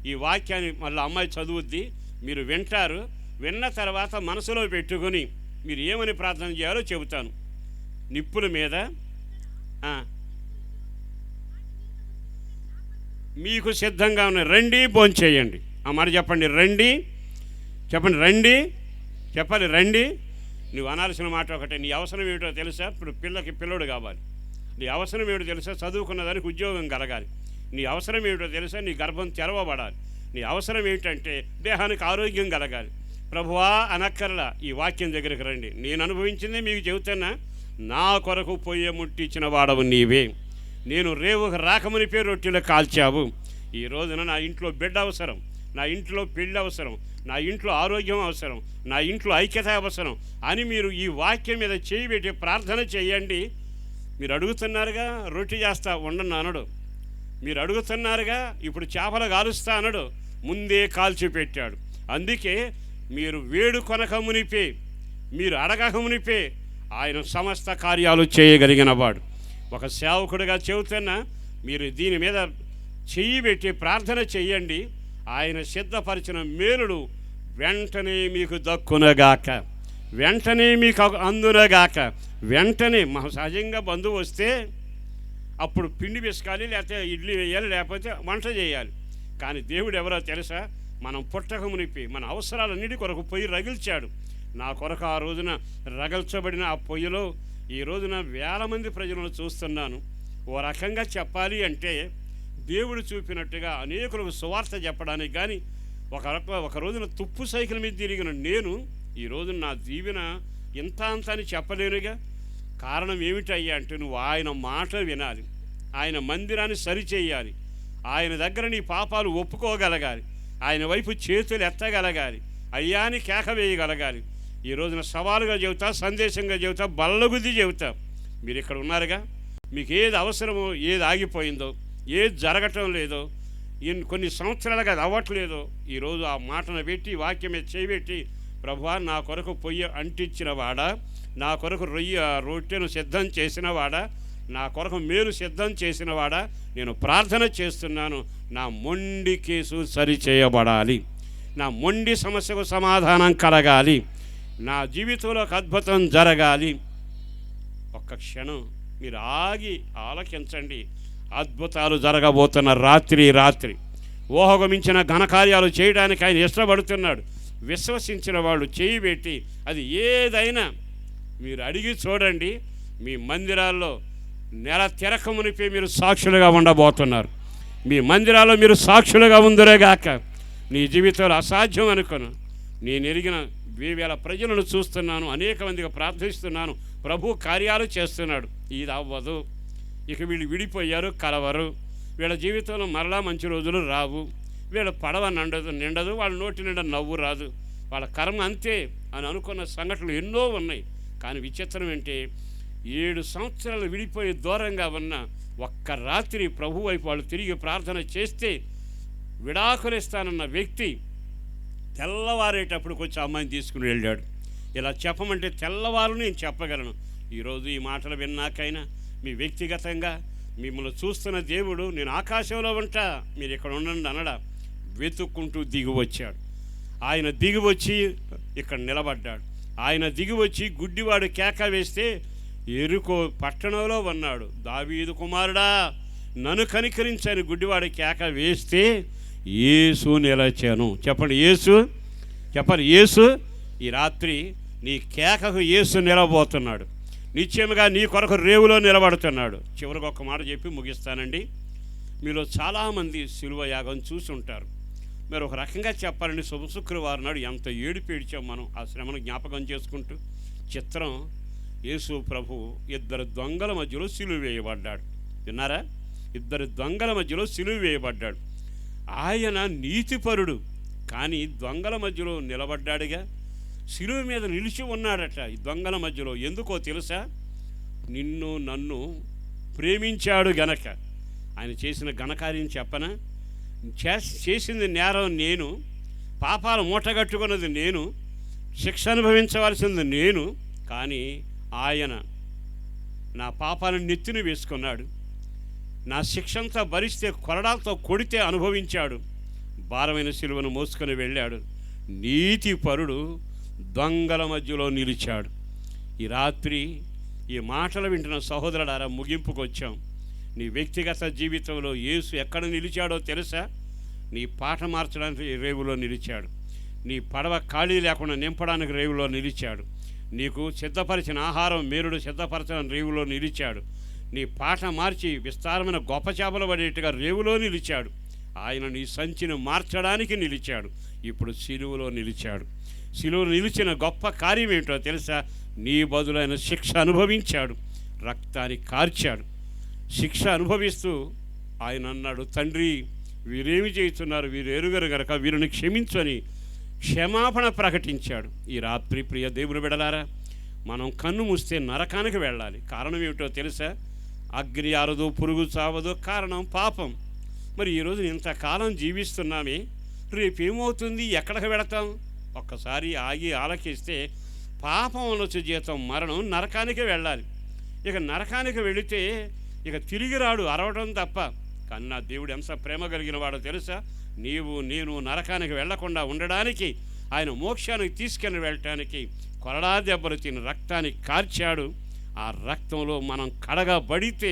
ఈ వాక్యాన్ని మళ్ళీ అమ్మాయి చదువుద్ది, మీరు వింటారు. విన్న తర్వాత మనసులో పెట్టుకొని మీరు ఏమని ప్రార్థన చేయాలో చెబుతాను. నిప్పుల మీద మీకు సిద్ధంగా ఉన్నాయి, రండి భోంచేయండి. ఆ మాట చెప్పండి, రండి చెప్పండి, రండి చెప్పాలి, రండి. నువ్వు అనాల్సిన మాట ఒకటే, నీ అవసరం ఏమిటో తెలుసా? ఇప్పుడు పిల్లోడు కావాలి. నీ అవసరం ఏమిటో తెలుసా? చదువుకున్న దానికి ఉద్యోగం కలగాలి. నీ అవసరం ఏమిటో తెలుసా? నీ గర్భం తెరవబడాలి. నీ అవసరం ఏమిటంటే దేహానికి ఆరోగ్యం కలగాలి. ప్రభువా అనక్కర్లా, ఈ వాక్యం దగ్గరికి రండి. నేను అనుభవించిందే మీకు చెబుతున్నా. నా కొరకు పొయ్యి ముట్టించిన వాడవు నీవే. నేను రేవుకు రాకమునిపే రొట్టెలు కాల్చావు. ఈ రోజున నా ఇంట్లో బిడ్డ అవసరం, నా ఇంట్లో పెళ్ళి అవసరం, నా ఇంట్లో ఆరోగ్యం అవసరం, నా ఇంట్లో ఐక్యత అవసరం అని మీరు ఈ వాక్యం మీద చేయి పెట్టి ప్రార్థన చేయండి. మీరు అడుగుతున్నారుగా రొట్టె చేస్తా ఉండను అనడు. మీరు అడుగుతున్నారుగా ఇప్పుడు చేపలు కాలుస్తా అనడు. ముందే కాల్చి పెట్టాడు. అందుకే మీరు వేడుకొనక మునిపే, మీరు అడగక మునిపే ఆయన సమస్త కార్యాలు చేయగలిగిన వాడు. ఒక సేవకుడిగా చెబుతున్నా, మీరు దీని మీద చెయ్యి పెట్టి ప్రార్థన చెయ్యండి. ఆయన సిద్ధపరిచిన మేలుడు వెంటనే మీకు దక్కునగాక, వెంటనే మీకు అందునగాక. వెంటనే సహజంగా బంధువు వస్తే అప్పుడు పిండి పిసకాలి, లేకపోతే ఇడ్లీ వేయాలి, లేకపోతే వంట చేయాలి. కానీ దేవుడు ఎవరో తెలుసా? మనం పుట్టక మునిపి మన అవసరాలన్నిటి కొరకు పొయ్యి రగిల్చాడు. నా కొరకు ఆ రోజున రగల్చబడిన ఆ పొయ్యిలో ఈ రోజున వేల మంది ప్రజలను చూస్తున్నాను. ఓ రకంగా చెప్పాలి అంటే దేవుడు చూపినట్టుగా అనేకులకు సువార్త చెప్పడానికి కానీ ఒక రోజున తుప్పు సైకిల్ మీద తిరిగిన నేను ఈ రోజున నా దీవెన ఇంత అంత అని చెప్పలేనుగా. కారణం ఏమిటయ్యా అంటే నువ్వు ఆయన మాట వినాలి, ఆయన మందిరాన్ని సరిచేయాలి, ఆయన దగ్గర నీ పాపాలు ఒప్పుకోగలగాలి, ఆయన వైపు చేతులు ఎత్తగలగాలి, అయ్యాని కేక వేయగలగాలి. ఈ రోజున సవాలుగా చెబుతా, సందేశంగా చెబుతా, బల్లగుద్ది చెబుతా. మీరు ఇక్కడ ఉన్నారుగా, మీకు ఏది అవసరమో, ఏది ఆగిపోయిందో, ఏది జరగటం లేదో, కొన్ని సంవత్సరాలుగా అది అవ్వట్లేదో, ఈరోజు ఆ మాటను పెట్టి వాక్యం మీద చేయబెట్టి, ప్రభువా నా కొరకు పొయ్యి అంటించిన వాడా, నా కొరకు రొట్టెను సిద్ధం చేసినవాడా, నా కొరకు మేలు సిద్ధం చేసినవాడా, నేను ప్రార్థన చేస్తున్నాను. నా మొండి కేసు సరిచేయబడాలి, నా మొండి సమస్యకు సమాధానం కలగాలి, నా జీవితంలో ఒక అద్భుతం జరగాలి. ఒక్క క్షణం మీరు ఆగి ఆలకించండి. అద్భుతాలు జరగబోతున్న రాత్రి ఊహకు మించిన ఘనకార్యాలు చేయడానికి ఆయన ఇష్టపడుతున్నాడు. విశ్వసించిన వాళ్ళు చేయి పెట్టి అది ఏదైనా మీరు అడిగి చూడండి. మీ మందిరాల్లో నెల తిరకమునిపై మీరు సాక్షులుగా ఉండబోతున్నారు. మీ మందిరాల్లో మీరు సాక్షులుగా ఉందరేగాక. నీ జీవితంలో అసాధ్యం అనుకోను. నేను ఎరిగిన 1000 ప్రజలను చూస్తున్నాను, అనేక మందికి ప్రార్థిస్తున్నాను. ప్రభు కార్యాలు చేస్తున్నాడు. ఇది అవ్వదు, ఇక వీళ్ళు విడిపోయారు, కలవరు, వీళ్ళ జీవితంలో మరలా మంచి రోజులు రావు, వీళ్ళ పడవ నిండదు, వాళ్ళ నోటి నిండా నవ్వు రాదు, వాళ్ళ కర్మ అంతే అని అనుకున్న సంఘటనలు ఎన్నో ఉన్నాయి. కానీ విచిత్రం ఏంటి, 7 సంవత్సరాలు విడిపోయి దూరంగా ఉన్న ఒక్క రాత్రి ప్రభు వైపు వాళ్ళు తిరిగి ప్రార్థన చేస్తే విడాకులిస్తానన్న వ్యక్తి తెల్లవారేటప్పటికి వచ్చి అమ్మాయిని తీసుకుని వెళ్ళాడు. ఇలా చెప్పమంటే తెల్లవారు నేను చెప్పగలను. ఈరోజు ఈ మాటలు విన్నాకైనా మీ వ్యక్తిగతంగా మిమ్మల్ని చూస్తున్న దేవుడు నేను ఆకాశంలో ఉంటా, మీరు ఇక్కడ ఉండండి అనడా, వెతుక్కుంటూ దిగి వచ్చాడు. ఆయన దిగి వచ్చి ఇక్కడ నిలబడ్డాడు. ఆయన దిగి వచ్చి గుడ్డివాడు కేక వేస్తే ఎరుకో పట్టణంలో ఉన్నాడు. దావీదు కుమారుడా నన్ను కనికరించని గుడ్డివాడు కేక వేస్తే యేసు నిలచాను. చెప్పండి యేసు, చెప్పండి యేసు. ఈ రాత్రి నీ కేకకు యేసు నిలబోతున్నాడు. నిశ్చయముగా నీ కొరకు రేవులో నిలబడుతున్నాడు. చివరికి ఒక మాట చెప్పి ముగిస్తానండి. మీలో చాలామంది శిలువ యాగం చూసి ఉంటారు. మీరు ఒక రకంగా చెప్పాలండి, శుక్రవారం నాడు ఎంత ఏడుపు ఏడ్చాం మనం ఆ శ్రమను జ్ఞాపకం చేసుకుంటూ. చిత్రం, యేసు ప్రభు 2 దొంగల మధ్యలో సిలువ వేయబడ్డాడు. విన్నారా? 2 దొంగల మధ్యలో సిలువ వేయబడ్డాడు. ఆయన నీతిపరుడు, కానీ దొంగల మధ్యలో నిలబడ్డాడుగా. శిలువ మీద నిలిచి ఉన్నాడట ఈ దొంగల మధ్యలో. ఎందుకో తెలుసా? నిన్ను నన్ను ప్రేమించాడు గనక. ఆయన చేసిన ఘనకార్యం చెప్పనా? చేసింది నేరం నేను, పాపాలు మూటగట్టుకున్నది నేను, శిక్ష అనుభవించవలసింది నేను. కానీ ఆయన నా పాపాలను నెత్తిన వేసుకున్నాడు. నా శిక్షంతా భరిస్తే కొరడాలతో కొడితే అనుభవించాడు. భారమైన శిలువను మోసుకొని వెళ్ళాడు. నీతిపరుడు దొంగల మధ్యలో నిలిచాడు. ఈ రాత్రి ఈ మాటలు వింటున్న సహోదరులారా, ముగింపుకు వచ్చాం. నీ వ్యక్తిగత జీవితంలో యేసు ఎక్కడ నిలిచాడో తెలుసా? నీ పాట మార్చడానికి రేవులో నిలిచాడు. నీ పడవ ఖాళీ లేకుండా నింపడానికి రేవులో నిలిచాడు. నీకు సిద్ధపరిచిన ఆహారం మేరుడు సిద్ధపరచడం రేవులో నిలిచాడు. నీ పాట మార్చి విస్తారమైన గొప్ప చేపలు పడేట్టుగా రేవులో నిలిచాడు. ఆయన నీ సంచిని మార్చడానికి నిలిచాడు. ఇప్పుడు సిలువలో నిలిచాడు. సిలువలో నిలిచిన గొప్ప కార్యం ఏంటో తెలుసా? నీ బదులైన శిక్ష అనుభవించాడు, రక్తాన్ని కార్చాడు. శిక్ష అనుభవిస్తూ ఆయన అన్నాడు, తండ్రి వీరేమి చేస్తున్నారు, వీరు ఎరుగరు గనక వీరిని క్షమించని క్షమాపణ ప్రకటించాడు. ఈ రాత్రి ప్రియ దేవుని బిడ్డలారా, మనం కన్ను మూస్తే నరకానికి వెళ్ళాలి. కారణం ఏమిటో తెలుసా? అగ్ని ఆరదు, పురుగు చావదు, కారణం పాపం. మరి ఈరోజు ఇంతకాలం జీవిస్తున్నామే, రేపేమవుతుంది, ఎక్కడికి వెళతాం? ఒక్కసారి ఆగి ఆలకిస్తే పాపం వచ్చే జీతం మరణం, నరకానికే వెళ్ళాలి. ఇక నరకానికి వెళితే ఇక తిరిగి రాడు, అరవడం తప్ప. కానీ నా దేవుడు ఎంత ప్రేమ కలిగిన వాడో తెలుసా? నీవు నేను నరకానికి వెళ్లకుండా ఉండడానికి, ఆయన మోక్షానికి తీసుకెళ్ళి వెళ్ళటానికి కొరడా దెబ్బలు తిని రక్తాన్ని కార్చాడు. ఆ రక్తంలో మనం కడగబడితే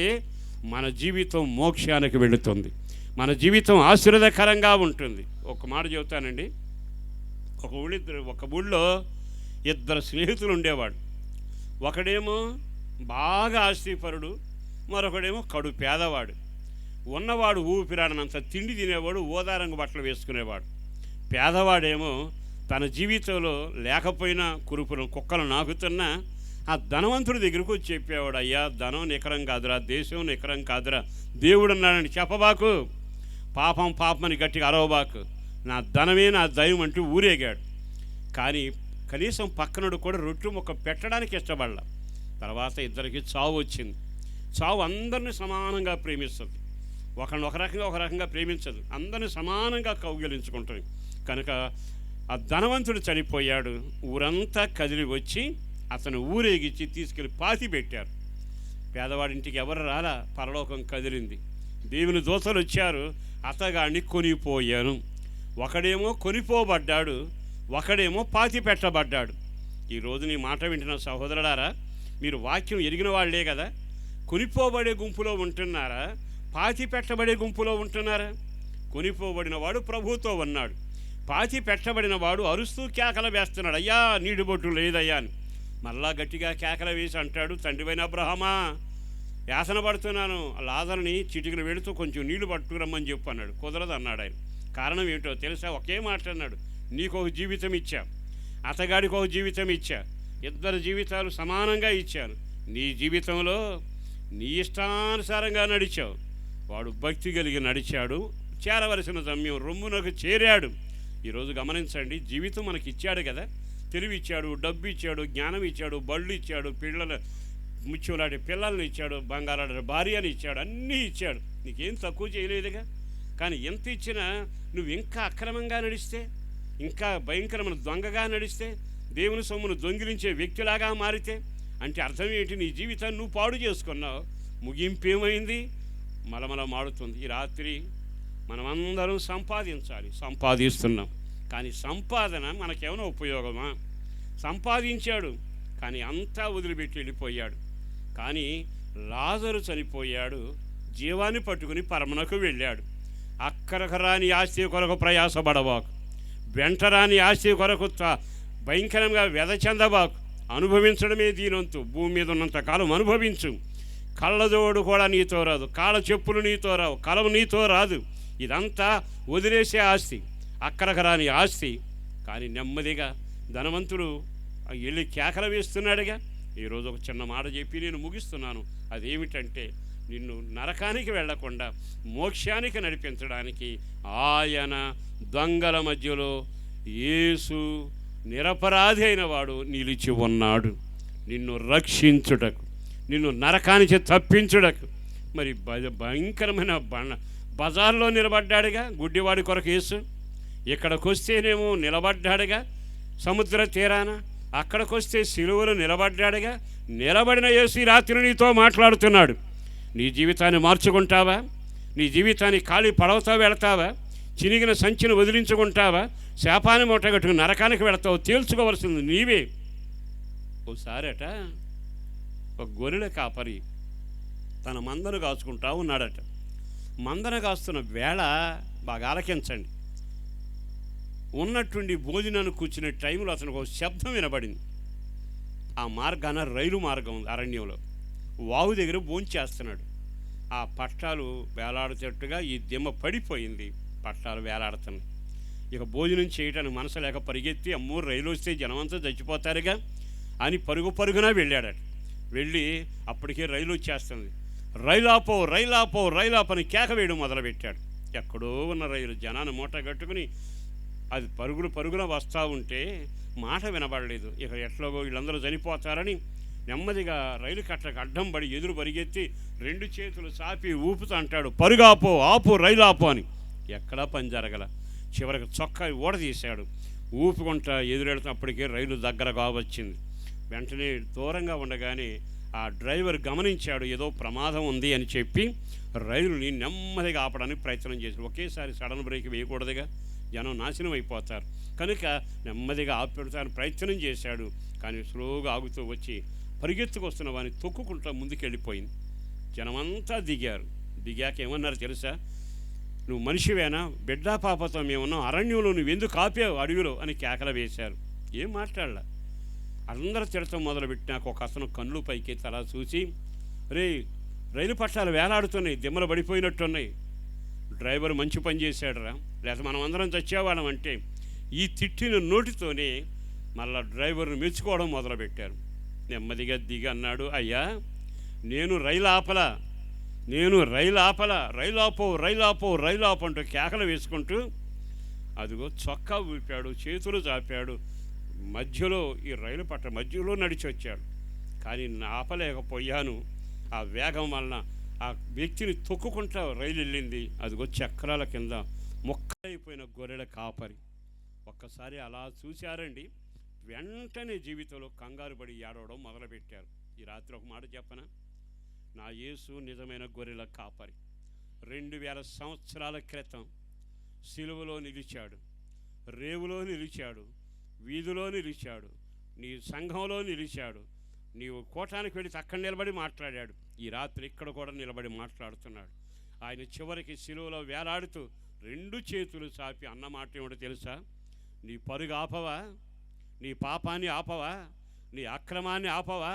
మన జీవితం మోక్షానికి వెళుతుంది, మన జీవితం ఆశీర్వాదకరంగా ఉంటుంది. ఒక మాట చెబుతానండి. ఒక ఊళ్ళో 2 స్నేహితులు ఉండేవాడు. ఒకడేమో బాగా ఆస్తిపరుడు, మరొకడేమో కడు పేదవాడు. ఉన్నవాడు ఊపిరాడనంత తిండి తినేవాడు, ఓదారంగు బట్టలు వేసుకునేవాడు. పేదవాడేమో తన జీవితంలో లేకపోయినా కుక్కలు నాకుతున్నా ఆ ధనవంతుడి దగ్గరకు వచ్చి చెప్పేవాడు, అయ్యా ధనం నికరం కాదురా, దేశం నికరం కాదురా, దేవుడు అన్నాడని చెప్పబాకు, పాపమని గట్టిగా అరవబాకు, నా ధనమే నా దైవం అంటూ ఊరేగాడు. కానీ కనీసం పక్కనుడు కూడా రొట్టె ముక్క పెట్టడానికి ఇష్టపడాల. తర్వాత ఇద్దరికి చావు వచ్చింది. చావు అందరినీ సమానంగా ప్రేమిస్తుంది, ఒకరిని ఒక రకంగా ప్రేమించదు, అందరినీ సమానంగా కౌగిలించుకుంటుంది. కనుక ఆ ధనవంతుడు చనిపోయాడు. ఊరంతా కదిలి వచ్చి అతను ఊరేగించి తీసుకెళ్ళి పాతి పెట్టారు. పేదవాడింటికి ఎవరు రాలా, పరలోకం కదిలింది. దేవుని దూతలు వచ్చారు, అతగాడిని కొనిపోయాను. ఒకడేమో కొనిపోబడ్డాడు, ఒకడేమో పాతి పెట్టబడ్డాడు. ఈరోజు నీ మాట వింటున్న సహోదరులారా, మీరు వాక్యం ఎరిగిన వాళ్ళే కదా. కొనిపోబడే గుంపులో ఉంటున్నారా, పాతి పెట్టబడే గుంపులో ఉంటున్నారా? కొనిపోబడిన వాడు ప్రభువుతో ఉన్నాడు. పాతి పెట్టబడిన వాడు అరుస్తూ కేకలు వేస్తున్నాడు, అయ్యా నీటి బొట్టు లేదయ్యా అని. మళ్ళా గట్టిగా కేకలు వేసి అంటాడు, తండ్రివైన అబ్రహామా, యాసన పడుతున్నాను, లాజరుని చిటికలు వెళుతూ కొంచెం నీళ్లు పట్టుకురమ్మని చెప్పు అన్నాడు. కుదరదు అన్నాడు ఆయన. కారణం ఏమిటో తెలుసా? ఒకే మాట అన్నాడు, నీకు ఒక జీవితం ఇచ్చా, అతగాడికి ఒక జీవితం ఇచ్చా, ఇద్దరు జీవితాలు సమానంగా ఇచ్చాను. నీ జీవితంలో నీ ఇష్టానుసారంగా నడిచావు. వాడు భక్తి కలిగి నడిచాడు, చేరవలసిన గమ్యం రొమ్మునకు చేరాడు. ఈరోజు గమనించండి, జీవితం మనకి ఇచ్చాడు కదా. తెలివి ఇచ్చాడు, డబ్బు ఇచ్చాడు, జ్ఞానం ఇచ్చాడు, బళ్ళు ఇచ్చాడు, ముత్యంలాంటి పిల్లల్ని ఇచ్చాడు, బంగారాడు భార్యని ఇచ్చాడు, అన్నీ ఇచ్చాడు. నీకేం తక్కువ చేయలేదుగా. కానీ ఎంత ఇచ్చినా నువ్వు ఇంకా అక్రమంగా నడిస్తే, ఇంకా భయంకరమైన దొంగగా నడిస్తే, దేవుని సొమ్మును దొంగిలించే వ్యక్తిలాగా మారితే, అంటే అర్థం ఏంటి? నీ జీవితాన్ని నువ్వు పాడు చేసుకున్నావు. ముగింపు ఏమైంది? మలమల మాడుతుంది. ఈ రాత్రి మనమందరం సంపాదించాలి, సంపాదిస్తున్నాం. కానీ సంపాదన మనకేమైనా ఉపయోగమా? సంపాదించాడు కానీ అంతా వదిలిపెట్టి వెళ్ళిపోయాడు. కానీ లాజరు చనిపోయాడు, జీవాన్ని పట్టుకుని పరమునకు వెళ్ళాడు. అక్కరకు రాని ఆస్తి కొరకు ప్రయాసపడబాకు, వెంటరాని ఆస్తి కొరకు భయంకరంగా వెదచెందబాకు. అనుభవించడమే దీనంతు. భూమి మీద ఉన్నంత కాలం అనుభవించు. కళ్ళజోడు కూడా నీతో రాదు, కాళ్ళ చెప్పులు నీతో రావు, కలం నీతో రాదు. ఇదంతా వదిలేసే ఆస్తి, అక్కరకు రాని ఆస్తి. కానీ నెమ్మదిగా ధనవంతుడు వెళ్ళి కేకలు వేస్తున్నాడుగా. ఈరోజు ఒక చిన్న మాట చెప్పి నేను ముగిస్తున్నాను. అదేమిటంటే, నిన్ను నరకానికి వెళ్లకుండా మోక్షానికి నడిపించడానికి ఆయన దొంగల మధ్యలో యేసు నిరపరాధి అయిన వాడు నిలిచి ఉన్నాడు, నిన్ను రక్షించుటకు, నిన్ను నరకానికి తప్పించుటకు. మరి భయంకరమైన బజార్లో నిలబడ్డాడుగా గుడ్డివాడి కొరకు యేసు. ఇక్కడికి వస్తేనేమో నిలబడ్డాడుగా సముద్ర తీరాన, అక్కడికి వస్తే సిలువలో నిలబడ్డాడుగా. నిలబడిన యేసు ఈ రాత్రి నీతో మాట్లాడుతున్నాడు. నీ జీవితాన్ని మార్చుకుంటావా? నీ జీవితాన్ని ఖాళీ పడవతో వెళతావా? చినిగిన సంచిని వదిలించుకుంటావా? శాపాన్ని మూటగట్టుకుని నరకానికి వెళతావు? తేల్చుకోవలసింది నీవే. ఓసారట ఒక గొర్రెల కాపరి తన మందను కాచుకుంటా ఉన్నాడట. మందను కాస్తున్న వేళ బాగా ఆలకించండి. ఉన్నట్టుండి భోజనాన్ని కూర్చునే టైంలో అతనికి ఒక శబ్దం వినబడింది. ఆ మార్గాన రైలు మార్గం ఉంది, అరణ్యంలో వాగు దగ్గర భోంచేస్తున్నాడు. ఆ పట్టాలు వేలాడుతట్టుగా ఈ దిమ్మ పడిపోయింది, పట్టాలు వేలాడుతున్నాయి. ఇక భోజనం చేయటానికి మనసు లేక పరిగెత్తి, అమ్మో రైలు వస్తే జనమంతా చచ్చిపోతారుగా అని పరుగున వెళ్ళాడట. వెళ్ళి అప్పటికే రైలు వచ్చేస్తుంది. రైలాపో రైలాపో రైలాపని కేక వేయడం మొదలుపెట్టాడు. ఎక్కడో ఉన్న రైలు జనాన్ని మూట కట్టుకుని అది పరుగున వస్తూ ఉంటే మాట వినబడలేదు. ఇక ఎట్లాగో వీళ్ళందరూ చనిపోతారని నెమ్మదిగా రైలు కట్టకు అడ్డం పడి ఎదురు పరిగెత్తి 2 చేతులు చాపి ఊపుతూ అంటాడు, పరుగాపో, ఆపు, రైలాపో అని. ఎక్కడా పని జరగల. చివరికి చొక్కా ఊడదీశాడు. ఊపుకుంటా ఎదురెడుతున్నప్పటికే రైలు దగ్గరగా వచ్చింది. వెంటనే దూరంగా ఉండగానే ఆ డ్రైవర్ గమనించాడు, ఏదో ప్రమాదం ఉంది అని చెప్పి రైలుని నెమ్మదిగా ఆపడానికి ప్రయత్నం చేశాడు. ఒకేసారి సడన్ బ్రేక్ వేయకూడదుగా, జనం నాశనం అయిపోతారు కనుక నెమ్మదిగా ఆపెడతాను ప్రయత్నం చేశాడు. కానీ స్లోగా ఆగుతూ వచ్చి పరిగెత్తుకొస్తున్న వాడిని తొక్కుకుంటా ముందుకెళ్ళిపోయింది. జనమంతా దిగారు. దిగాక ఏమన్నారు తెలుసా? నువ్వు మనిషివేనా? బిడ్డా పాపతో మేమున్నాం, అరణ్యంలో నువ్వెందుకు ఆపావు అడవిలో అని కేకలు వేశారు. ఏం మాట్లాడలా. అందరూ తిడతాం మొదలుపెట్టినాక ఒక అతను కళ్ళు పైకి తలా చూసి, రైలు పట్టాలు వేలాడుతున్నాయి, దిమ్మలు పడిపోయినట్టున్నాయి, డ్రైవర్ మంచి పని చేశాడురా, లేకపోతే మనం అందరం చచ్చేవాళ్ళం అంటే ఈ తిట్టిన నోటితోనే మళ్ళా డ్రైవర్ను మెచ్చుకోవడం మొదలుపెట్టారు. నెమ్మదిగా దిగి అన్నాడు, అయ్యా నేను రైలు ఆపలా, రైలు ఆపు అంటూ కేకలు వేసుకుంటూ అదిగో చొక్కా ఊపాడు, చేతులు చాపాడు, మధ్యలో ఈ రైలు పట్ట మధ్యలో నడిచి వచ్చాడు. కానీ ఆపలేకపోయాను. ఆ వేగం వలన ఆ వ్యక్తిని తొక్కుకుంటా రైలు వెళ్ళింది. అదిగో చక్రాల కింద మొక్కలైపోయిన గొర్రెల కాపరి. ఒక్కసారి అలా చూశారండి. వెంటనే జీవితంలో కంగారు పడి ఏడవడం మొదలుపెట్టారు. ఈ రాత్రి ఒక మాట చెప్పనా, నా యేసు నిజమైన గొర్రెల కాపరి. 2000 సంవత్సరాల క్రితం సిలువలో నిలిచాడు, రేవులో నిలిచాడు, వీధిలో నిలిచాడు, నీ సంఘంలో నిలిచాడు. నీవు కోటానికి వెళ్ళి అక్కడ నిలబడి మాట్లాడాడు. ఈ రాత్రి ఇక్కడ కూడా నిలబడి మాట్లాడుతున్నాడు. ఆయన చివరికి సిలువలో వేలాడుతూ 2 చేతులు చాపి అన్న మాట ఏమిటో తెలుసా? నీ పరుగు ఆపవా? నీ పాపాన్ని ఆపవా? నీ అక్రమాన్ని ఆపవా?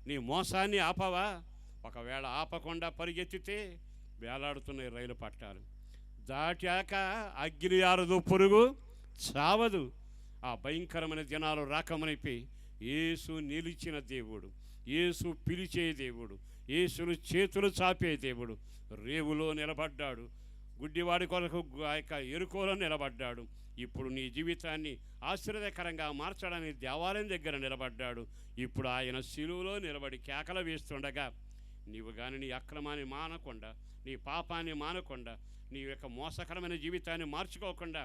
నీ మోసాన్ని ఆపవా? ఒకవేళ ఆపకుండా పరిగెత్తితే వేలాడుతున్న రైలు పట్టాలు దాటాక అగ్ని ఆరదు, పురుగు చావదు. ఆ భయంకరమైన దినాలు రాకమనిపి యేసు నిలిచిన దేవుడు, యేసు పిలిచే దేవుడు, యేసును చేతులు చాపే దేవుడు రేవులో నిలబడ్డాడు. గుడ్డివాడి కొరకు ఆ యొక్క ఎరుకోలో నిలబడ్డాడు. ఇప్పుడు నీ జీవితాన్ని ఆశీర్వాదకరంగా మార్చడానికి దేవాలయం దగ్గర నిలబడ్డాడు. ఇప్పుడు ఆయన సిలువలో నిలబడి కేకలు వేస్తుండగా నీవు కానీ నీ అక్రమాన్ని మానకుండా, నీ పాపాన్ని మానకుండా, నీ యొక్క మోసకరమైన జీవితాన్ని మార్చుకోకుండా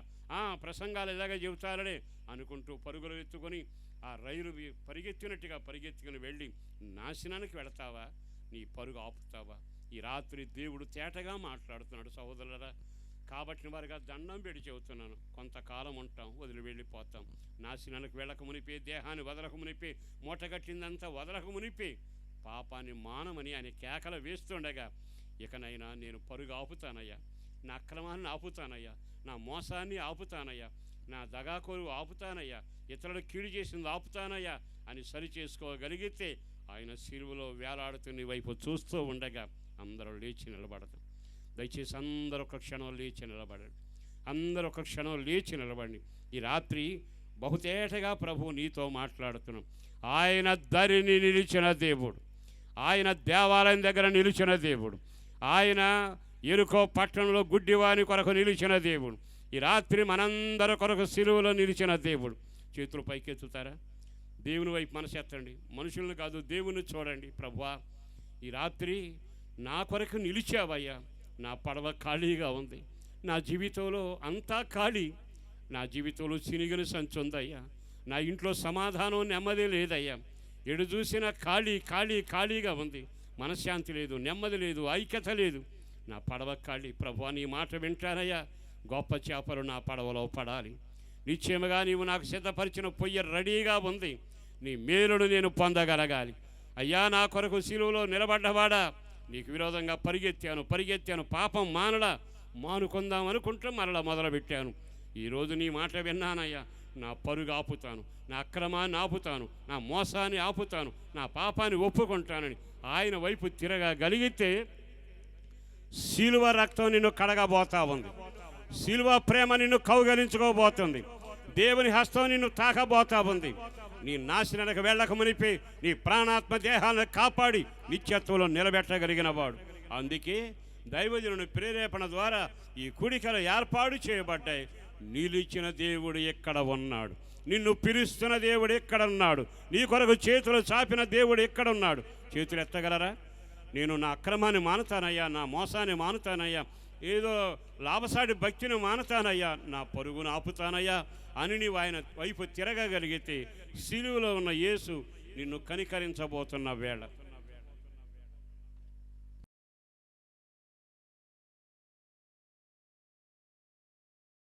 ప్రసంగాలు ఎలాగ చెబుతారనే అనుకుంటూ పరుగులు ఎత్తుకొని ఆ రైలు పరిగెత్తుకుని వెళ్ళి నాశనానికి వెళతావా? నీ పరుగు ఆపుతావా? ఈ రాత్రి దేవుడు తేటగా మాట్లాడుతున్నాడు సహోదరులరా. కాబట్టి వారిగా దండం పెట్టి చెబుతున్నాను, కొంతకాలం ఉంటాం, వదిలి వెళ్ళిపోతాం. నాశనానికి వెళ్ళక మునిపే, దేహాన్ని వదలకు మునిపే, మూటగట్టిందంతా వదలకు మునిపే పాపాన్ని మానమని ఆయన కేకలు వేస్తుండగా, ఇకనైనా నేను పరుగు ఆపుతానయ్యా, నా అక్రమాన్ని ఆపుతానయ్యా, నా మోసాన్ని ఆపుతానయ్యా, నా దగాకోరు ఆపుతానయ్యా, ఇతరులు కీడు చేసింది ఆపుతానయ్యా అని సరి చేసుకోగలిగితే ఆయన సిలువలో వేలాడుతూ నీ వైపు చూస్తూ ఉండగా అందరూ లేచి నిలబడతాం. దయచేసి అందరూ ఒక క్షణం లేచి నిలబడండి. అందరూ ఒక క్షణం లేచి నిలబడండి. ఈ రాత్రి బహుతేటగా ప్రభు నీతో మాట్లాడుతున్నాం. ఆయన దరిని నిలిచిన దేవుడు, ఆయన దేవాలయం దగ్గర నిలిచిన దేవుడు, ఆయన ఎరుకో పట్టణంలో గుడ్డివాని కొరకు నిలిచిన దేవుడు, ఈ రాత్రి మనందరి కొరకు సిలువలో నిలిచిన దేవుడు. చేతులు పైకెత్తుతారా? దేవుని వైపు మనసెత్తండి. మనుషులను కాదు, దేవుని చూడండి. ప్రభువా, ఈ రాత్రి నా కొరకు నిలిచావయ్యా. నా పడవ ఖాళీగా ఉంది, నా జీవితంలో అంతా ఖాళీ, నా జీవితంలో చినిగిన సంచి ఉందయ్యా, నా ఇంట్లో సమాధానం నెమ్మది లేదయ్యా, ఎడు చూసినా ఖాళీగా ఉంది, మనశ్శాంతి లేదు, నెమ్మది లేదు, ఐక్యత లేదు, నా పడవ ఖాళీ. ప్రభువా, నీ మాట వింటానయ్యా. గొప్ప చేపలు నా పడవలో పడాలి. నిశ్చయముగా నీవు నాకు సిద్ధపరిచిన పొయ్యి రెడీగా ఉంది. నీ మేలును నేను పొందగలగాలి. అయ్యా, నా కొరకు సిలువలో నిలబడ్డవాడా, నీకు విరోధంగా పరిగెత్తాను, పాపం మానుకుందాం అనుకుంటూ మరలా మొదలుపెట్టాను. ఈరోజు నీ మాట విన్నానయ్యా. నా పరుగు ఆపుతాను, నా అక్రమాన్ని ఆపుతాను, నా మోసాన్ని ఆపుతాను, నా పాపాన్ని ఒప్పుకుంటానని ఆయన వైపు తిరగగలిగితే సిలువ రక్తం నిన్ను కడగబోతా ఉంది. సిలువ ప్రేమ నిన్ను కౌగలించుకోబోతుంది. దేవుని హస్తం నిన్ను తాకబోతా ఉంది. నీ నాశనానికి వెళ్ళక మునిపి నీ ప్రాణాత్మ దేహాలను కాపాడి నిత్యత్వంలో నిలబెట్టగలిగిన వాడు. అందుకే దైవజనుని ప్రేరేపణ ద్వారా ఈ కూడికలు ఏర్పాటు చేయబడ్డాయి. నిలిచిన దేవుడు ఎక్కడ ఉన్నాడు? నిన్ను పిలుస్తున్న దేవుడు ఎక్కడ ఉన్నాడు? నీ కొరకు చేతులు చాపిన దేవుడు ఎక్కడ ఉన్నాడు? చేతులు ఎత్తగలరా? నేను నా అక్రమాన్ని మానుతానయ్యా, నా మోసాన్ని మానుతానయ్యా, ఏదో లాభసాటి భక్తిని మానుతానయ్యా, నా పరుగును ఆపుతానయ్యా అని నీవు ఆయన వైపు తిరగగలిగితే సిలువలో ఉన్న యేసు నిన్ను కనికరించబోతున్న వేళ